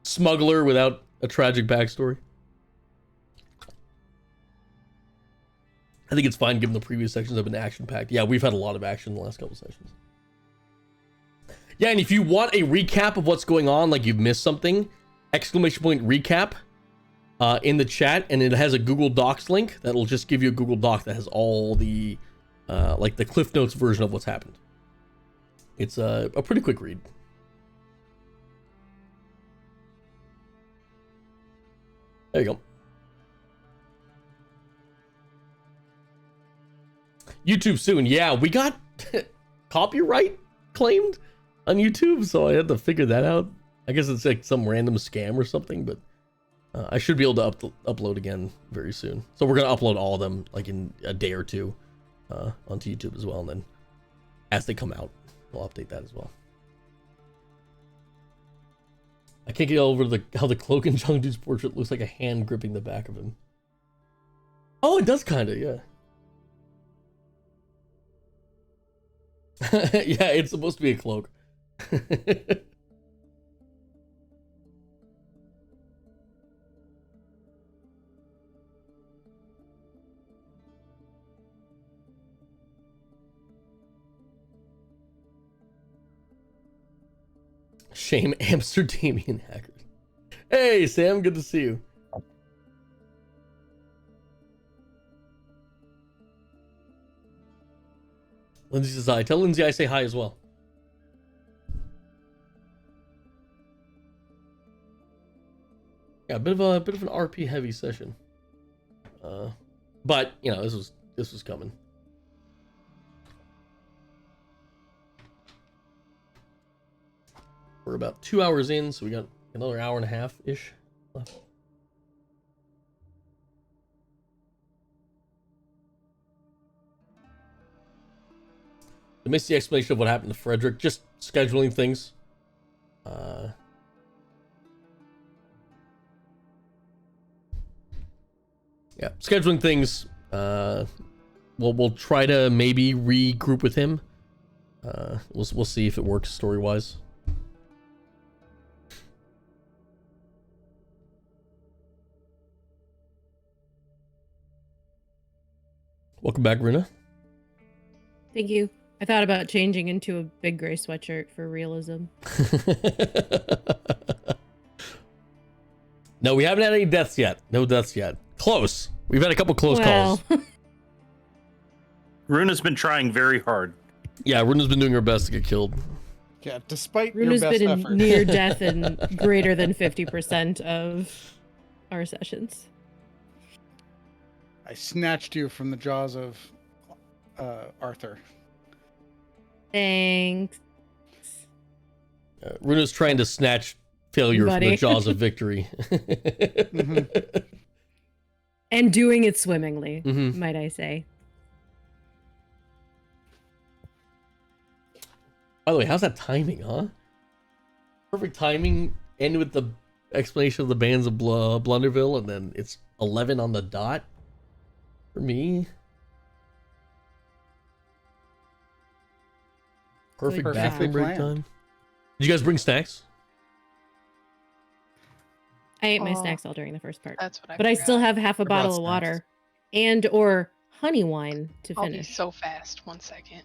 smuggler without a tragic backstory? I think it's fine given the previous sections have been action-packed. Yeah, we've had a lot of action in the last couple sessions. Yeah, and if you want a recap of what's going on, like you've missed something, exclamation point recap in the chat, and it has a Google Docs link that'll just give you a Google Doc that has all the like the Cliff Notes version of what's happened. It's a pretty quick read. There you go. YouTube soon. Yeah, we got copyright claimed on YouTube, so I had to figure that out. I guess it's like some random scam or something, but I should be able to upload again very soon. So we're gonna upload all of them like in a day or two onto YouTube as well, and then as they come out, we'll update that as well. I can't get over how the cloak in Jeong-Du's portrait looks like a hand gripping the back of him. Oh, it does kind of, yeah. Yeah, it's supposed to be a cloak. Shame Amsterdamian hacker. Hey, Sam, good to see you. Lindsay says hi. Tell Lindsay I say hi as well. Yeah, a bit of an RP heavy session. But you know, this was coming. We're about 2 hours in, so we got another hour and a half ish left. I missed the explanation of what happened to Frederick. Just scheduling things. Yeah, scheduling things. We'll try to maybe regroup with him. We'll see if it works story wise. Welcome back, Runa. Thank you. I thought about changing into a big gray sweatshirt for realism. No, we haven't had any deaths yet. No deaths yet. Close. We've had a couple close calls. Runa's been trying very hard. Yeah, Runa's been doing her best to get killed. Yeah, despite Runa's your best been effort. near death in greater than 50% of our sessions. I snatched you from the jaws of Arthur. Thanks. Runa's trying to snatch failure from the jaws of victory. Mm-hmm. And doing it swimmingly, Mm-hmm. might I say. By the way, how's that timing, huh? Perfect timing. End with the explanation of the bands of Blunderville, and then it's 11 on the dot for me. Perfect bathroom break time. Did you guys bring snacks? I ate my snacks all during the first part. That's what I But I forgot. still have half a bottle of snacks. water and or honey wine to I'll be finish. so fast. 1 second.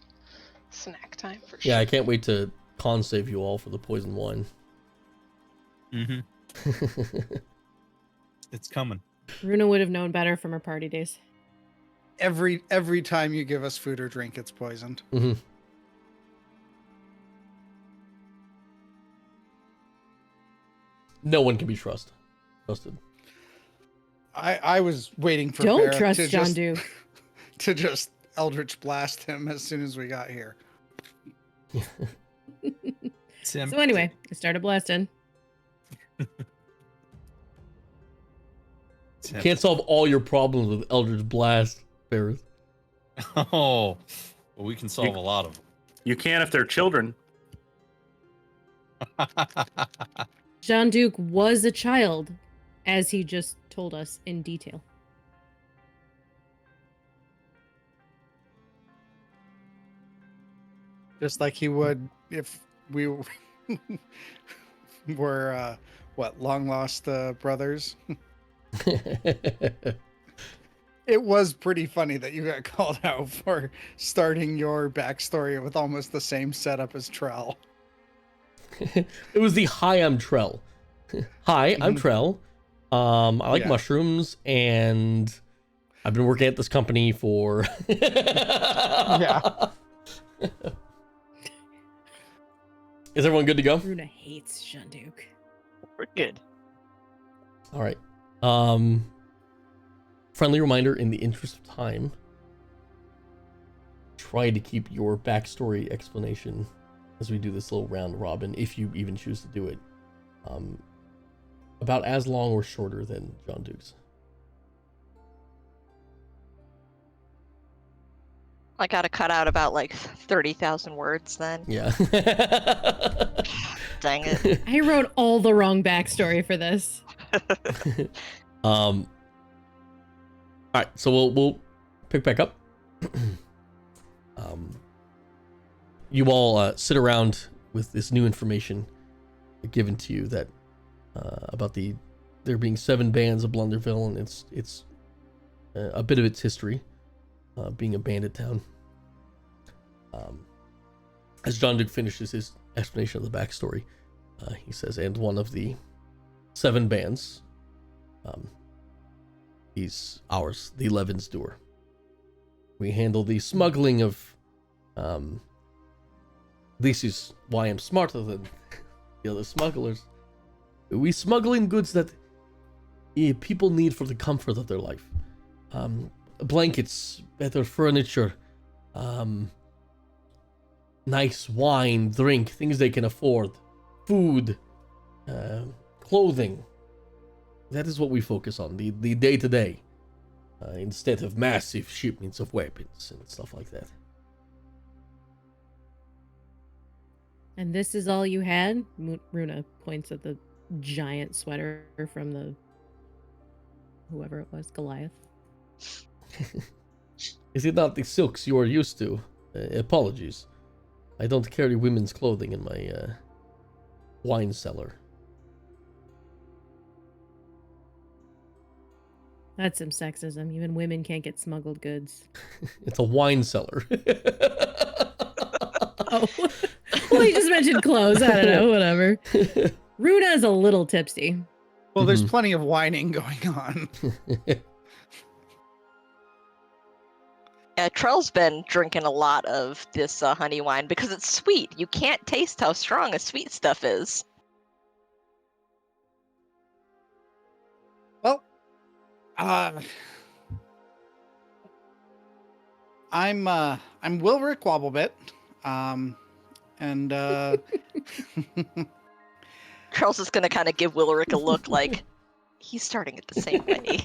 Snack time for sure. Yeah, I can't wait to con save you all for the poison wine. Mm-hmm. It's coming. Runa would have known better from her party days. Every time you give us food or drink, it's poisoned. Mm-hmm. No one can be trusted. I was waiting for Don't Barrett trust to John just, Doe. to just Eldritch blast him as soon as we got here. So anyway, I started blasting. Can't solve all your problems with Eldritch Blast, Ferris. Oh, well, we can solve a lot of them. You can if they're children. Jean-Duc was a child, as he just told us in detail. Just like he would if we were, long lost brothers. It was pretty funny that you got called out for starting your backstory with almost the same setup as Trell. It was the hi, I'm Trell. Hi, I'm Trell. I like mushrooms, and I've been working at this company for. Yeah. Is everyone good to go? Runa hates Jean-Duc. We're good. All right. Friendly reminder, in the interest of time, try to keep your backstory explanation as we do this little round robin, if you even choose to do it, about as long or shorter than Jean-Duc's. I gotta cut out about like 30,000 words then. Yeah. Dang it. I wrote all the wrong backstory for this. All right, so we'll pick back up. You all sit around with this new information given to you that about there being 7 bands of Blunderville, and it's a bit of its history, being a bandit town. As Jean-Duc finishes his explanation of the backstory, he says, and one of the 7 bands, he's ours, the Levensdoor. We handle the smuggling of, this is why I'm smarter than the other smugglers. We smuggle in goods that people need for the comfort of their life. Blankets, better furniture, nice wine, drink, things they can afford, food, clothing. That is what we focus on, the day-to-day, instead of massive shipments of weapons and stuff like that. And this is all you had? Runa points at the giant sweater from the whoever it was, Goliath. Is it not the silks you are used to? Apologies. I don't carry women's clothing in my wine cellar. That's some sexism. Even women can't get smuggled goods. It's a wine cellar. Oh. Well, he just mentioned clothes. I don't know, whatever. Runa is a little tipsy. Well, there's plenty of whining going on. Yeah, Trell's been drinking a lot of this honey wine because it's sweet. You can't taste how strong a sweet stuff is. Well, I'm Wilric Wobblebit, and Trell's just gonna kind of give Willerick a look like he's starting it the same way.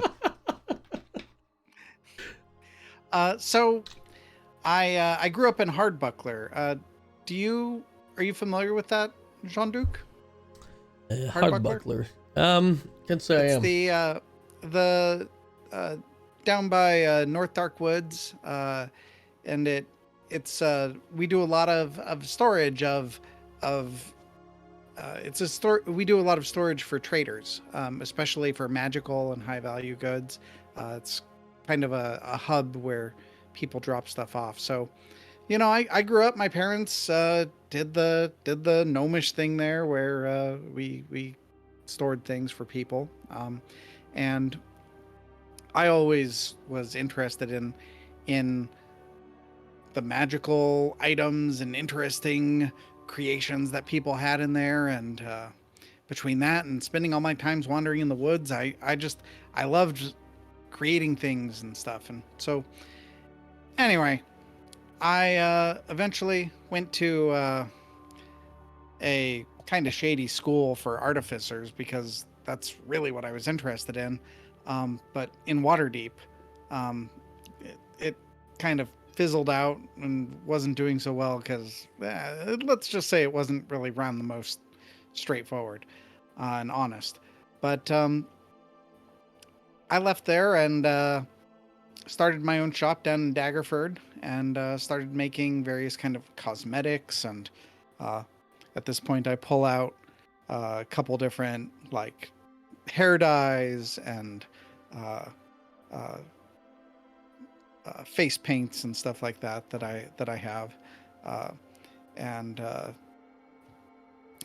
So I grew up in Hardbuckler. Are you familiar with that, Jean-Duc? Hardbuckler. Can't say It's I am. The down by North Dark Woods, and it's we do a lot of storage of it's a store. We do a lot of storage for traders, especially for magical and high value goods. It's kind of a hub where people drop stuff off. So, you know, I grew up. My parents did the gnomish thing there, where we stored things for people, and I always was interested in the magical items and interesting creations that people had in there, and between that and spending all my times wandering in the woods, I loved creating things and stuff. And so anyway, I eventually went to a kind of shady school for artificers because that's really what I was interested in, but in Waterdeep, it kind of fizzled out and wasn't doing so well because let's just say it wasn't really run the most straightforward and honest. But I left there and started my own shop down in Daggerford, and started making various kind of cosmetics. And at this point, I pull out a couple different like hair dyes and face paints and stuff like that I have, and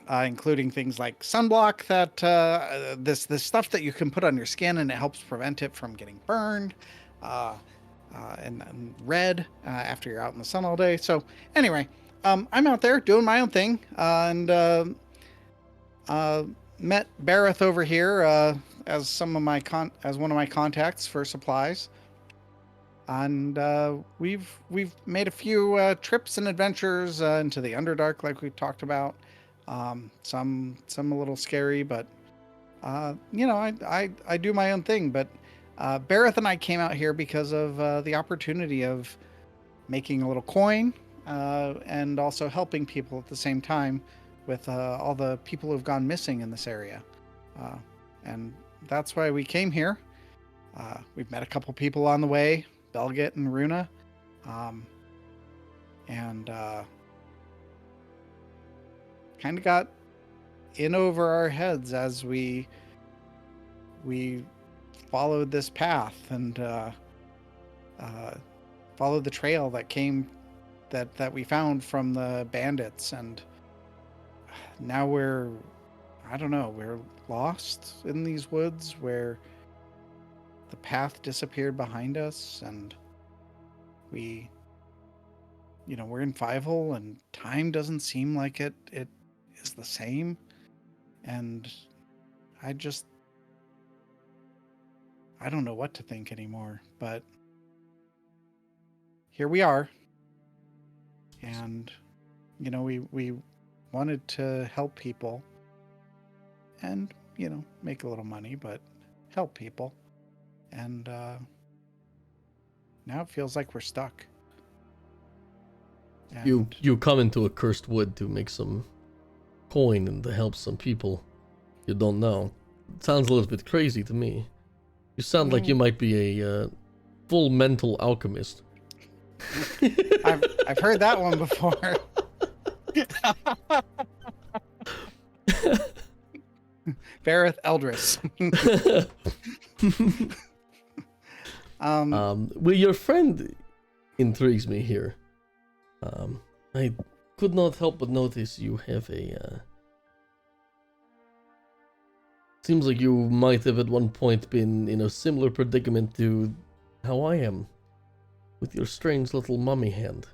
including things like sunblock that this stuff that you can put on your skin and it helps prevent it from getting burned, and red after you're out in the sun all day. So anyway, I'm out there doing my own thing, and met Bareth over here as one of my contacts for supplies. And we've made a few trips and adventures into the Underdark, like we talked about. Some a little scary, but I do my own thing. But Bareth and I came out here because of the opportunity of making a little coin and also helping people at the same time with all the people who've gone missing in this area, and that's why we came here. We've met a couple people on the way. Belgit and Runa, and kind of got in over our heads as we followed this path and followed the trail that we found from the bandits, and now we're lost in these woods where the path disappeared behind us, and we're in Fievel, and time doesn't seem like it is the same, and I don't know what to think anymore. But here we are, and we wanted to help people and make a little money, but help people. And now it feels like we're stuck. And You come into a cursed wood to make some coin and to help some people you don't know. It sounds a little bit crazy to me. You sound like you might be a full mental alchemist. I've heard that one before. Bareth Eldris. Well, your friend intrigues me here. I could not help but notice you have a... Seems like you might have at one point been in a similar predicament to how I am, with your strange little mummy hand.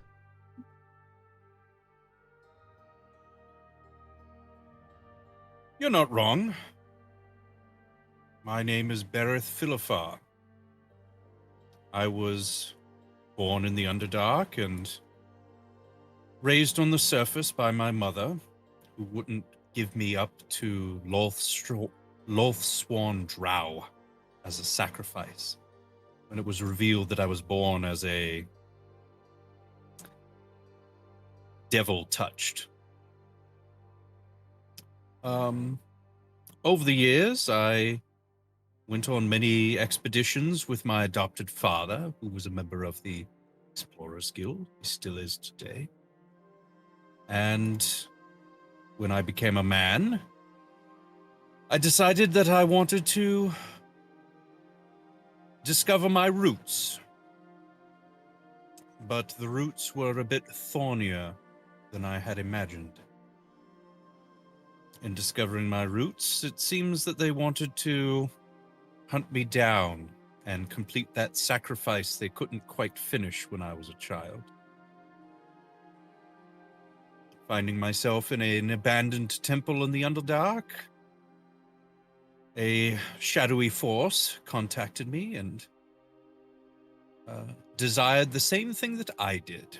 You're not wrong. My name is Bereth Philifar. I was born in the Underdark and raised on the surface by my mother, who wouldn't give me up to Lothsworn Drow as a sacrifice when it was revealed that I was born as a devil touched. Over the years, I went on many expeditions with my adopted father, who was a member of the Explorers Guild. He still is today. And when I became a man, I decided that I wanted to discover my roots. But the roots were a bit thornier than I had imagined. In discovering my roots, it seems that they wanted to hunt me down and complete that sacrifice they couldn't quite finish when I was a child. Finding myself in an abandoned temple in the Underdark, a shadowy force contacted me and desired the same thing that I did.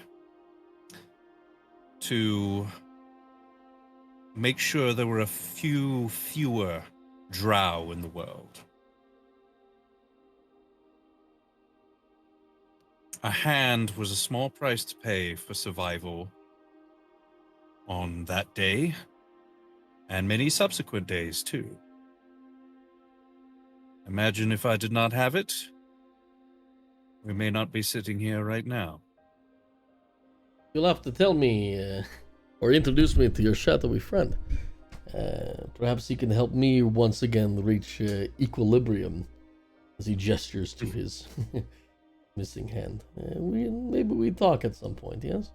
To make sure there were a fewer drow in the world. A hand was a small price to pay for survival on that day, and many subsequent days too. Imagine if I did not have it, we may not be sitting here right now. You'll have to tell me, or introduce me to your shadowy friend. Perhaps he can help me once again reach equilibrium, as he gestures to his missing hand. Maybe we talk at some point, yes?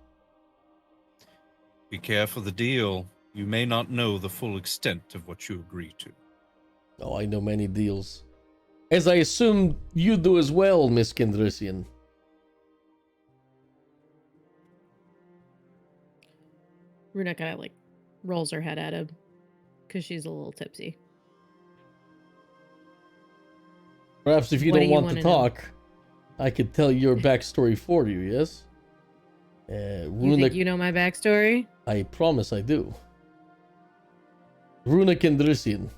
Be careful the deal. You may not know the full extent of what you agree to. Oh, I know many deals. As I assume you do as well, Miss Kendrisian. Runa kind of like rolls her head at him because she's a little tipsy. Perhaps if you What don't do you want to wanna know? talk, I could tell your backstory for you, yes? You Runa, think you know my backstory? I promise I do. Runa Kendrisian,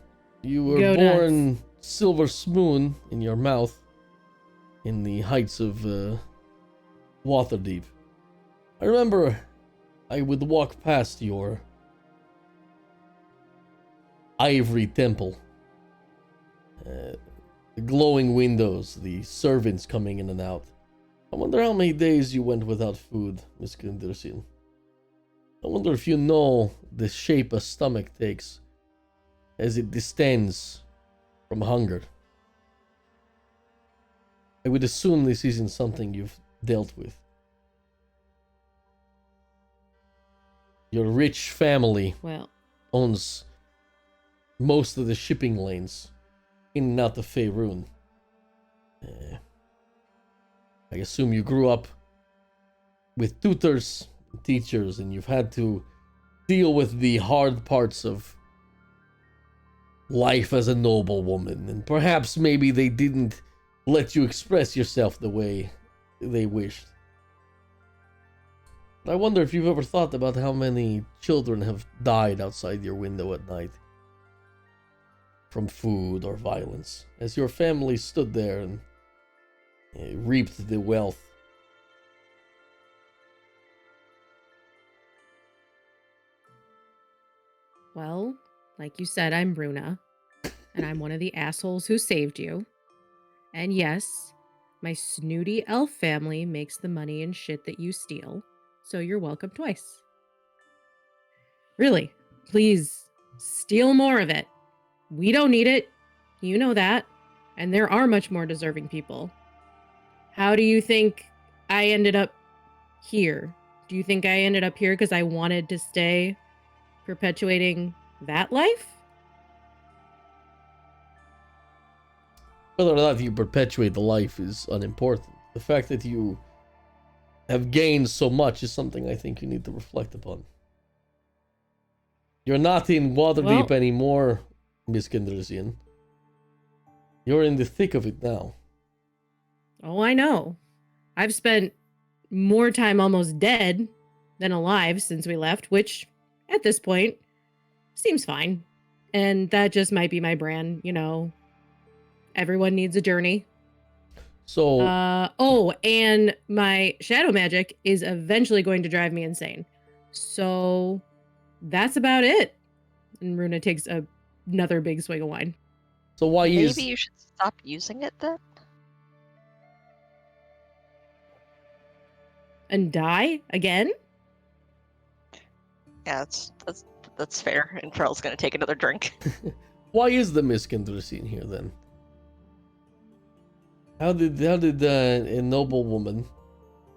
you were Go born nuts. silver spoon in your mouth in the heights of Waterdeep. I remember I would walk past your ivory temple. The glowing windows, the servants coming in and out. I wonder how many days you went without food, Miss Kendrisian. I wonder if you know the shape a stomach takes as it distends from hunger. I would assume this isn't something you've dealt with. Your rich family Well, owns most of the shipping lanes in and out of Faerun. I assume you grew up with tutors, and teachers, and you've had to deal with the hard parts of life as a noblewoman, and perhaps maybe they didn't let you express yourself the way they wished. I wonder if you've ever thought about how many children have died outside your window at night from food or violence, as your family stood there and reaped the wealth. well, like you said, I'm Runa, and I'm one of the assholes who saved you. And yes, my snooty elf family makes the money and shit that you steal, so you're welcome twice. Really, please steal more of it. We don't need it. You know that. And there are much more deserving people. How do you think I ended up here? Do you think I ended up here because I wanted to stay perpetuating that life? Whether or not you perpetuate the life is unimportant. The fact that you have gained so much is something I think you need to reflect upon. You're not in Waterdeep Well- anymore, Miss Kendrisian. You're in the thick of it now. Oh, I know. I've spent more time almost dead than alive since we left, which at this point seems fine. And that just might be my brand, you know. Everyone needs a journey. So, Oh, and my shadow magic is eventually going to drive me insane. So that's about it. And Runa takes another big swig of wine. so why Maybe is you should stop using it then? And die again? Yeah, that's fair. And Trell's gonna take another drink. why is the Miss Kendrisian here then? How did a noble woman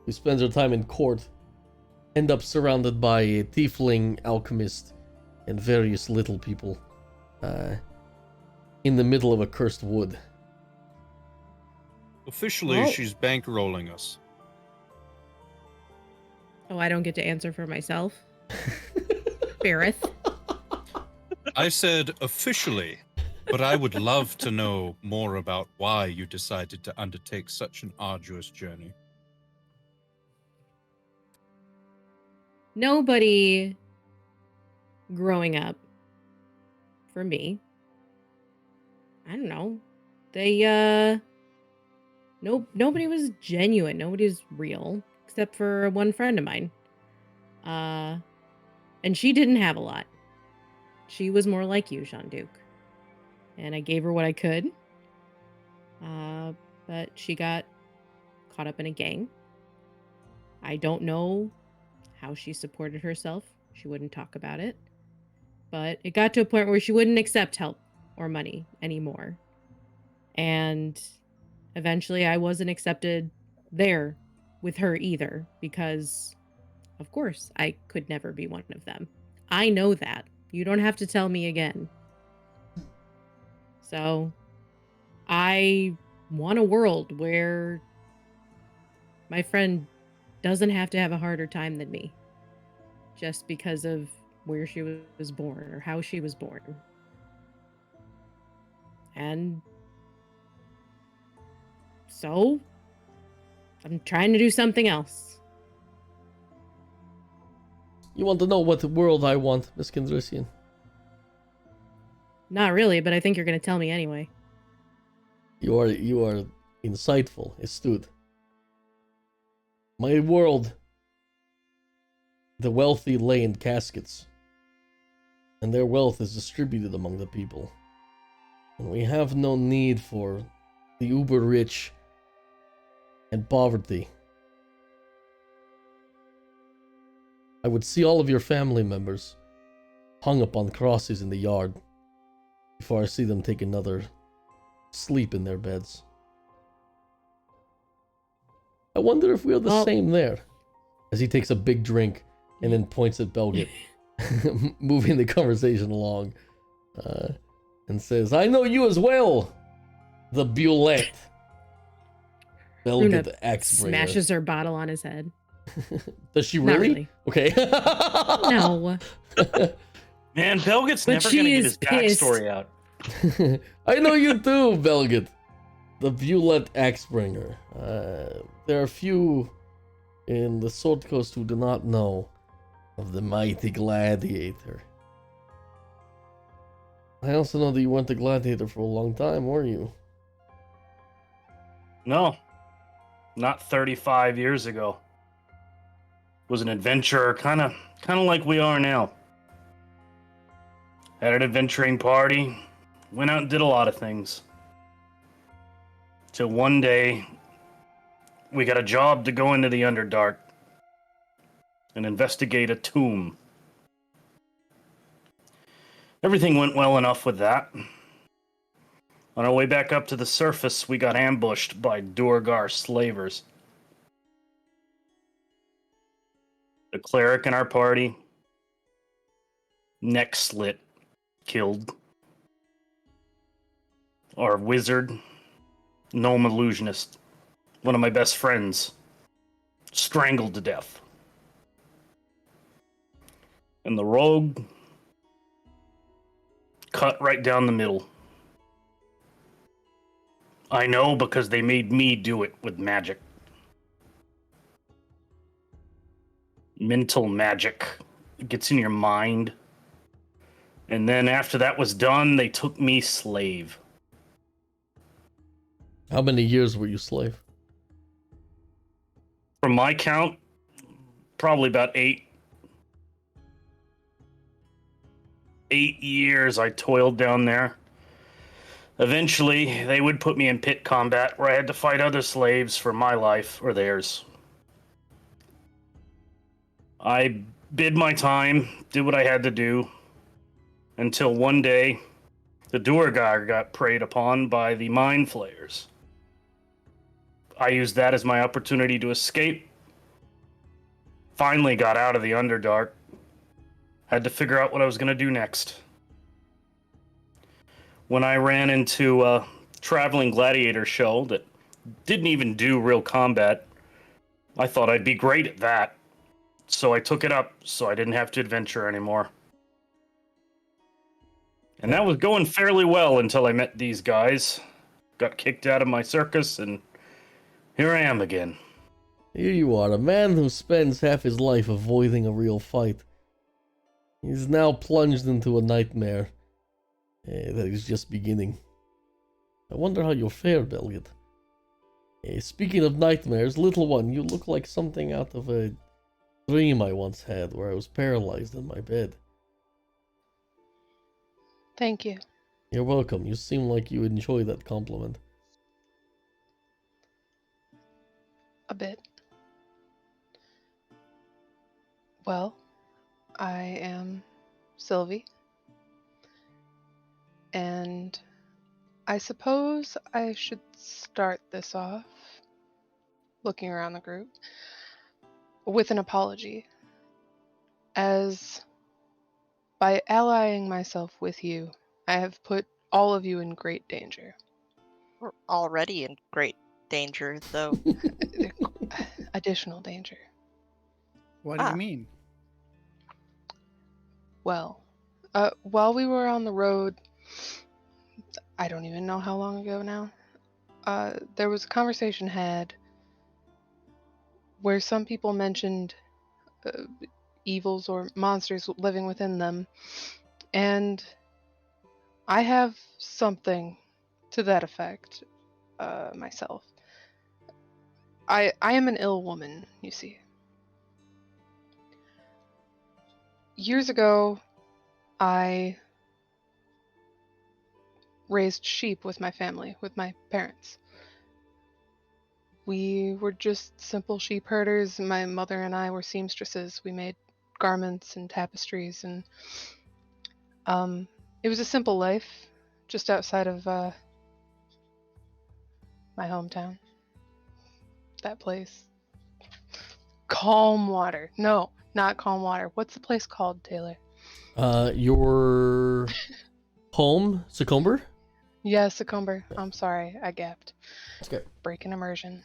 who spends her time in court end up surrounded by a tiefling alchemist and various little people in the middle of a cursed wood? Officially, Well- she's bankrolling us. Oh, I don't get to answer for myself. Bareth. I said officially, but I would love to know more about why you decided to undertake such an arduous journey. Nobody growing up, for me, I don't know, they, nobody was genuine. Nobody was real, except for one friend of mine. And she didn't have a lot. She was more like you, Jean-Duc. And I gave her what I could. But she got caught up in a gang. I don't know how she supported herself. She wouldn't talk about it. But it got to a point where she wouldn't accept help or money anymore. And eventually I wasn't accepted there with her either, because of course I could never be one of them. I know that. You don't have to tell me again. So, I want a world where my friend doesn't have to have a harder time than me just because of where she was born or how she was born. And so, I'm trying to do something else. You want to know what world I want, Miss Kendrician? Not really, but I think you're going to tell me anyway. You are insightful, astute. My world, the wealthy lay in caskets, and their wealth is distributed among the people. And we have no need for the uber rich and poverty. I would see all of your family members hung upon crosses in the yard before I see them take another sleep in their beds. I wonder if we're the same there. As he takes a big drink and then points at Belgit, moving the conversation along, and says, I know you as well, the Bulette. Belgit, the axe bringer. Smashes her bottle on his head. Does she Not really? really. Okay. No. Man, Belgit's But never she gonna get is his pissed. backstory out. I know you too, Belgit. The Bulette Axebringer. There are few in the Sword Coast who do not know of the mighty gladiator. I also know that you weren't a gladiator for a long time, were you? No, not 35 years ago. Was an adventurer, kind of like we are now. Had an adventuring party, went out and did a lot of things. Till one day, we got a job to go into the Underdark and investigate a tomb. Everything went well enough with that. On our way back up to the surface, we got ambushed by Durgar slavers. The cleric in our party, neck slit, killed. Our wizard, gnome illusionist, one of my best friends, strangled to death. And the rogue, cut right down the middle. I know because they made me do it with magic. Mental magic. It gets in your mind. And then after that was done, they took me slave. How many years were you slave? From my count, probably about 8 years I toiled down there. Eventually, they would put me in pit combat where I had to fight other slaves for my life or theirs. I bid my time, did what I had to do, until one day, the Duergar got preyed upon by the Mind Flayers. I used that as my opportunity to escape. Finally got out of the Underdark. Had to figure out what I was going to do next. When I ran into a traveling gladiator show that didn't even do real combat, I thought I'd be great at that. So I took it up so I didn't have to adventure anymore. And that was going fairly well until I met these guys. Got kicked out of my circus, and here I am again. Here you are, a man who spends half his life avoiding a real fight. He's now plunged into a nightmare that is just beginning. I wonder how you'll fare, Belgit. Speaking of nightmares, little one, you look like something out of a dream I once had where I was paralyzed in my bed. Thank you. You're welcome. You seem like you enjoy that compliment. A bit. Well, I am Sylvie. And I suppose I should start this off, looking around the group, with an apology. As By allying myself with you, I have put all of you in great danger. We're already in great danger, though. Additional danger. What do you mean? Well, while we were on the road, I don't even know how long ago now, there was a conversation had where some people mentioned evils or monsters living within them, and I have something to that effect myself. I am an ill woman, you see. Years ago, I raised sheep with my family, with my parents. We were just simple sheep herders. My mother and I were seamstresses. We made garments and tapestries, and it was a simple life just outside of my hometown. That place. Calm Water. No, not Calm Water. What's the place called, Taylor? Your home, Succumber? Yeah, Succumber. I'm sorry, I gapped. That's good. Breaking immersion.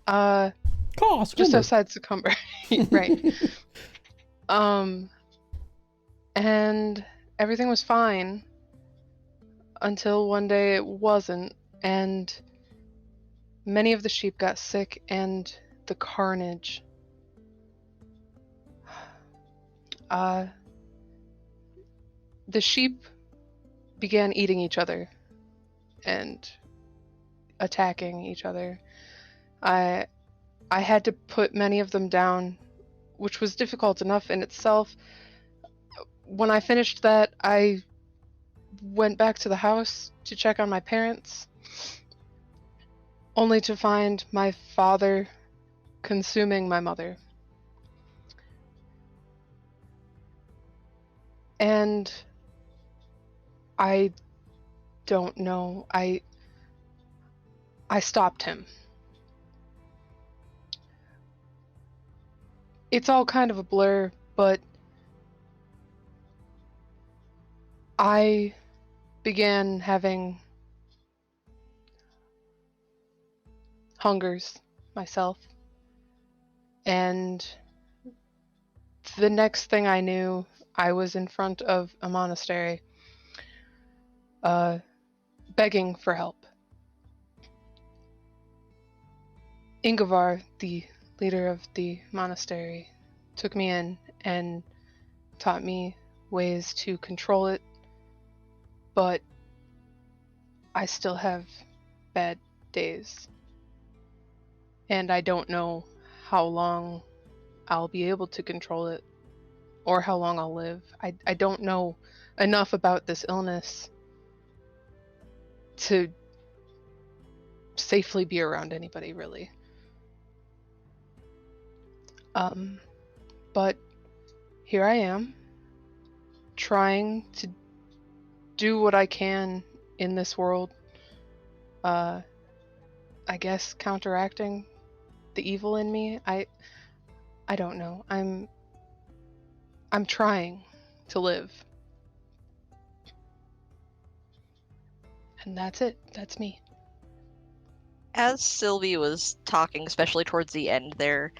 Oh, Just Succumber. outside Succumber. Right. And everything was fine until one day it wasn't, and many of the sheep got sick, and the carnage. The sheep began eating each other and attacking each other. I had to put many of them down, which was difficult enough in itself. When I finished that, I went back to the house to check on my parents, only to find my father consuming my mother. And I don't know. I stopped him. It's all kind of a blur, but I began having hungers myself. And the next thing I knew, I was in front of a monastery, begging for help. Ingevar, the leader of the monastery, took me in and taught me ways to control it, but I still have bad days. And I don't know how long I'll be able to control it or how long I'll live. I don't know enough about this illness to safely be around anybody, really. But here I am, trying to do what I can in this world. I guess counteracting the evil in me. I don't know. I'm trying to live. And that's it. That's me. As Sylvie was talking, especially towards the end there,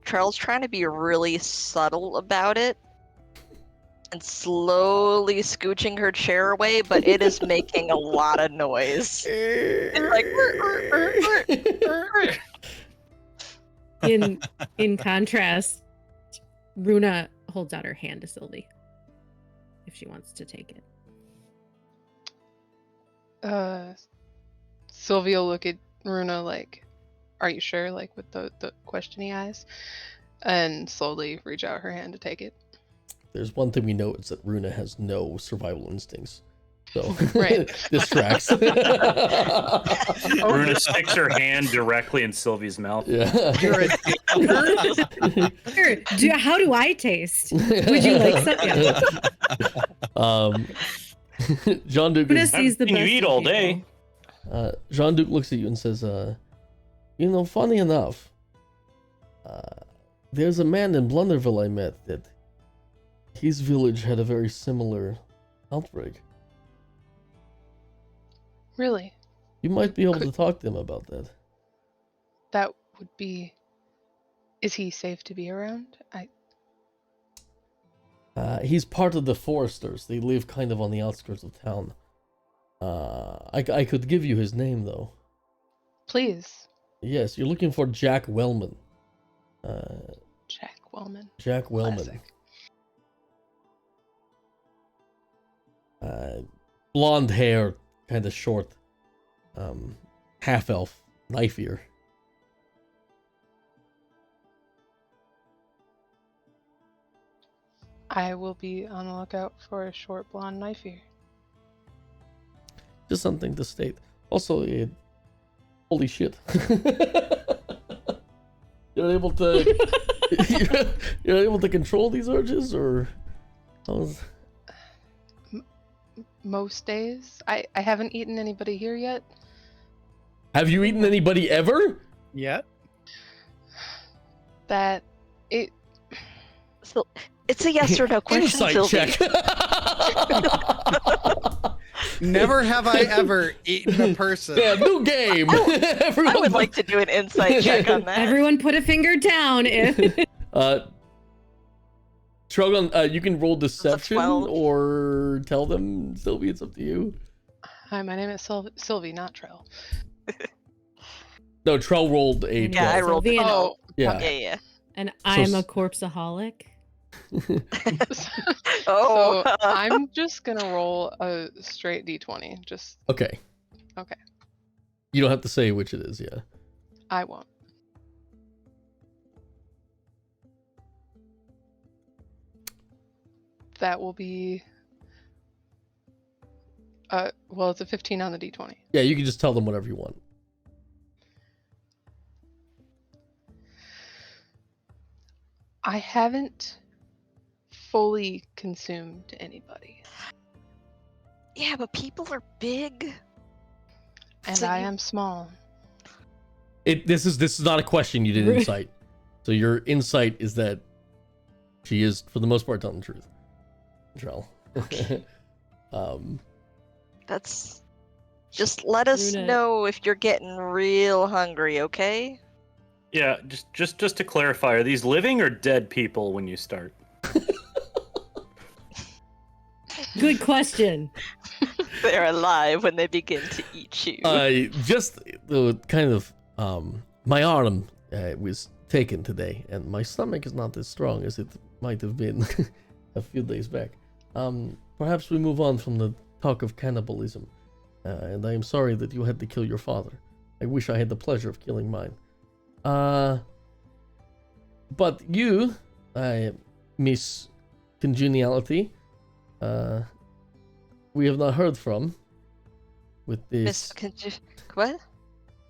Charles trying to be really subtle about it and slowly scooching her chair away, but it is making a lot of noise. It's like In contrast, Runa holds out her hand to Sylvie if she wants to take it. Sylvia will look at Runa like, are you sure? Like with the questioning eyes, and slowly reach out her hand to take it. There's one thing we know, it's that Runa has no survival instincts. So Right. this tracks. Runa sticks her hand directly in Sylvie's mouth. Yeah. Here, how do I taste? Would you like some? Yeah. Jean-Duc Runa is, sees the I've seen you best eat in all people. day. Jean-Duc looks at you and says, you know, funny enough, there's a man in Blunderville I met that his village had a very similar outbreak. Really? You might be able Could- to talk to him about that. That would be. Is he safe to be around? He's part of the foresters. They live kind of on the outskirts of town. I could give you his name, though. Please. Yes, you're looking for Jack Wellman. Jack Wellman. Jack Wellman. Classic. Blonde hair, kind of short. Half elf, knife ear. I will be on the lookout for a short blonde knife ear. Just something to state. Also, holy shit. You're able to you're able to control these urges, or Most days. I haven't eaten anybody here yet. have you eaten anybody ever? Yeah. That it. So it's a yes or no question, Insight Sylvie. check. Never have I ever eaten a person. Yeah, new game. I would like to do an insight check on that. Everyone put a finger down. Trogon, you can roll deception 12. or tell them, Sylvie, it's up to you. Hi, my name is Sylvie, not Trell. No, Trell rolled a 12. Yeah, I rolled Sylvie, and- Oh, Yeah. Yeah. And I'm a corpseaholic. Oh, So I'm just gonna roll a straight d20. Just Okay. Okay. You don't have to say which it is, yeah. I won't. That will be. Well, it's a 15 on the d20. Yeah, you can just tell them whatever you want. I haven't fully consumed anybody, yeah, but people are big. and So I you- am small. This is not a question, you did insight. So your insight is that she is, for the most part, telling the truth. Trell. That's just let us Runa- know if you're getting real hungry, okay? Yeah, just to clarify, are these living or dead people when you start? Good question. They're alive when they begin to eat you. Just kind of, my arm was taken today, and my stomach is not as strong as it might have been a few days back. Perhaps we move on from the talk of cannibalism, and I am sorry that you had to kill your father. I wish I had the pleasure of killing mine. But you, Miss Congeniality, we have not heard from with this. What?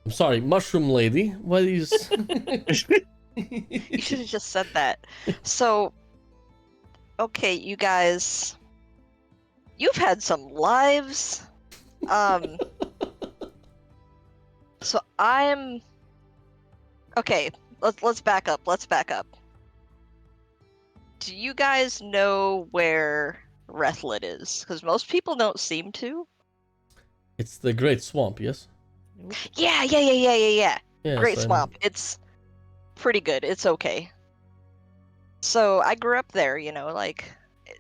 I'm sorry, Mushroom Lady. What is? You should have just said that. So, okay, you guys, you've had some lives. So I'm okay. Let's back up. Let's back up. Do you guys know where Rethlet is? Because most people don't seem to. It's the Great Swamp, yes? Yeah. Yes, Great Swamp. It's pretty good. It's okay. So I grew up there, you know, like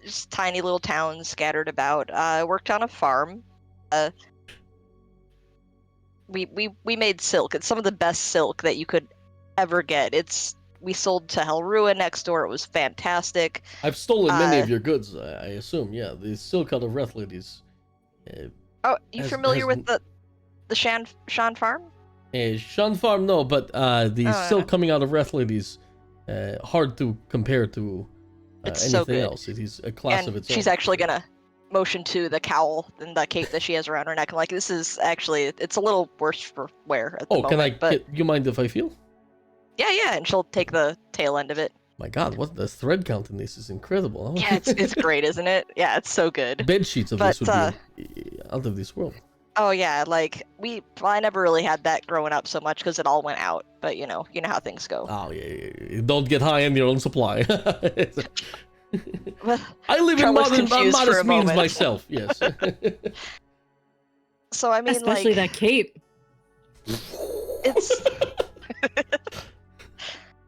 just tiny little towns scattered about. I worked on a farm. We made silk. It's some of the best silk that you could ever get. We sold to Helrua next door. It was fantastic. I've stolen many of your goods, I assume. Yeah, the silk out of Rethlet is. Oh, you familiar has- with the Shan farm? Shan Farm, no, but the Oh, silk yeah. coming out of Rethlet is hard to compare to It's anything so good. else. It is a class And of its she's own. actually gonna motion to the cowl and the cape that she has around her neck. I'm like, this is actually, it's a little worse for wear at the Oh, moment. can I? But You mind if I feel? yeah, and she'll take the tail end of it. My God, what the thread count in this is incredible. Yeah, it's great, isn't it? Yeah, it's so good. Bed sheets of But, this would be out of this world. Oh yeah, like I never really had that growing up so much because it all went out. But you know how things go. Oh yeah. Don't get high on your own supply. I live in Trell looks confused for modest a means moment. myself. Yes. So I mean, Especially like, that cape. it's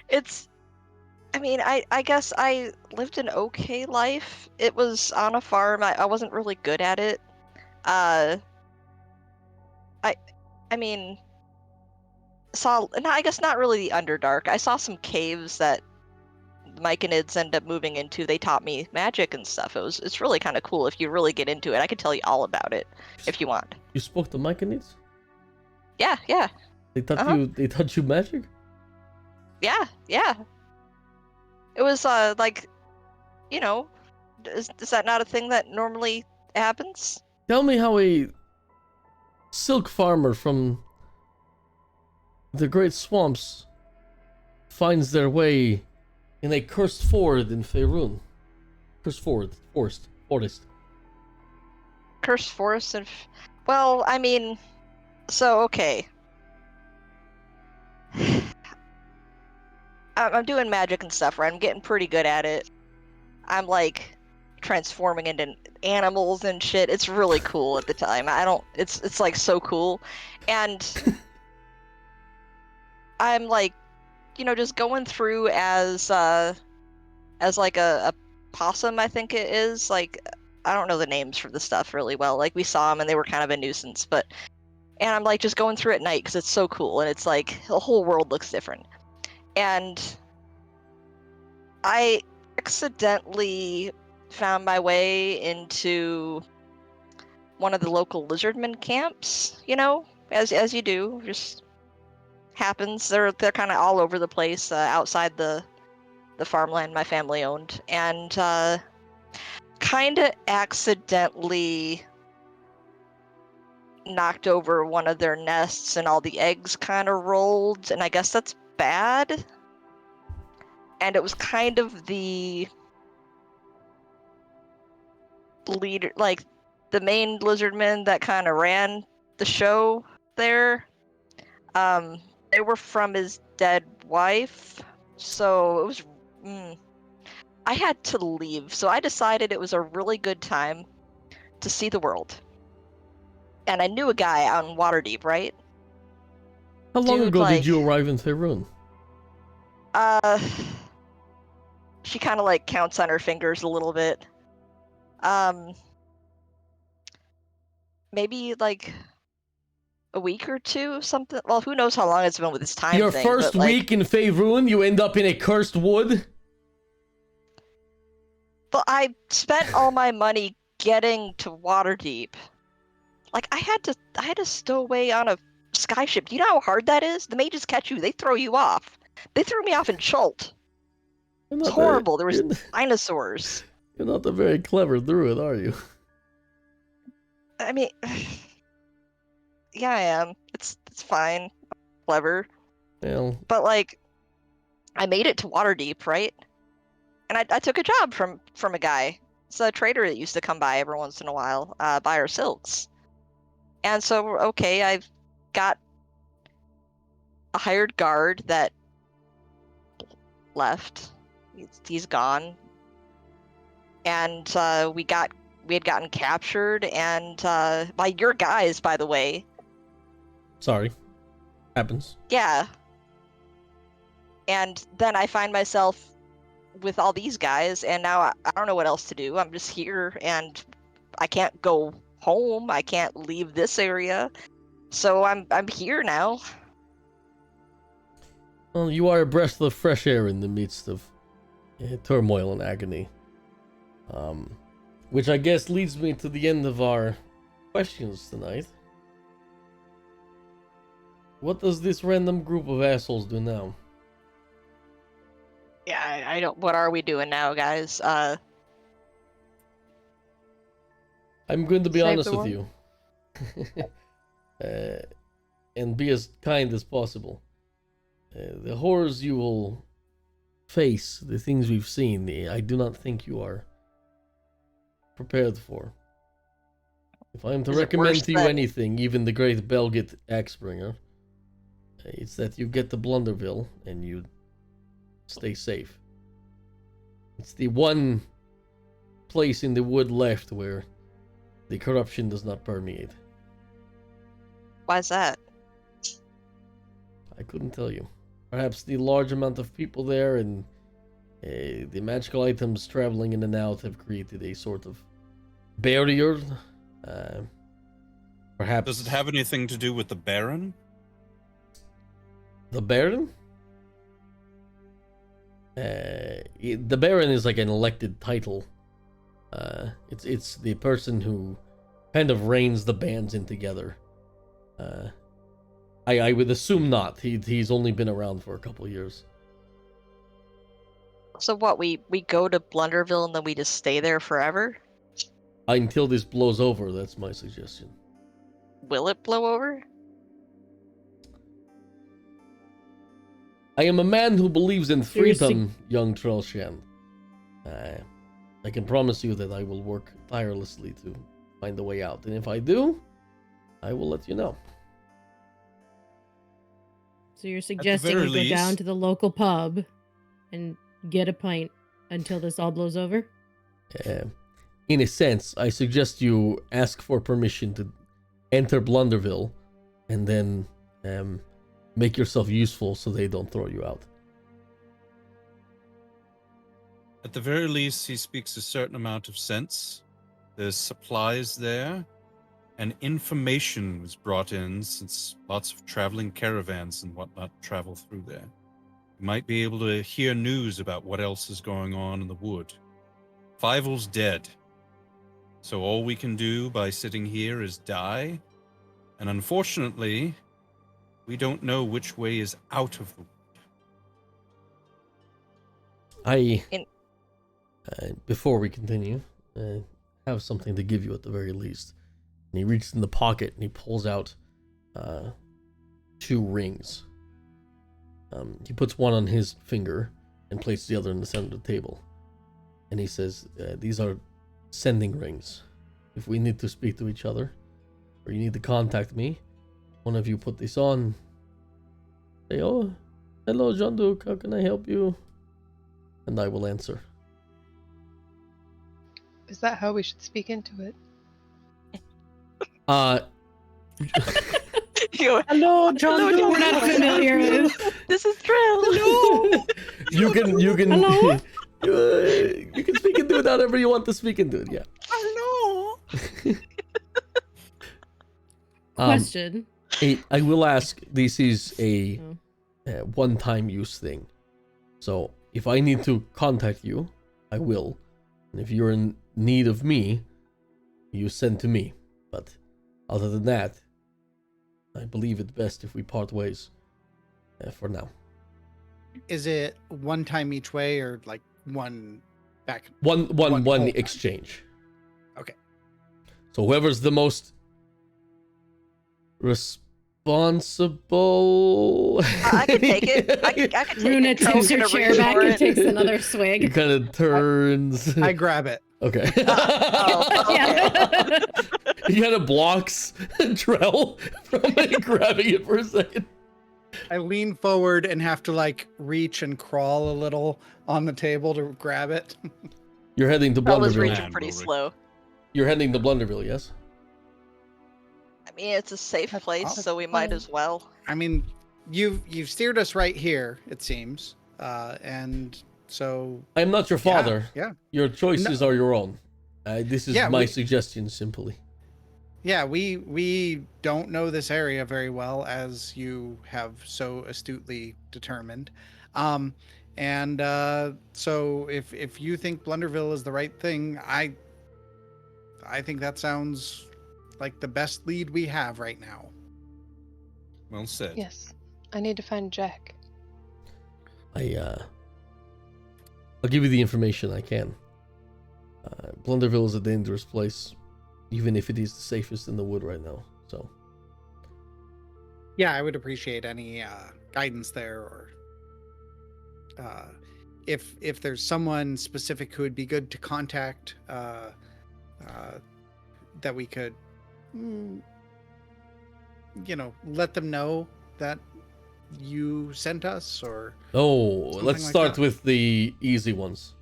it's. I mean, I guess I lived an okay life. It was on a farm. I wasn't really good at it. I mean, I guess not really the Underdark. I saw some caves that Myconids end up moving into. They taught me magic and stuff. It's really kind of cool if you really get into it. I could tell you all about it if you want. You spoke to Myconids? Yeah, yeah, They taught you magic? yeah, yeah. It was like, you know, is that not a thing that normally happens? Tell me how a silk farmer from the great swamps finds their way in a cursed forest in Faerun. Cursed forest. Cursed forest and well, I mean, so okay. I'm doing magic and stuff, right? I'm getting pretty good at it. I'm like transforming into animals and shit. It's really cool at the time. It's like so cool. And I'm like, just going through as like a possum, I think it is. Like, I don't know the names for the stuff really well. Like, we saw them and they were kind of a nuisance, and I'm like just going through at night because it's so cool and it's like the whole world looks different. And I accidentally found my way into one of the local lizardmen camps, as you do, just happens. They're kind of all over the place outside the farmland my family owned, and kind of accidentally knocked over one of their nests and all the eggs kind of rolled, and I guess that's bad. And it was kind of the leader, like the main lizardmen that kind of ran the show there. They were from his dead wife, so it was I had to leave, so I decided it was a really good time to see the world. And I knew a guy out in Waterdeep, right? How long ago did you arrive in Faerun? She kind of like counts on her fingers a little bit. Maybe like a week or two, something. Well, who knows how long it's been with this time Your thing. first but, like, week in Faerun, you end up in a cursed wood? But I spent all my money getting to Waterdeep. Like, I had to stow away on a skyship. Do you know how hard that is? The mages catch you, they throw you off. They threw me off in Chult. It's horrible. There was dinosaurs. You're not a very clever druid, are you? I mean, yeah, I am. It's fine. Clever. Well, but like, I made it to Waterdeep, right? And I took a job from a guy. It's a trader that used to come by every once in a while, buy our silks. And so, okay, I've got a hired guard that left. He's gone. And we had gotten captured, and by your guys, by the way. Sorry. Happens. Yeah. And then I find myself with all these guys, and now I don't know what else to do. I'm just here, and I can't go home. I can't leave this area. So I'm here now. Well, you are a breath of fresh air in the midst of turmoil and agony. Which I guess leads me to the end of our questions tonight. What does this random group of assholes do now? Yeah, I don't. What are we doing now, guys? I'm going to be Save honest the with you. And be as kind as possible. The horrors you will face, the things we've seen, I do not think you are prepared for. If I am to recommend to you anything, even the great Belgit Axebringer, it's that you get to Blunderville and you stay safe. It's the one place in the wood left where the corruption does not permeate. Why's that? I couldn't tell you. Perhaps the large amount of people there and the magical items traveling in and out have created a sort of barrier. Perhaps. Does it have anything to do with the Baron? The Baron? The Baron is like an elected title. It's the person who kind of reins the bands in together. I would assume not. He's only been around for a couple of years. So what, we go to Blunderville and then we just stay there forever? Until this blows over, that's my suggestion. Will it blow over? I am a man who believes in freedom, young Trellshan. I can promise you that I will work tirelessly to find a way out. And if I do, I will let you know. So you're suggesting we go down to the local pub and get a pint until this all blows over? In a sense, I suggest you ask for permission to enter Blunderville and then make yourself useful so they don't throw you out. At the very least, he speaks a certain amount of sense. There's supplies there, and information was brought in since lots of traveling caravans and whatnot travel through there. You might be able to hear news about what else is going on in the wood. Fievel's dead, so all we can do by sitting here is die, and unfortunately, we don't know which way is out of the wood. Before we continue, have something to give you at the very least. And he reaches in the pocket and he pulls out 2 rings. He puts one on his finger and places the other in the center of the table. And he says, these are sending rings. If we need to speak to each other, or you need to contact me, one of you put this on. Say, oh, hello, Jean-Duc, how can I help you? And I will answer. Is that how we should speak into it? Hello, John. We're not familiar with. This is Drill. Hello. You can Hello? you can speak into it however you want to speak into it. Yeah. Hello. Question. I will ask. This is a one-time use thing. So if I need to contact you, I will. And if you're in need of me, you send to me. But other than that, I believe it best if we part ways for now. Is it one time each way or like one back? One whole exchange. Okay. So whoever's the most responsible. I can take it. I can take Runa it. tips her chair back and takes another He swig. kind of turns. I grab it. Okay. Yeah. He kind of blocks Trell from grabbing it for a second. I lean forward and have to like reach and crawl a little on the table to grab it. You're heading to I was Blunderville. reaching pretty slow. You're heading to Blunderville, yes? I mean, it's a safe That's place, awesome. so we might as well. I mean, you've steered us right here, it seems, and so I am not your father. Yeah. Your choices are your own. This is my suggestion, simply. Yeah, we don't know this area very well, as you have so astutely determined. So if you think Blunderville is the right thing, I think that sounds like the best lead we have right now. Well said. Yes. I need to find Jack. I'll give you the information I can. Blunderville is a dangerous place, even if it is the safest in the wood right now. So, Yeah, I would appreciate any guidance there, or if there's someone specific who would be good to contact, that we could, let them know that you sent us, or let's like start that. with the easy ones.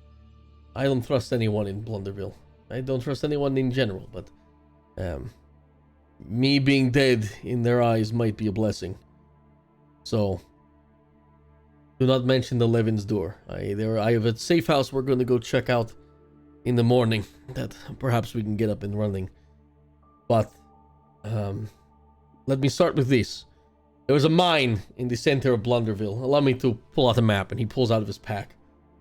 I don't trust anyone in Blunderville. I don't trust anyone in general, but me being dead in their eyes might be a blessing. So, do not mention the Levin's door. I have a safe house we're going to go check out in the morning that perhaps we can get up and running. But, let me start with this. There was a mine in the center of Blunderville. Allow me to pull out a map, and he pulls out of his pack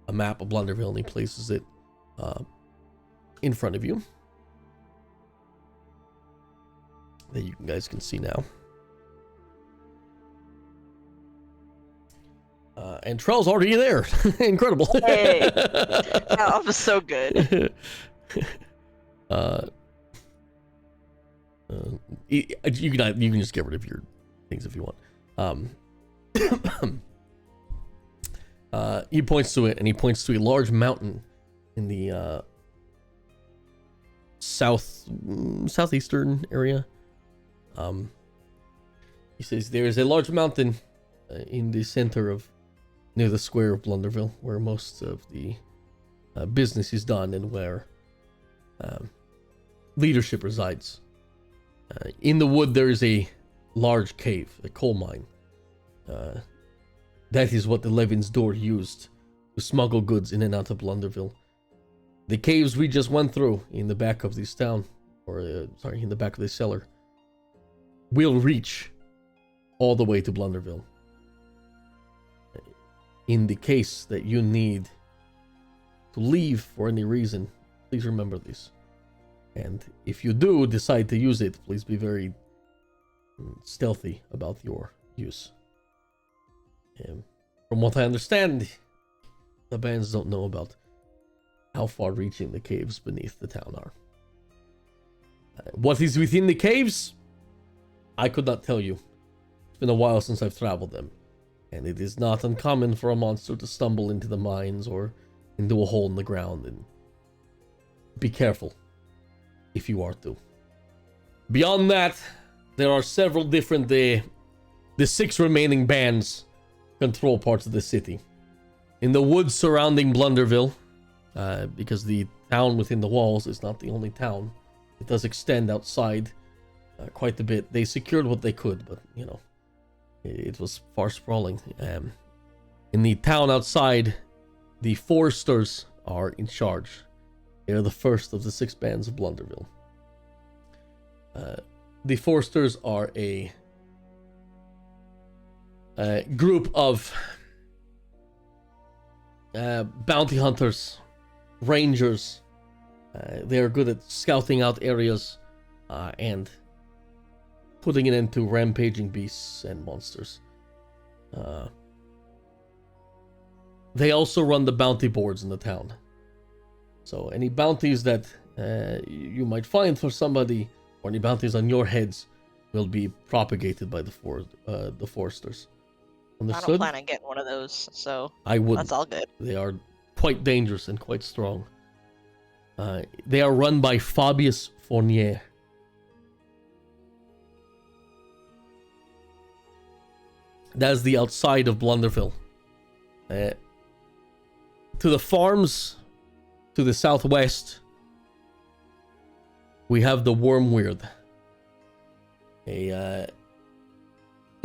a map of Blunderville, and he places it in front of you. That you guys can see now. And Trell's already there. Incredible. Hey, that was so good. You can just get rid of your things if you want. He points to it, and he points to a large mountain in the southeastern area. He says there is a large mountain in the center of near the square of Blunderville, where most of the business is done and where leadership resides. In the wood, there is a large cave, a coal mine. That is what the Levin's door used to smuggle goods in and out of Blunderville. The caves we just went through in the back of this town, in the back of this cellar, will reach all the way to Blunderville. In the case that you need to leave for any reason, please remember this. And if you do decide to use it, please be very stealthy about your use. From what I understand, the bands don't know about how far-reaching the caves beneath the town are. What is within the caves? I could not tell you. It's been a while since I've traveled them, and it is not uncommon for a monster to stumble into the mines or into a hole in the ground, and be careful if you are to. Beyond that, there are several different, the 6 remaining bands control parts of the city. In the woods surrounding Blunderville, because the town within the walls is not the only town, it does extend outside quite a bit. They secured what they could, but, you know, it was far sprawling. In the town outside, the Foresters are in charge. They are the first of the 6 bands of Blunderville. The Foresters are a group of bounty hunters, rangers. They are good at scouting out areas and putting an end to rampaging beasts and monsters. They also run the bounty boards in the town. So any bounties that you might find for somebody, or any bounties on your heads, will be propagated by the Foresters. Understood? I don't plan on getting one of those, so I wouldn't. That's all good. They are quite dangerous and quite strong. They are run by Fabius Fournier. That's the outside of Blunderville. To the farms to the southwest, we have the Wormweird, a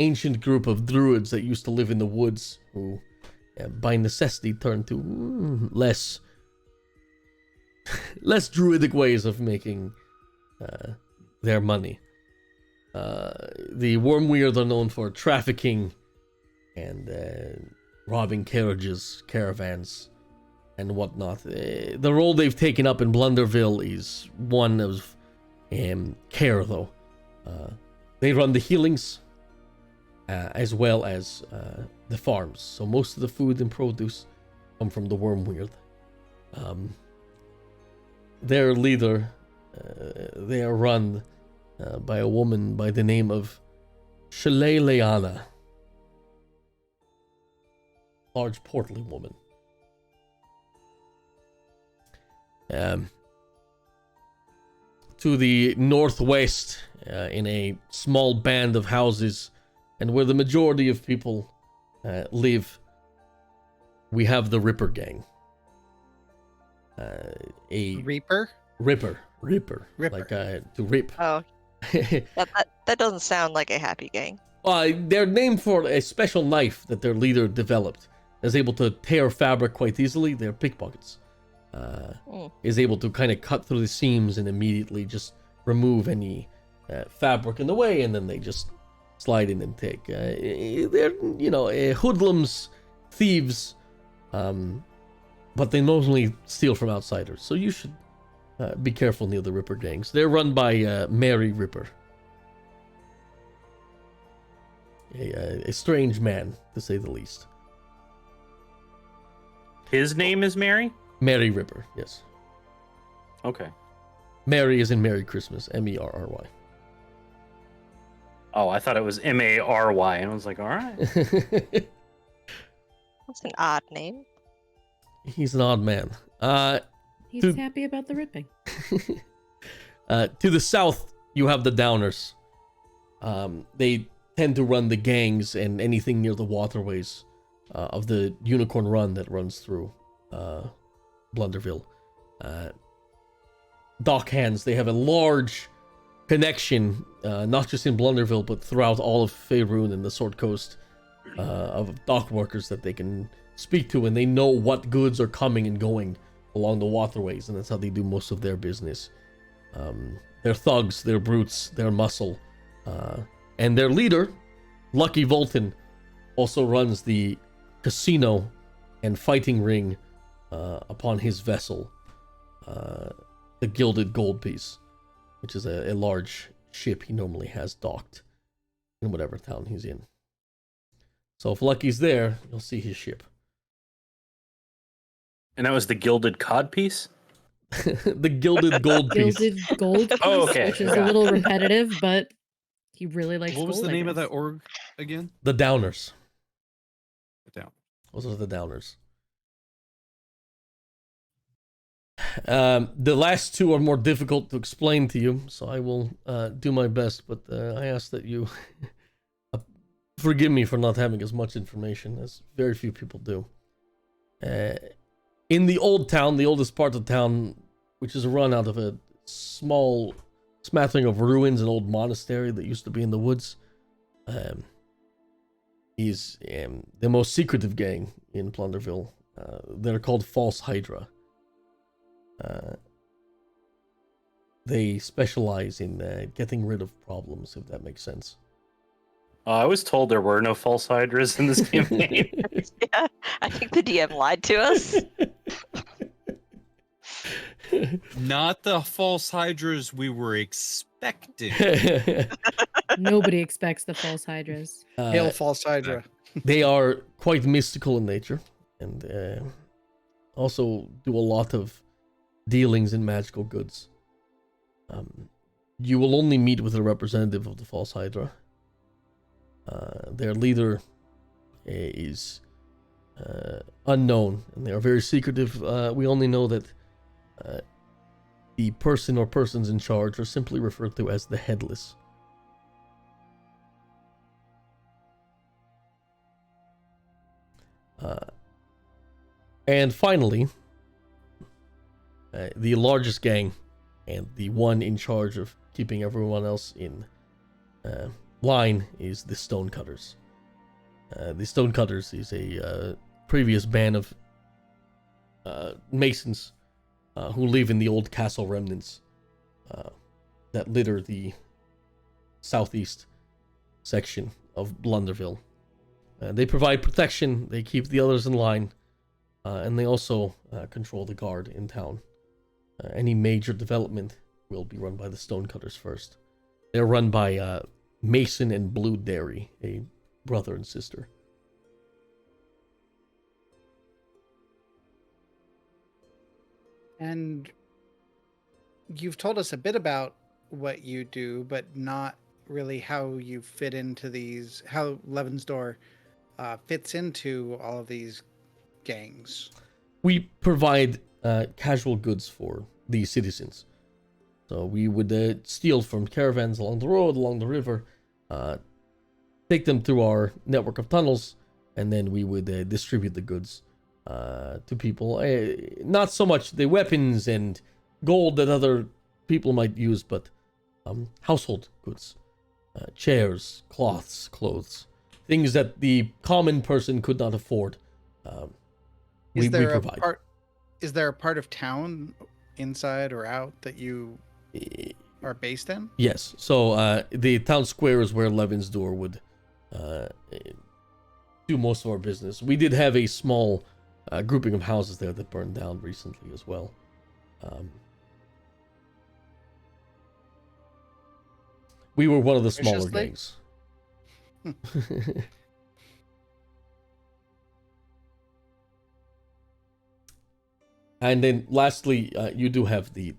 ancient group of druids that used to live in the woods, who by necessity turned to less druidic ways of making their money. The Wormweird are known for trafficking and robbing carriages, caravans, and whatnot. The role they've taken up in Blunderville is one of care, though. They run the healings as well as the farms. So most of the food and produce come from the Wormweird. Their leader, they are run by a woman by the name of Shillelagh. Large, portly woman. To the northwest, in a small band of houses, and where the majority of people live, we have the Ripper Gang. a Reaper? ripper, Ripper. like to rip. Oh, that doesn't sound like a happy gang. They're named for a special knife that their leader developed. Is able to tear fabric quite easily. They're pickpockets. Is able to kind of cut through the seams and immediately just remove any fabric in the way, and then they just slide in and take. They're, hoodlums, thieves, but they normally steal from outsiders. So you should be careful near the Ripper gangs. They're run by Mary Ripper. A strange man, to say the least. His name is Mary? Mary Ripper, yes. Okay. Mary is in Merry Christmas, Merry. Oh, I thought it was Mary, and I was like, all right. That's an odd name. He's an odd man. He's happy about the ripping. To the south, you have the Downers. They tend to run the gangs and anything near the waterways of the Unicorn Run that runs through Blunderville. Dock hands, they have a large connection, not just in Blunderville, but throughout all of Faerun and the Sword Coast, of dock workers that they can speak to, and they know what goods are coming and going along the waterways, and that's how they do most of their business. They're thugs, they're brutes, they're muscle, and their leader, Lucky Volton, also runs the casino and fighting ring upon his vessel, the Gilded Gold Piece, which is a large ship he normally has docked in whatever town he's in. So if Lucky's there, you'll see his ship. And that was the Gilded Codpiece? The Gilded Gold Piece. Gilded Gold Piece, Oh, okay. which is a little repetitive, but he really likes What was gold, the I name of guess. that org again? The Downers. Down. Those are the Downers. The last two are more difficult to explain to you, so I will do my best, but I ask that you forgive me for not having as much information as very few people do. In the old town, the oldest part of town, which is run out of a small smattering of ruins, an old monastery that used to be in the woods, is the most secretive gang in Blunderville. They're called False Hydra. They specialize in getting rid of problems, if that makes sense. I was told there were no false hydras in this campaign. Yeah, I think the DM lied to us. Not the false hydras we were expecting. Nobody expects the false hydras. Hail False Hydra. They are quite mystical in nature, and also do a lot of dealings in magical goods. You will only meet with a representative of the False Hydra. Their leader is unknown, and they are very secretive. We only know that the person or persons in charge are simply referred to as the Headless. And finally, the largest gang, and the one in charge of keeping everyone else in line, is the Stonecutters. The Stonecutters is a previous band of masons who live in the old castle remnants that litter the southeast section of Blunderville. They provide protection, they keep the others in line, and they also control the guard in town. Any major development will be run by the Stonecutters first. They're run by Mason and Blue Dairy, a brother and sister. And you've told us a bit about what you do, but not really how you fit into these, how Levensdor fits into all of these gangs. We provide casual goods for the citizens. So we would steal from caravans along the road, along the river, take them through our network of tunnels, and then we would distribute the goods to people. Not so much the weapons and gold that other people might use, but household goods, chairs, cloths, clothes, things that the common person could not afford. We provide. Is there a part of town, inside or out, that you are based in? Yes. So the town square is where Levinsdoor would do most of our business. We did have a small grouping of houses there that burned down recently as well. We were one of the smaller gangs. And then lastly, you do have the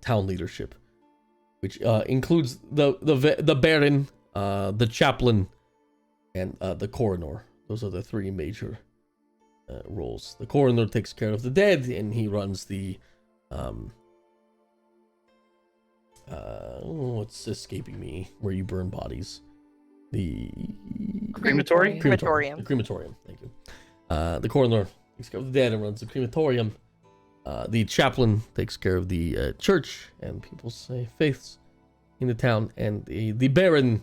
town leadership, which includes the Baron, the Chaplain, and the Coroner. Those are the three major roles. The Coroner takes care of the dead, and he runs the what's escaping me? Where you burn bodies? The Crematory? Crematorium. The crematorium. Thank you. The Coroner takes care of the dead and runs the crematorium. The Chaplain takes care of the church and people's faiths in the town, and the Baron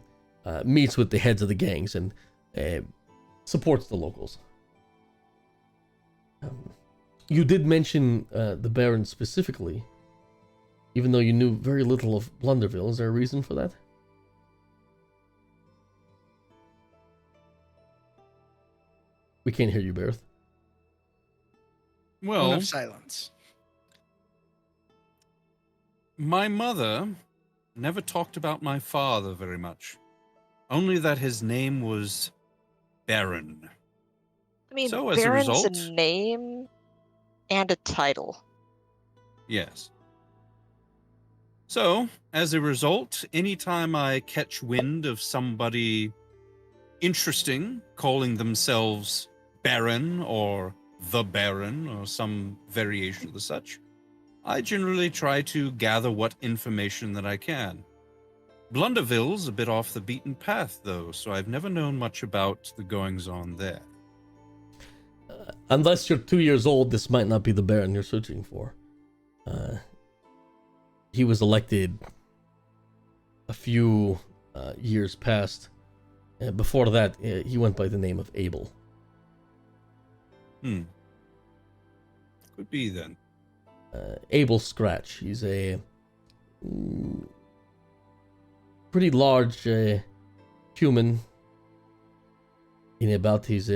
meets with the heads of the gangs and supports the locals. You did mention the Baron specifically, even though you knew very little of Blunderville. Is there a reason for that? We can't hear you, Bareth. Well, of silence. My mother never talked about my father very much. Only that his name was Baron. I mean, So, as a Baron's result- a name and a title. Yes. So, as a result, anytime I catch wind of somebody interesting calling themselves Baron or the Baron or some variation of the such, I generally try to gather what information that I can. Blunderville's a bit off the beaten path, though, so I've never known much about the goings-on there. Unless you're 2 years old, this might not be the Baron you're searching for. He was elected a few years past. Before that, he went by the name of Abel. Could be, then. Abel Scratch. He's a pretty large human in about his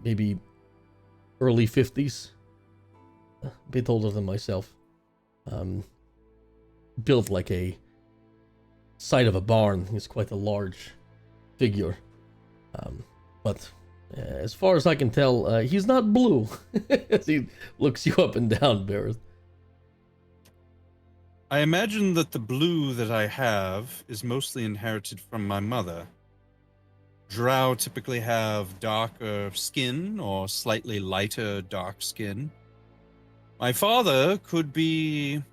maybe early 50s. A bit older than myself. Built like a side of a barn. He's quite a large figure. But as far as I can tell, he's not blue. As he looks you up and down, Bareth. I imagine that the blue that I have is mostly inherited from my mother. Drow typically have darker skin or slightly lighter dark skin. My father could be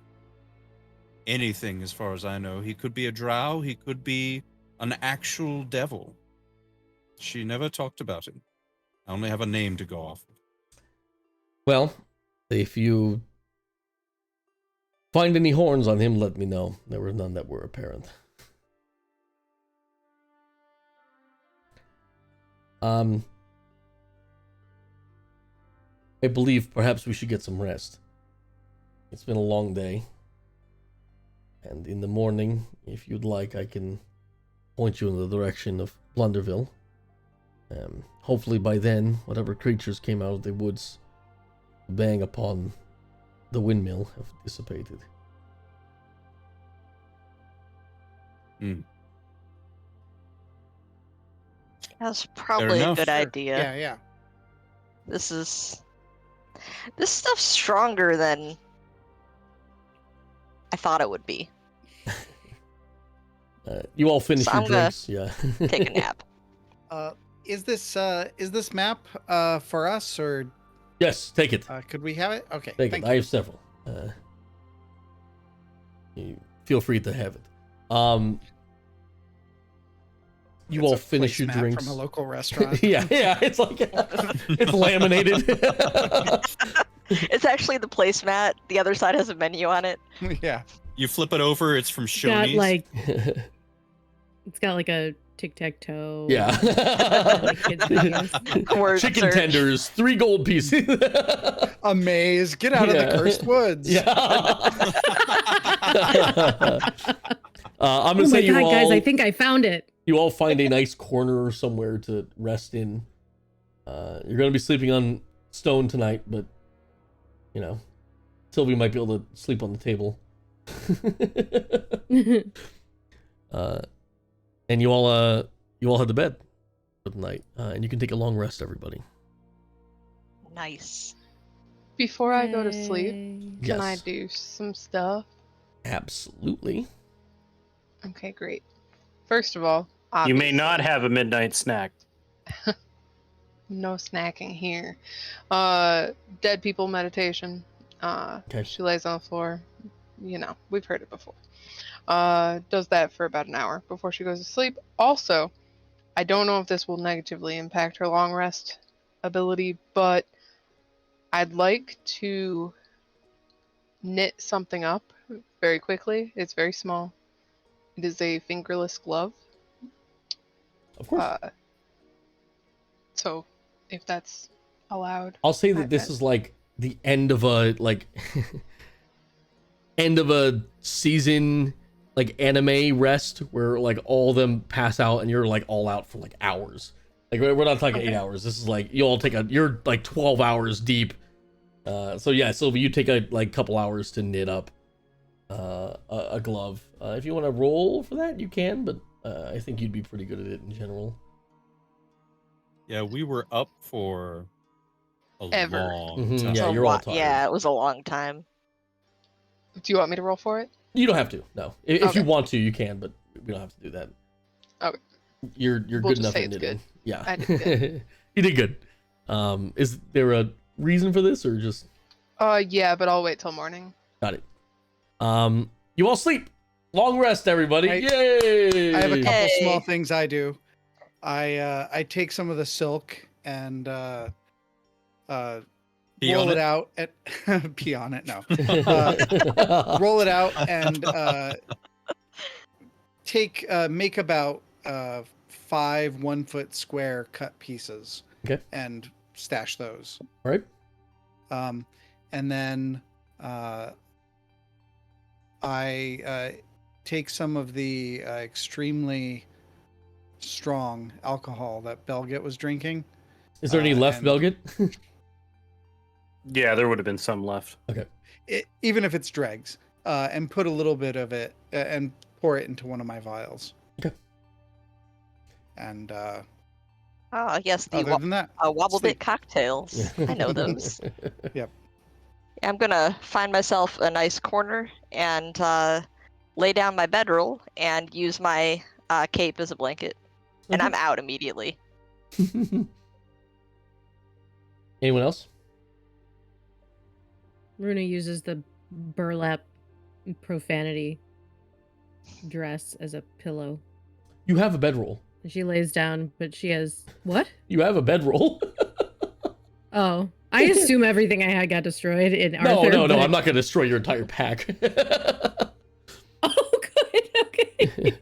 anything as far as I know. He could be a drow, he could be an actual devil. She never talked about him. I only have a name to go off of. Well, if you find any horns on him, let me know. There were none that were apparent. I believe perhaps we should get some rest. It's been a long day. And in the morning, if you'd like, I can point you in the direction of Blunderville. Hopefully by then, whatever creatures came out of the woods to bang upon the windmill have dissipated. That's probably a good Sure. idea. Yeah. This stuff's stronger than I thought it would be. You all finish So your I'm gonna drinks, yeah. Take a nap. Is this map for us, or Yes, take it. could we have it? Okay, Take thank it. you. I have several. You feel free to have it. you all finish your placemat drinks from a local restaurant. yeah, it's like it's laminated. It's actually the placemat. The other side has a menu on it. Yeah. You flip it over, it's from It's got Shoney's. like it's got like a tic-tac-toe. Yeah. Like kids' menus. Word Chicken search. tenders, 3 gold pieces. A maze. Get out of the cursed woods. Yeah. I'm gonna Oh say my you god, all, guys! I think I found it. you all find a nice corner or somewhere to rest in. You're gonna be sleeping on stone tonight, but you know, Sylvie might be able to sleep on the table. And you all head to bed for the night, and you can take a long rest, everybody. Nice. Before I go to sleep, Yay. can I Yes. do some stuff? Absolutely. Okay, great. First of all, You may not obviously, have a midnight snack. no snacking here. Dead people meditation. Okay. She lays on the floor. You know, we've heard it before. Does that for about an hour before she goes to sleep. Also, I don't know if this will negatively impact her long rest ability, but I'd like to knit something up very quickly. It's very small. It is a fingerless glove. Of course. So, if that's allowed. I'll say that this is like the end of a end of a season, like anime rest where like all of them pass out and you're like all out for like hours. Like we're not talking 8 hours. This is like you all you're like 12 hours deep. So yeah, Sylvie, you take a like couple hours to knit up a glove. If you want to roll for that, you can, but I think you'd be pretty good at it in general. Yeah, we were up for a Ever. long Mhm, time. yeah, It's a you're all lot- tired. Yeah, it was a long time. Do you want me to roll for it? You don't have to. No, if Okay. you want to, you can, but we don't have to do that. Okay. You're We'll good just enough say at it's knitting. good. Yeah, I did good. You did good. Is there a reason for this or just Yeah, but I'll wait till morning. got it? You all sleep. Long rest, everybody. Yay! I have a couple Hey. small things I do. I take some of the silk and Pee roll on it it? out at pee on it. No, roll it out and make about 5 1-foot square cut pieces. Okay. And stash those. All right. And then I take some of the extremely strong alcohol that Belgit was drinking. Is there any left, and- Belgit? Yeah, there would have been some left. Even if it's dregs, and put a little bit of it and pour it into one of my vials. Okay. And Ah, yes, the other than that, Wobble sleep. Bit cocktails. I know those. Yep. I'm gonna find myself a nice corner and lay down my bedroll and use my cape as a blanket. And I'm out immediately. Anyone else? Runa uses the burlap profanity dress as a pillow. You have a bedroll. And she lays down, but she has what? You have a bedroll. Oh, I assume everything I had got destroyed in No, Arthur. no. but- I'm not going to destroy your entire pack. Oh, good. Okay.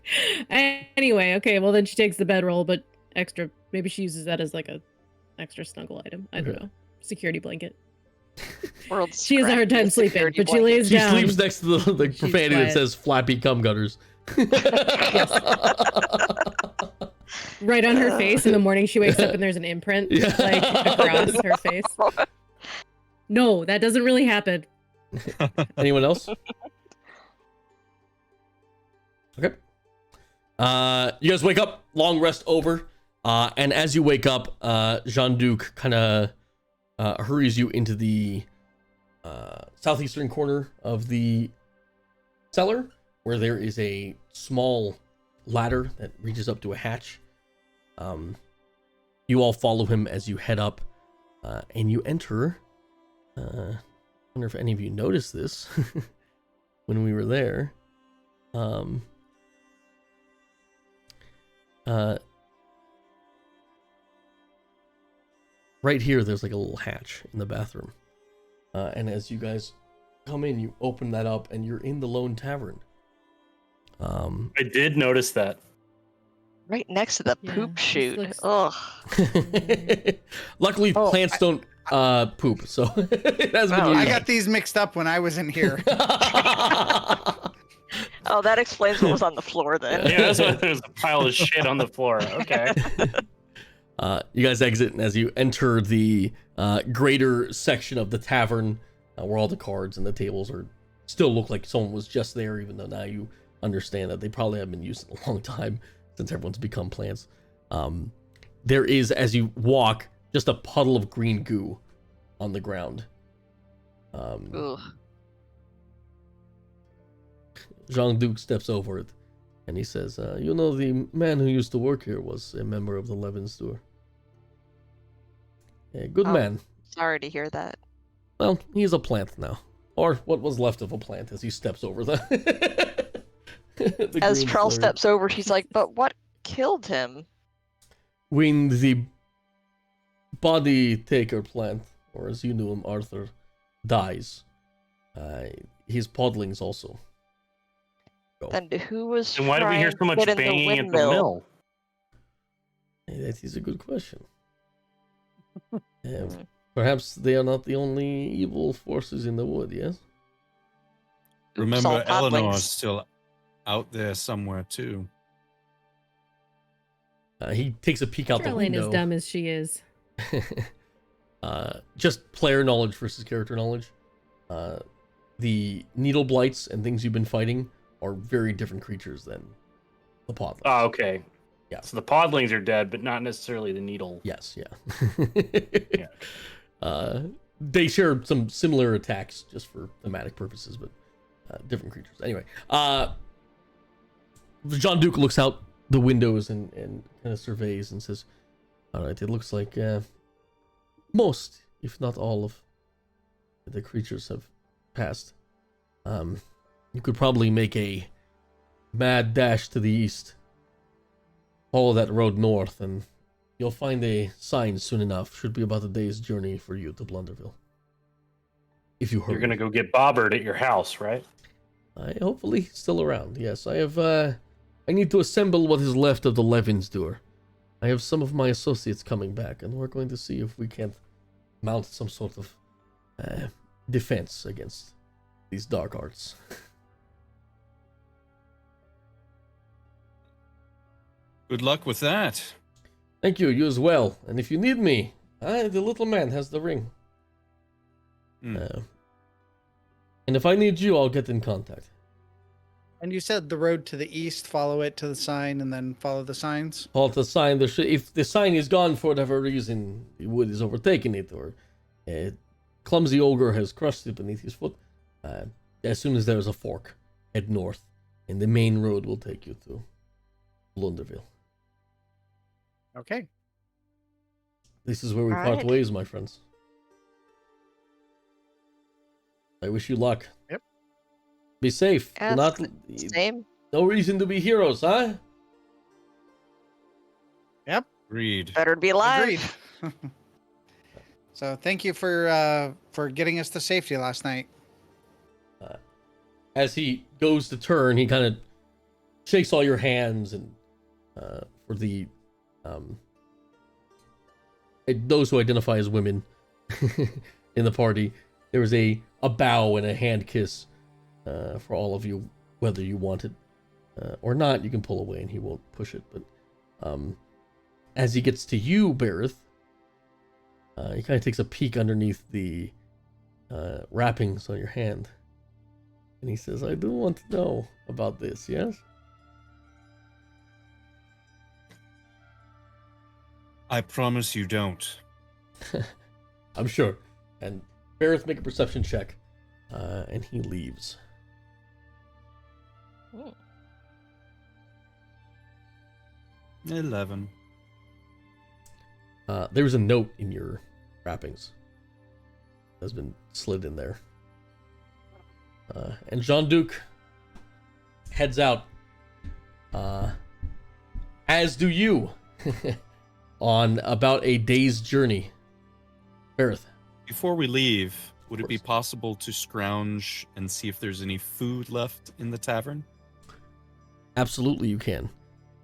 Anyway, okay. Well, then she takes the bedroll, but extra. Maybe she uses that as like a extra snuggle item. I don't Okay. know. Security blanket. World's She has a hard time crappiest sleeping, security but she blanket. lays She down. sleeps next to the She's profanity that quiet. says flappy cum gutters. Right on her face. In the morning, she wakes up and there's an imprint Yeah. like across her face. No, that doesn't really happen. Anyone else? Okay. You guys wake up, long rest over, and as you wake up, Jean-Duc kind of hurries you into the southeastern corner of the cellar, where there is a small ladder that reaches up to a hatch. You all follow him as you head up, and you enter. I wonder if any of you noticed this when we were there. right here, there's like a little hatch in the bathroom. And as you guys come in, you open that up, and you're in the Lone Tavern. I did notice that. Right next to the Yeah, poop this chute. looks- Ugh. Luckily, Oh, plants don't poop, so it has been Oh, used. I got these mixed up when I was in here. Oh, that explains what was on the floor then. Yeah, that's why there's a pile of shit on the floor. Okay. You guys exit, and as you enter the greater section of the tavern, where all the cards and the tables are still look like someone was just there, even though now you understand that they probably haven't been used in a long time since everyone's become plants. There is, as you walk, just a puddle of green goo on the ground. Ugh. Jean-Duc steps over it, and he says, you know, the man who used to work here was a member of the Levinstour. A good Oh. man. Sorry to hear that. Well, he's a plant now. Or what was left of a plant as he steps over the... the As green Trell flurry. steps over, she's like, but what killed him? When the body taker plant, or as you knew him, Arthur, dies, his podlings also go. And who was And why do we hear trying so much to get in banging at the mill? That is a good question. Perhaps they are not the only evil forces in the wood, yes? Oops, Remember, all Eleanor's podlings. still out there somewhere too. He takes a peek out the Trell ain't window. as dumb as she is. Just player knowledge versus character knowledge. The needle blights and things you've been fighting are very different creatures than the podlings. Oh, okay. Yeah. So the podlings are dead, but not necessarily the needle. Yes, yeah. Yeah. They share some similar attacks just for thematic purposes, but different creatures. Anyway, Jean-Duc looks out the windows and kind of surveys and says, all right, it looks like most, if not all of the creatures have passed. You could probably make a mad dash to the east, follow that road north, and you'll find a sign soon enough. Should be about a day's journey for you to Blunderville. If you hurry. You're gonna go get Bobbert at your house, right? Hopefully still around. Yes, I have. I need to assemble what is left of the Levinstour. I have some of my associates coming back, and we're going to see if we can't mount some sort of defense against these dark arts. Good luck with that. Thank you. You as well. And if you need me, the little man has the ring. And if I need you, I'll get in contact. And you said the road to the east, follow it to the sign, and then follow the signs? Halt the sign. If the sign is gone for whatever reason, the wood has overtaken it, or a clumsy ogre has crushed it beneath his foot, as soon as there's a fork, head north, and the main road will take you to Blunderville. Okay. This is where we All part right. ways, my friends. I wish you luck. Yep. Be safe. Do Yes, not. Same. No reason to be heroes, huh? Read. Better to be alive. Agreed. So thank you for getting us to safety last night. As he goes to turn, he kind of shakes all your hands, and for the those who identify as women in the party, there was a bow and a hand kiss for all of you, whether you want it or not. You can pull away, and he won't push it. But as he gets to you, Berith, he kind of takes a peek underneath the wrappings on your hand. And he says, I do want to know about this, yes? I promise you don't. I'm sure. And Berith, make a perception check. And he leaves. Hmm. 11. There's a note in your wrappings. Has been slid in there. And Jean-Duc heads out. As do you. On about a day's journey Bareth. Before we leave, would it be possible to scrounge and see if there's any food left in the tavern? Absolutely, you can.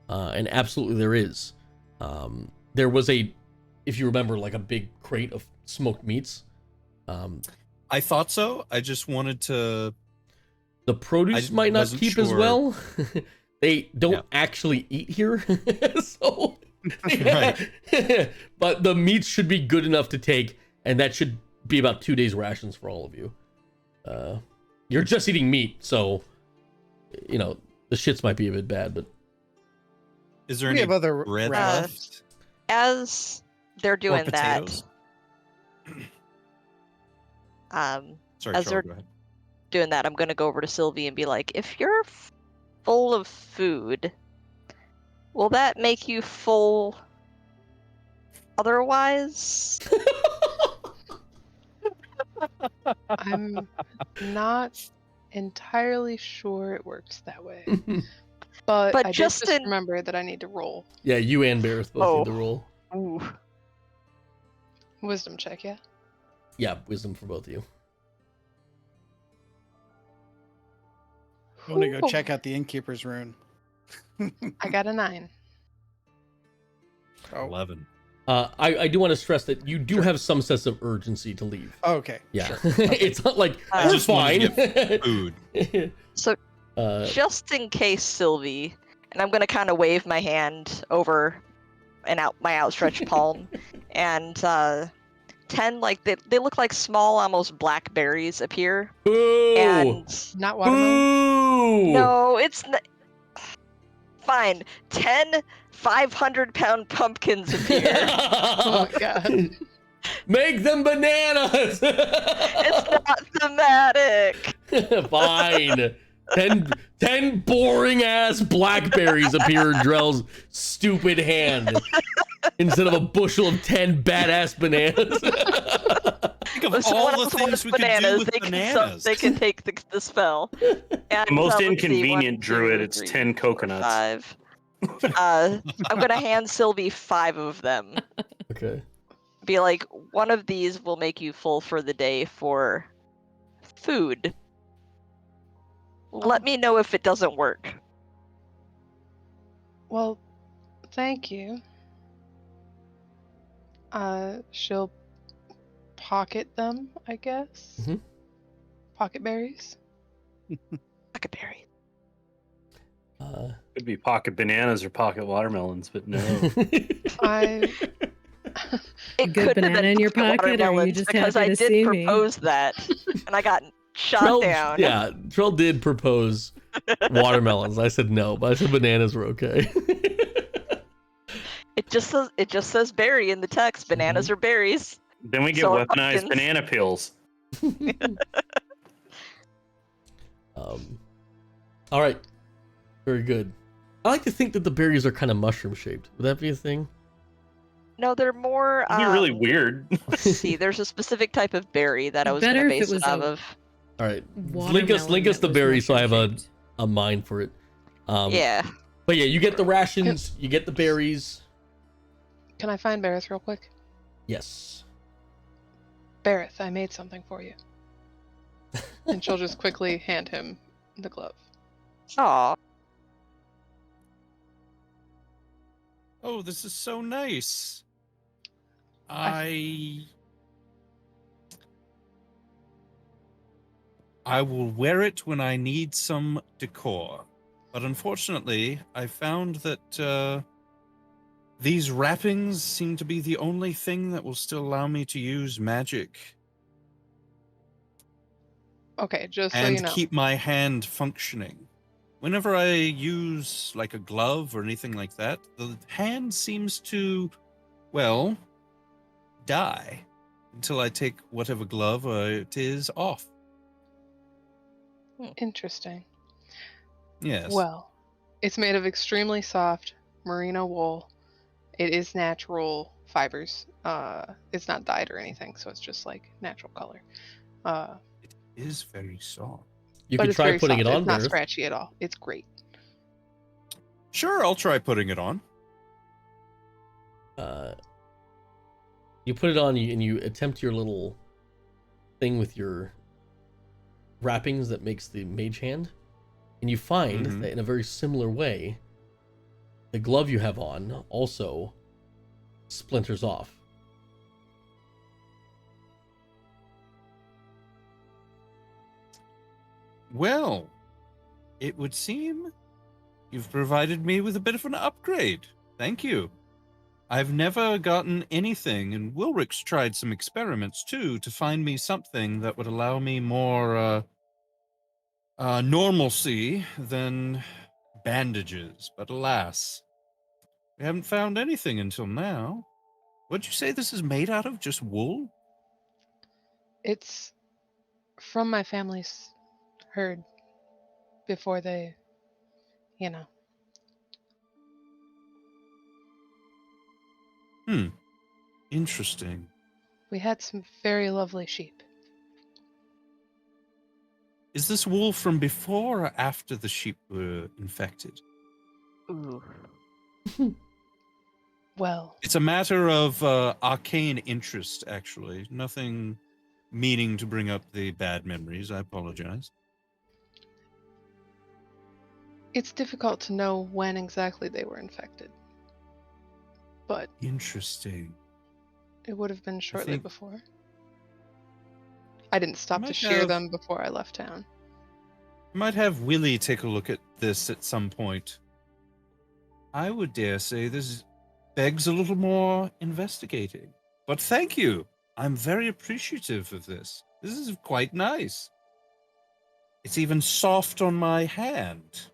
And absolutely there is. There was if you remember, like a big crate of smoked meats. I thought so. I just wanted to... The produce might not keep as well. They don't actually eat here. So, Right. But the meats should be good enough to take, and that should be about 2 days rations for all of you. You're just eating meat, so, you know, the shits might be a bit bad, but... Is there We any have other bread rations. left? As they're doing Or that, potatoes? Sorry, as Charles, they're go ahead. doing that, I'm gonna go over to Sylvie and be like, if you're full of food, will that make you full otherwise? I'm not entirely sure it works that way. But I just just in- remember that I need to roll. Yeah, you and Bareth both need to roll. Ooh. Wisdom check, yeah? Yeah, wisdom for both of you. I'm gonna go Ooh, check out the innkeeper's rune. I got a 9. Oh, 11. I do want to stress that you do have some sense of urgency to leave. okay. Yeah, Sure. it's not like I we're just wanted fine. to Food. So just in case, Sylvie, and I'm gonna kind of wave my hand over and out my outstretched palm, and 10 like they look like small, almost blackberries appear, Boo! and Not watermelon? Boo! no, it's fine. 10 500-pound pumpkins appear. Oh my god. Make them bananas. It's not thematic. Fine. 10 boring ass blackberries appear in Drell's stupid hand instead of a bushel of 10 badass bananas. Think of Listen, all what the else things wants we could do bananas? with They bananas. they can take the spell. And, The most let's see, inconvenient 1, druid, 2, it's 3, 10 4, coconuts. 5. I'm gonna hand Sylvie 5 of them. Okay. Be like, one of these will make you full for the day for food. Let me know if it doesn't work. Well, thank you. She'll pocket them, I guess. Mhm. Pocket berries. Blackberry. Could be pocket bananas or pocket watermelons, but no. I It Good could have banana been in your pocket pocket, or are you watermelons just because happy I to did see me? propose that, and I got shot Trell, down. yeah, Trell did propose watermelons. I said no, but I said bananas were okay. It just says berry in the text. Bananas are berries. Then we get So are weaponized pumpkins. banana peels. All right. Very good. I like to think that the berries are kind of mushroom shaped. Would that be a thing? No, they're more. It'd be really weird. Let's see. There's a specific type of berry that I was Better gonna if it base was it off a of. All right. Watermelon Link us that the was berries so I have mushroom-shaped. a mind for it. Yeah. But yeah, you get the rations, you get the berries. can I find Bareth real quick? Yes. Bareth, I made something for you. And she'll just quickly hand him the glove. Aw. Oh, this is so nice. I will wear it when I need some decor. But unfortunately, I found that these wrappings seem to be the only thing that will still allow me to use magic Okay, just so and you know. keep my hand functioning. Whenever I use like a glove or anything like that, the hand seems to, well, die until I take whatever glove it is off. Interesting. Yes. Well, it's made of extremely soft merino wool. It is natural fibers. It's not dyed or anything, so it's just like natural color. It is very soft. You but can it's try very putting soft. it on, It's not Bareth. scratchy at all. It's great. Sure, I'll try putting it on. You put it on, and you attempt your little thing with your wrappings that makes the mage hand, and you find that in a very similar way, the glove you have on also splinters off. Well, it would seem you've provided me with a bit of an upgrade. Thank you. I've never gotten anything, and Wilric's tried some experiments too to find me something that would allow me more normalcy than bandages. But alas, we haven't found anything until now. What'd you say this is made out of? Just wool? It's from my family's herd before they, you know. Interesting. We had some very lovely sheep. Is this wool from before or after the sheep were infected? Ooh. Well, It's a matter of arcane interest, actually. Nothing meaning to bring up the bad memories. I apologize. it's difficult to know when exactly they were infected, but Interesting. it would have been shortly think- before. I didn't stop to might shear have- them before I left town. I might have Willie take a look at this at some point. I would dare say this begs a little more investigating. But thank you. I'm very appreciative of this. This is quite nice. It's even soft on my hand.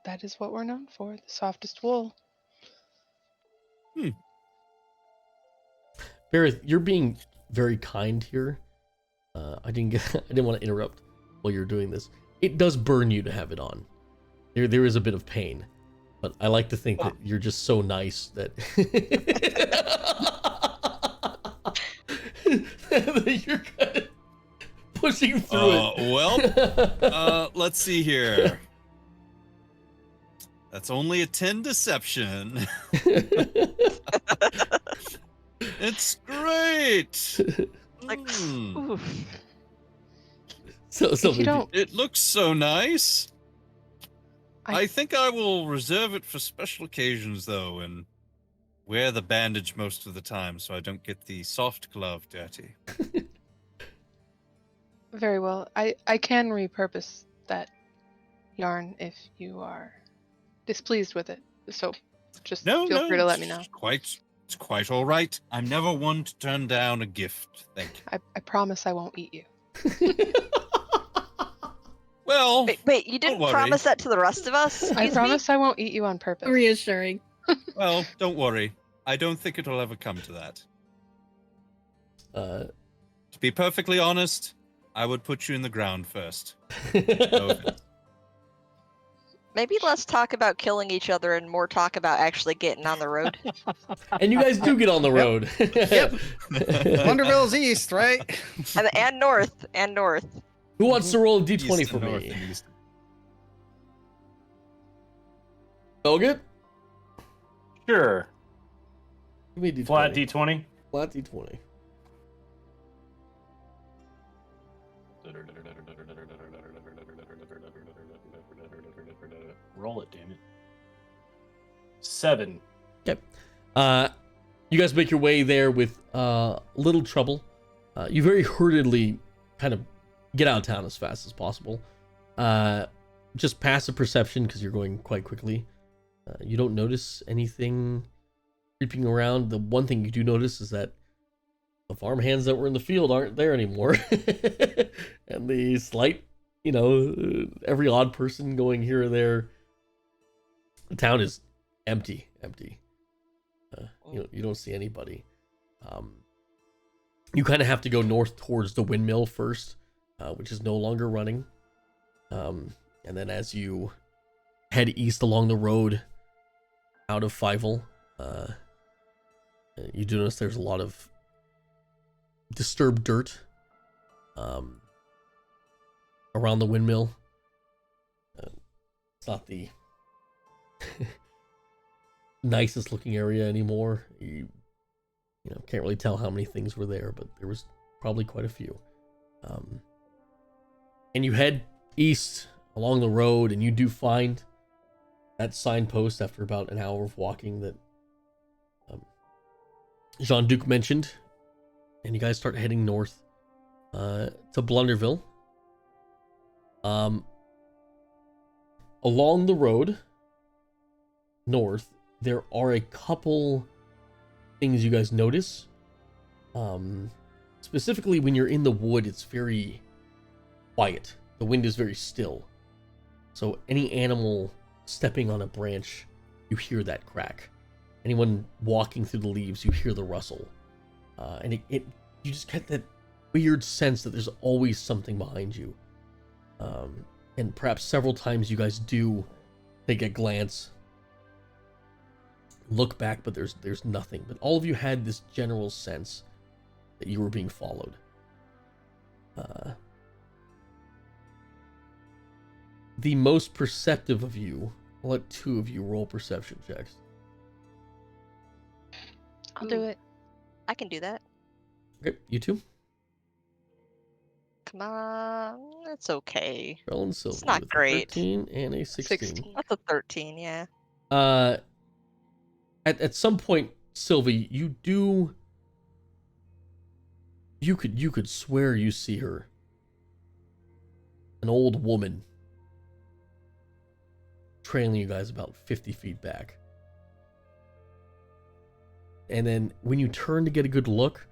That is what we're known for, the softest wool. Barrett, you're being very kind here. I didn't want to interrupt while you're doing this. It does burn you to have it on. There is a bit of pain, but I like to think that you're just so nice that, that you're kind of pushing through it. Well, let's see here. That's only a 10 deception. It's great. Like, Mm. oof. So If you don't, It looks so nice. I- I think I will reserve it for special occasions, though, and wear the bandage most of the time so I don't get the soft glove dirty. very well. I can repurpose that yarn if you are displeased with it. So just feel free to let me know. It's quite all right. I'm never one to turn down a gift. Thank you. I promise I won't eat you. Well, Wait, you didn't worry. promise that to the rest of us? I Excuse me? promise I won't eat you on purpose. Reassuring. well, don't worry. I don't think it'll ever come to that. To be perfectly honest, I would put you in the ground first. No offense. Maybe less talk about killing each other and more talk about actually getting on the road. and you guys do get on the road. Yep. Blunderville's east, right? and north. And north. Who wants to roll a d20 East for and north me? and east. Elgit? Sure. Give me a d20. Flat D20. Flat d20. Roll it, damn it. 7. Okay. You guys make your way there with little trouble. You very hurriedly kind of get out of town as fast as possible. Just passive perception because you're going quite quickly. You don't notice anything creeping around. The one thing you do notice is that the farm hands that were in the field aren't there anymore. And the slight, every odd person going here or there. The town is empty. You don't see anybody. You kind of have to go north towards the windmill first, which is no longer running. And then as you head east along the road out of Fievel, you do notice there's a lot of disturbed dirt around the windmill. It's not the nicest looking area anymore. You can't really tell how many things were there, but there was probably quite a few. And you head east along the road, and you do find that signpost after about an hour of walking that Jean-Duc mentioned, and you guys start heading north to Blunderville. Along the road north, there are a couple things you guys notice. Specifically, when you're in the wood, it's very quiet. The wind is very still. So any animal stepping on a branch, you hear that crack. Anyone walking through the leaves, you hear the rustle. And you just get that weird sense that there's always something behind you. And perhaps several times you guys do take a glance, look back, but there's nothing. But all of you had this general sense that you were being followed. The most perceptive of you, I'll let two of you roll perception checks. I'll do it. I can do that. Okay, you two. Come on, it's okay. Trell and Sylvie It's not with great. A 13 and a 16. That's a 13, yeah. At some point, Sylvie, you could swear you see her. An old woman trailing you guys about 50 feet back. And then when you turn to get a good look,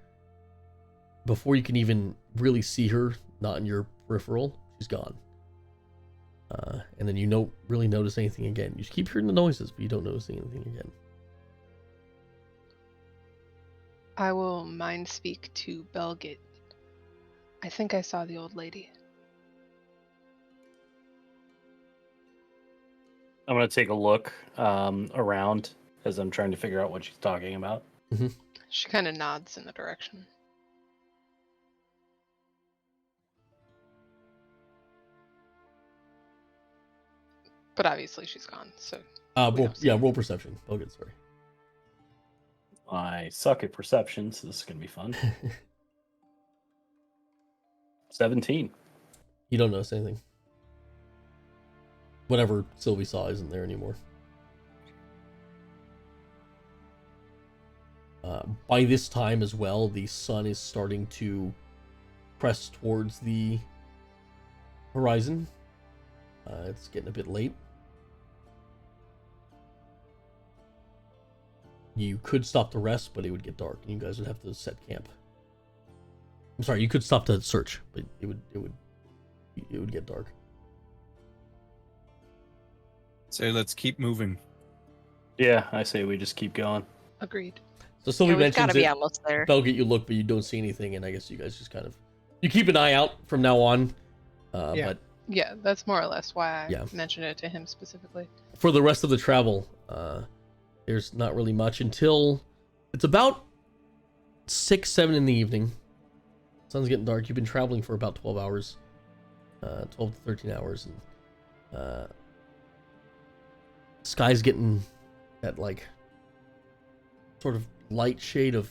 before you can even really see her, not in your peripheral, she's gone. And then you don't really notice anything again. You just keep hearing the noises, but you don't notice anything again. I will mind speak to Belgit. I think I saw the old lady. I'm going to take a look around as I'm trying to figure out what she's talking about. Mm-hmm. She kind of nods in the direction. But obviously she's gone, so... roll perception. Oh, good, sorry. I suck at perception, so this is going to be fun. 17. You don't notice anything. Whatever Sylvie saw isn't there anymore. By this time as well, the sun is starting to press towards the horizon. It's getting a bit late. You could stop to rest, but it would get dark, and you guys would have to set camp. I'm sorry, you could stop to search, but it would get dark. So let's keep moving. Yeah, I say we just keep going. Agreed. So Sylvie We've mentions got to be it. almost there. Belgit, you look, but you don't see anything, and I guess you guys just kind of... You keep an eye out from now on, Yeah. but Yeah, that's more or less why I Yeah. mentioned it to him specifically. for the rest of the travel, there's not really much until it's about 6, 7 in the evening. Sun's getting dark. You've been traveling for about 12 hours, 12 to 13 hours, and sky's getting that like sort of light shade of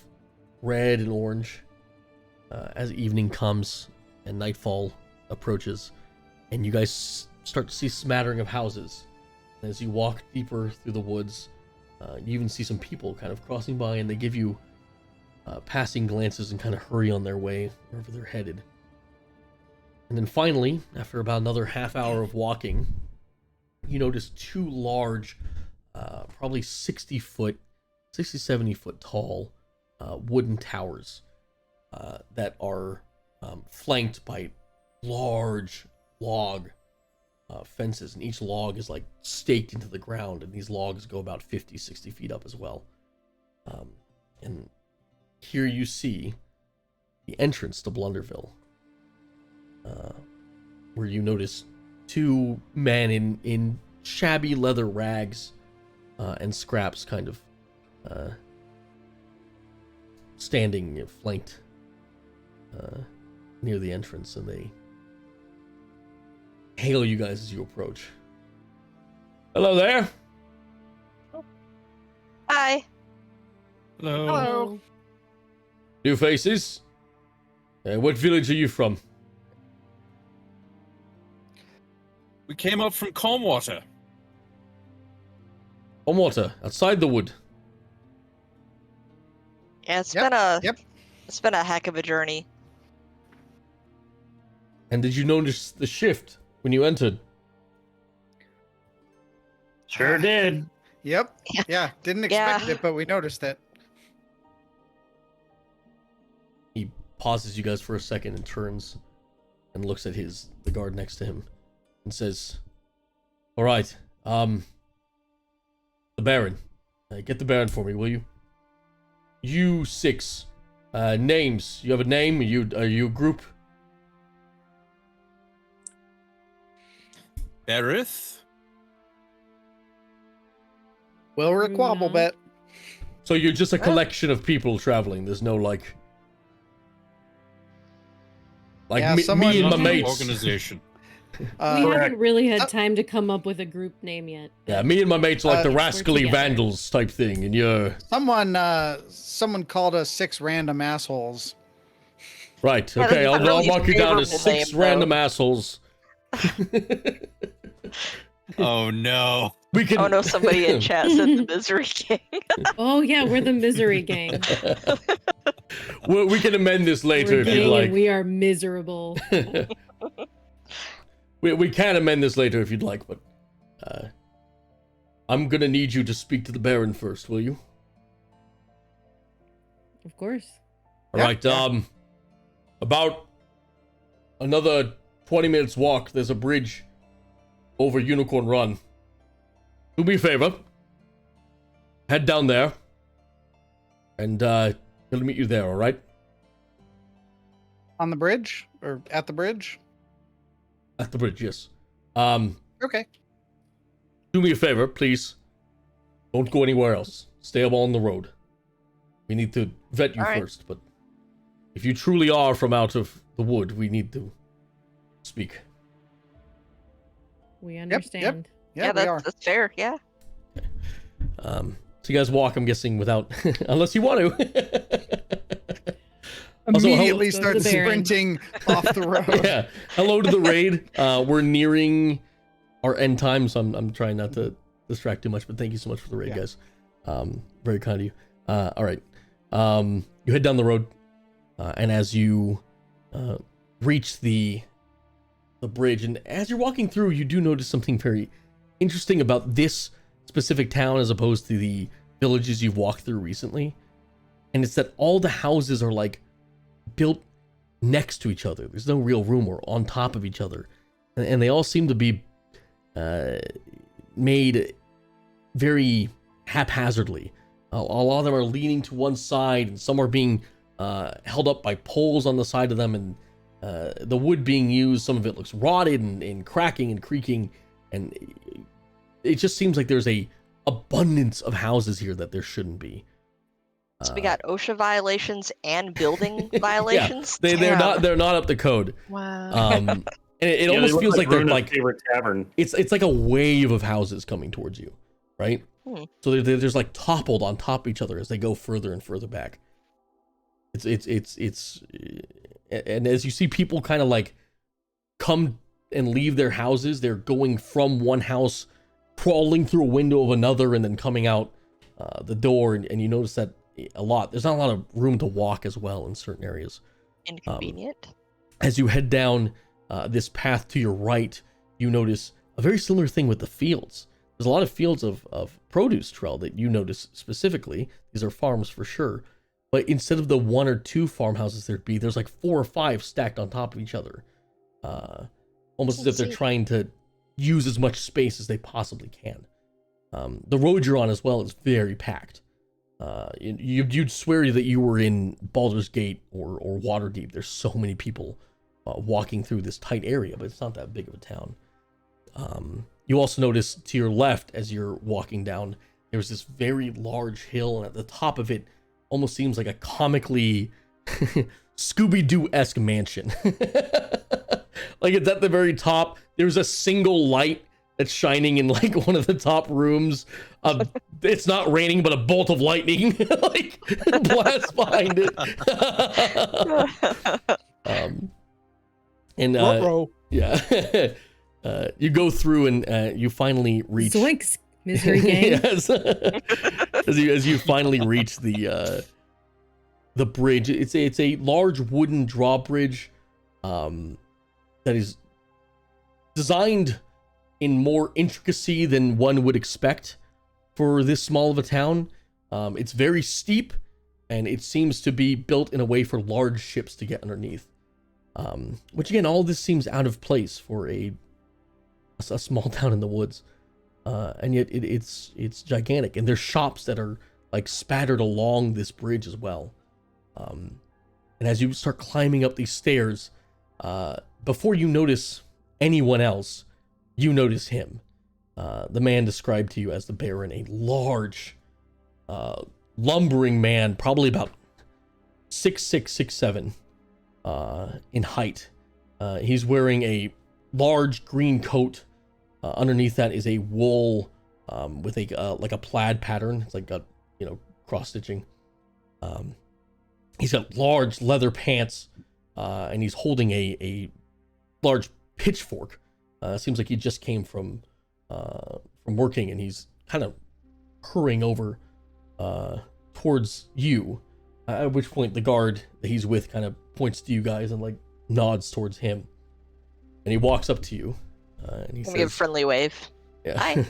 red and orange as evening comes and nightfall approaches, and you guys start to see smattering of houses. And as you walk deeper through the woods, you even see some people kind of crossing by, and they give you passing glances and kind of hurry on their way wherever they're headed. And then finally, after about another half hour of walking, you notice two large, probably 60, 70 foot tall wooden towers that are flanked by large log fences, and each log is like staked into the ground, and these logs go about 50, 60 feet up as well. And here you see the entrance to Blunderville, where you notice two men in shabby leather rags and scraps kind of standing flanked near the entrance, and they hail you guys as you approach. Hello there. Hi. Hello. Hello. New faces. What village are you from? We came out from Calmwater. On water, outside the wood. Yeah, it's Yep, been a yep. it's been a heck of a journey. And did you notice the shift when you entered? Sure did. Yep. Yeah. Yeah. Didn't expect Yeah. it, but we noticed it. He pauses you guys for a second and turns and looks at the guard next to him and says, "All right, the Baron. Get the Baron for me, will you? You 6 names. You have a name? Are you a group?" Berith. Wilrick Wobblebet. So you're just a collection of people traveling. There's no like Yeah, me and my Not an mates. Organization. We Correct. haven't really had time to come up with a group name yet. Yeah, me and my mates are like the We're rascally together. vandals type thing, and you're Someone called us 6 random assholes. right. Yeah, Okay, that's I'll not really mark you down as favorable 6 name, random though. assholes. Oh no. We can. Oh no, somebody in chat said the Misery King. Oh yeah, we're the Misery Gang. we can amend this later We're if a you'd gang like. and we are miserable. we can amend this later if you'd like, but I'm gonna need you to speak to the Baron first, will you? Of course. All Yeah, right. yeah. About another 20 minutes walk. There's a bridge over Unicorn Run. Do me a favor. Head down there, and he'll meet you there. All right? On the bridge? Or at the bridge? At the bridge, yes. Okay. Do me a favor, please. Don't go anywhere else. Stay along the road. We need to vet you All right. first, but if you truly are from out of the wood, we need to speak. We yep. understand. Yeah, we are. that's fair. Yeah. So you guys walk, I'm guessing, without... unless you want to. Also, Immediately hello- start Go to the Baron. sprinting off the road. Yeah. Hello to the raid. We're nearing our end time, so I'm trying not to distract too much, but thank you so much for the raid, Yeah. guys. Very kind of you. All right. You head down the road, and as you reach the bridge, and as you're walking through, you do notice something very interesting about this specific town as opposed to the villages you've walked through recently. And it's that all the houses are like built next to each other. There's no real room or on top of each other. And they all seem to be made very haphazardly. A lot of them are leaning to one side, and some are being held up by poles on the side of them, and the wood being used, some of it looks rotted and cracking and creaking, and it just seems like there's a abundance of houses here that there shouldn't be. So we got OSHA violations and building violations. They're Damn. not up to code. Wow. And it Yeah, they almost look feels like they're Runa's like favorite tavern. it's like a wave of houses coming towards you, right? Hmm. So they're just like toppled on top of each other as they go further and further back. It's and as you see people kind of like come and leave their houses, they're going from one house, crawling through a window of another, and then coming out the door, and you notice that a lot. There's not a lot of room to walk as well in certain areas. Inconvenient. As you head down this path to your right, you notice a very similar thing with the fields. There's a lot of fields of produce, Trell, that you notice specifically. These are farms for sure. But instead of the 1 or 2 farmhouses there'd be, there's like 4 or 5 stacked on top of each other. Almost as if they're trying to use as much space as they possibly can. The road you're on as well is very packed. You'd swear that you were in Baldur's Gate or Waterdeep. There's so many people walking through this tight area, but it's not that big of a town. You also notice to your left as you're walking down, there's this very large hill, and at the top of it almost seems like a comically Scooby-Doo-esque mansion. Like it's at the very top. There's a single light that's shining in like one of the top rooms. It's not raining, but a bolt of lightning like blasts behind it. Yeah. You go through and you finally reach. Zoinks, misery gang. Yes. as you finally reach the bridge. It's a large wooden drawbridge that is designed in more intricacy than one would expect for this small of a town. It's very steep, and it seems to be built in a way for large ships to get underneath. Which again, all this seems out of place for a small town in the woods. And yet it's gigantic, and there's shops that are like spattered along this bridge as well. And as you start climbing up these stairs, before you notice anyone else, you notice him. The man described to you as the Baron, a large, lumbering man, probably about 6'6", 6'7", in height. He's wearing a large green coat. Underneath that is a wool with a like a plaid pattern. It's like cross stitching. He's got large leather pants, and he's holding a large pitchfork. Seems like he just came from working, and he's kind of hurrying over towards you. At which point the guard that he's with kind of points to you guys and like nods towards him, and he walks up to you. And he says, give a friendly wave. Yeah. Hi.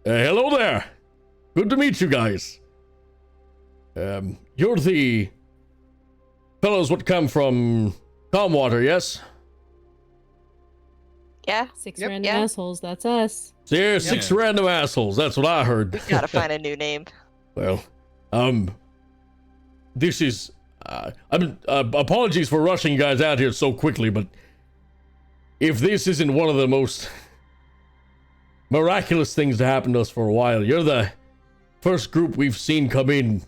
Hello there. Good to meet you guys. You're the fellows what come from Calmwater, yes? Yeah. 6 random assholes, that's us. Yeah, 6 random assholes. That's what I heard. We gotta find a new name. Well, this is. Apologies for rushing you guys out here so quickly, but if this isn't one of the most miraculous things to happen to us for a while, you're the first group we've seen come in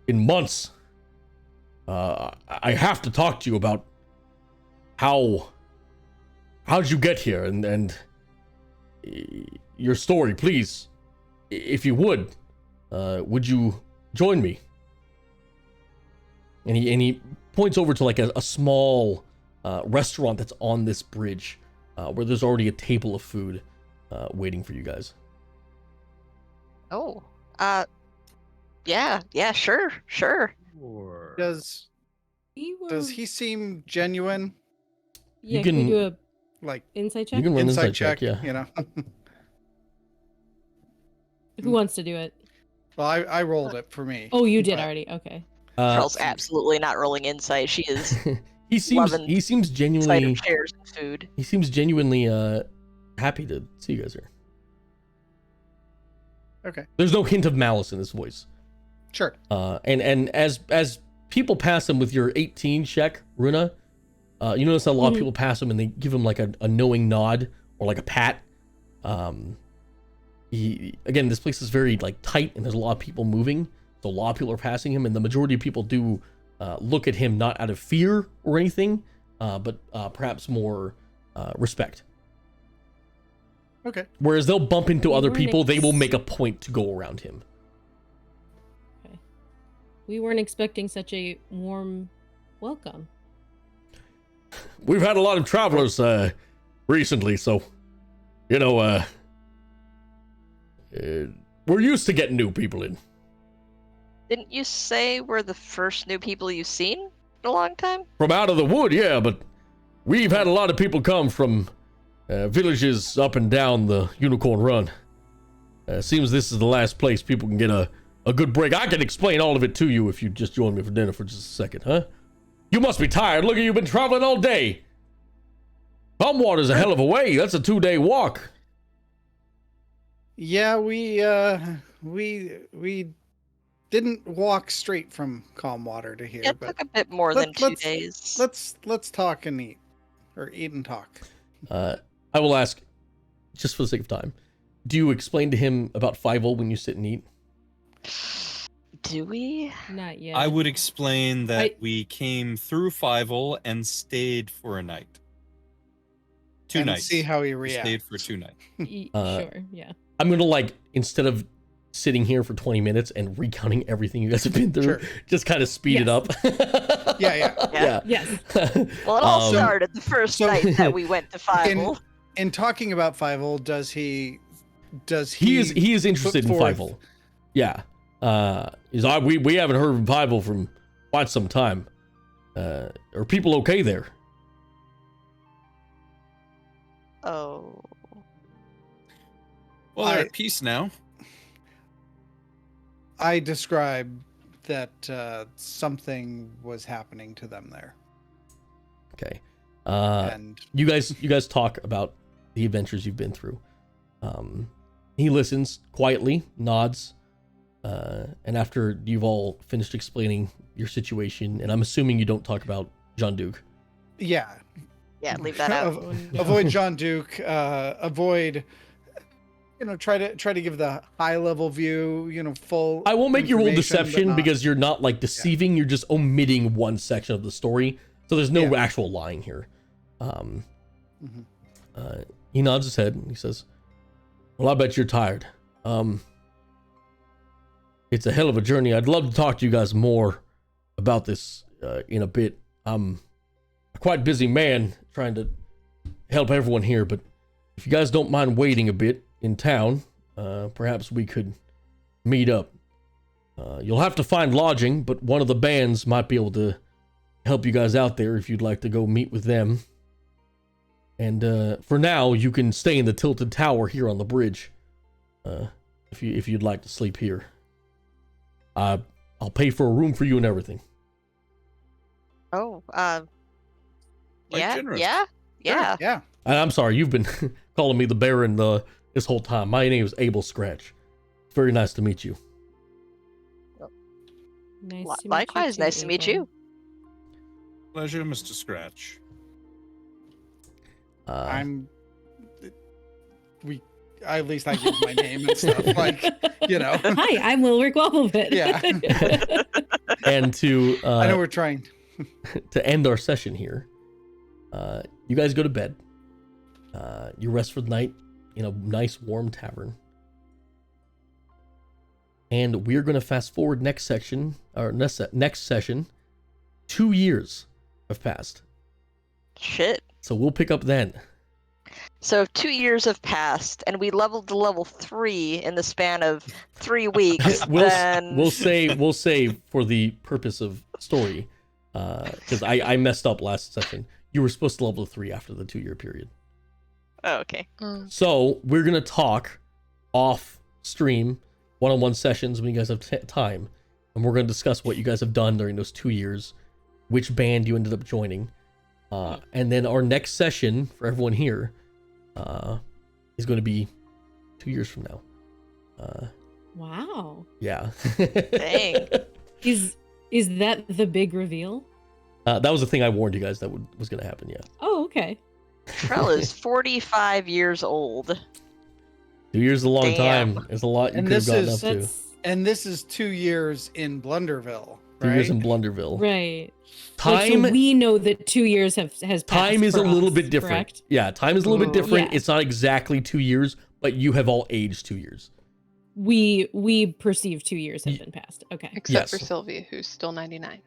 months. I have to talk to you about how'd you get here and your story, please. If you would you join me? And he points over to like a small restaurant that's on this bridge, where there's already a table of food waiting for you guys. Oh, yeah, sure. Does he seem genuine? Yeah, you can can we do a Like insight check? you can run an insight check, yeah. you know. Who wants to do it? Well, I rolled it for me. Oh, you did but- already. Okay. Charles absolutely not rolling insight. She is he seems sight genuinely of chairs and food. he seems genuinely happy to see you guys here. Okay. There's no hint of malice in his voice. Sure. And as people pass him with your 18 check, Runa, you notice a lot of people pass him and they give him like a knowing nod or like a pat. Again, this place is very like tight and there's a lot of people moving, so a lot of people are passing him, and the majority of people do look at him not out of fear or anything, but perhaps more respect. Okay. Whereas they'll bump into We other weren't people, they will make a point to go around him. Okay. We weren't expecting such a warm welcome. We've had a lot of travelers recently, so we're used to getting new people in. Didn't you say we're the first new people you've seen in a long time? From out of the wood, yeah, but we've had a lot of people come from villages up and down the Unicorn Run. Seems this is the last place people can get a good break. I can explain all of it to you if you just join me for dinner for just a second, huh? You must be tired. Look at you, been traveling all day. Calmwater's a hell of a way. That's a 2-day walk. Yeah, we didn't walk straight from Calmwater to here, It but took a bit more than 2 days. let's talk and eat, or eat and talk. I will ask, just for the sake of time, do you explain to him about Fievel when you sit and eat? Do we? Not yet. I would explain that we came through Fievel and stayed for a night 2 and nights. see how he We reacts. stayed for 2 nights. Sure, yeah. I'm gonna like, instead of sitting here for 20 minutes and recounting everything you guys have been through, Sure. just kind of speed it Yes. up. Yeah. Yes. Well, it all Um, started the first so- night that we went to Fievel. In talking about Fievel, does he he is interested in forth- Fievel. Yeah. We haven't heard from Fievel from quite some time. Are people okay there? Oh. Well, they're I- at peace now. I described that something was happening to them there, Okay. and You guys talk about the adventures you've been through. He listens quietly, nods, and after you've all finished explaining your situation, and I'm assuming you don't talk about Jean-Duc. yeah, Yeah, leave that out. avoid John Duke. Avoid. Try to give the high level view. Full. I won't make you roll information, but deception not- because you're not like deceiving, you're just omitting one section of the story. So there's no Yeah. actual lying here. Mhm. He nods his head and he says, "Well, I bet you're tired. It's a hell of a journey. I'd love to talk to you guys more about this in a bit. I'm a quite busy man trying to help everyone here, but if you guys don't mind waiting a bit in town, perhaps we could meet up. You'll have to find lodging, but one of the bands might be able to help you guys out there if you'd like to go meet with them. And for now, you can stay in the Tilted Tower here on the bridge, if you'd like to sleep here. I'll pay for a room for you and everything." Oh, Quite yeah, generous. yeah, yeah. Yeah. And I'm sorry, you've been calling me the Baron this whole time. My name is Abel Scratch. Very nice to meet you. Nice to Likewise, meet you nice to meet Abel. you. Pleasure, Mr. Scratch. I'm. At least I give my name and stuff. Hi, I'm Wilrick Wobblebit. Yeah. And to I know we're trying. to end our session here, you guys go to bed. You rest for the night in a nice warm tavern. And we're going to fast forward next session. 2 years have passed. Shit. So we'll pick up then. So 2 years have passed, and we leveled to level 3 in the span of 3 weeks. then We'll say for the purpose of story, because I messed up last session. You were supposed to level 3 after the 2-year period. Oh, okay. So we're gonna talk off stream, one-on-one sessions when you guys have time, and we're gonna discuss what you guys have done during those 2 years, which band you ended up joining, and then our next session for everyone here is going to be 2 years from now. Wow. Yeah. Dang. Is that the big reveal? That was the thing I warned you guys that was going to happen. Yeah. Oh, okay. Trell is 45 years old. 2 years is a long Damn. time. There's a lot you And could have this gotten is- up to. That's And this is 2 years in Blunderville, 2 right? years in Blunderville. right. Time. So we know that 2 years has passed. Time is a for little us, bit different. correct? Yeah, time is a little bit Ooh. different. Yeah. It's not exactly 2 years, but you have all aged 2 years. We perceive 2 years have been passed. Okay. Except for Yes. Sylvie, who's still 99.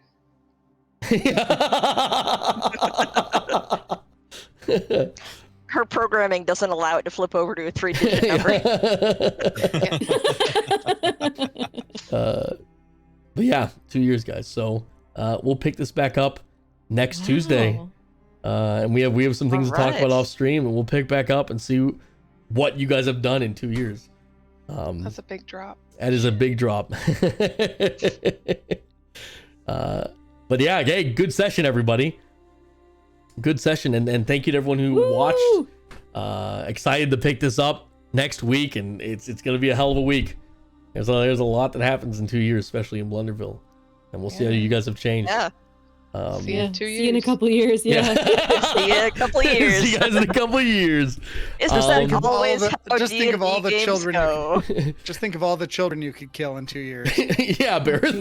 Her programming doesn't allow it to flip over to a 3-digit number. But yeah, 2 years, guys. So we'll pick this back up next Tuesday, Wow. and we have some things to talk about Alright. off stream, and we'll pick back up and see what you guys have done in 2 years. That's a big drop. That is a big drop. But yeah, hey, good session, everybody. Good session, and thank you to everyone who Woo! watched. Excited to pick this up next week, and it's gonna be a hell of a week. There's a lot that happens in 2 years, especially in Blunderville, and we'll see how Yeah. you guys have changed. Yeah. See you in 2 years. See you in a couple years. Yeah. See you in a couple of years. See you guys in a couple of years. Is that Think of all always the- how just think of all the D&D games children go? Just think of all the children you could kill in 2 years. Yeah, Barrett.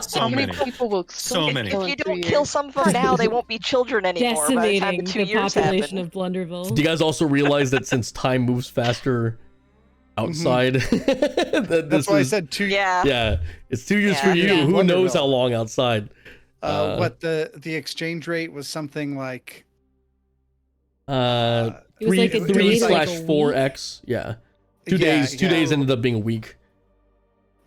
So How many many. people will So still many. kill If you in 3 don't kill years? some of them now, they won't be children anymore by the time Decimating the 2 the years population happen. of Blunderville. Do you guys also realize that since time moves faster outside, that That's this why I is, said 2 years. Yeah. yeah, it's 2 years Yeah. for you. Yeah. Who knows Blunderville. how long outside? What the exchange rate was something like Uh, It was like a three day to like slash a 4x. Yeah, 2 Yeah, days. 2 yeah. days ended up being a week.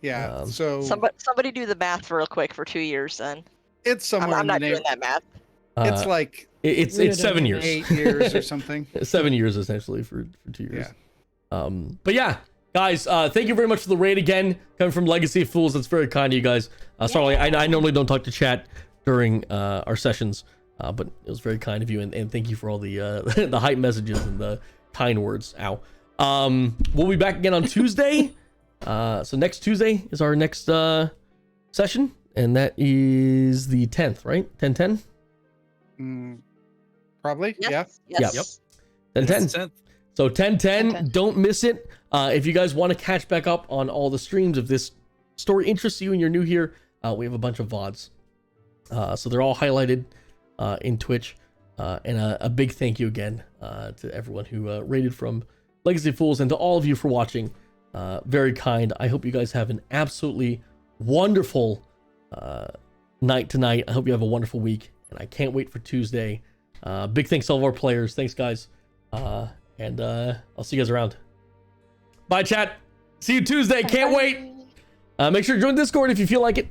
Yeah. So Somebody do the math real quick for 2 years then. it's somewhere I'm in the not doing neighborhood. that math. It's Uh, like it's Runa 7 doesn't years. 8 years or something. 7 years essentially for 2 years. Yeah. But yeah, guys, thank you very much for the raid again. Coming from Legacy of Fools, that's very kind of you guys. Sorry, I normally don't talk to chat during our sessions, but it was very kind of you, and thank you for all the the hype messages and the kind words. Ow. We'll be back again on Tuesday. So next Tuesday is our next session, and that is the 10th, right? 10/10? Probably. Yes. Yeah. Yes. Yep. 10/10. It's 10th. So 10/10, 10/10. don't miss it. If you guys want to catch back up on all the streams, if this story interests you and you're new here, we have a bunch of VODs. So they're all highlighted in Twitch. And a big thank you again to everyone who rated from Legacy of Fools, and to all of you for watching. Very kind. I hope you guys have an absolutely wonderful night tonight. I hope you have a wonderful week, and I can't wait for Tuesday. Big thanks to all of our players. Thanks, guys. And I'll see you guys around. Bye, chat. See you Tuesday. Can't wait. Make sure to join Discord if you feel like it. !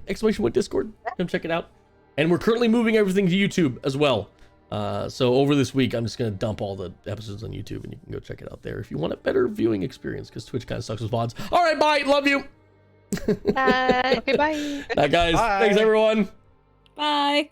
Discord. Come check it out. And we're currently moving everything to YouTube as well. So over this week, I'm just going to dump all the episodes on YouTube, and you can go check it out there if you want a better viewing experience, because Twitch kind of sucks with VODs. All right, bye. Love you. Okay, bye. Bye, guys. Bye. Thanks, everyone. Bye.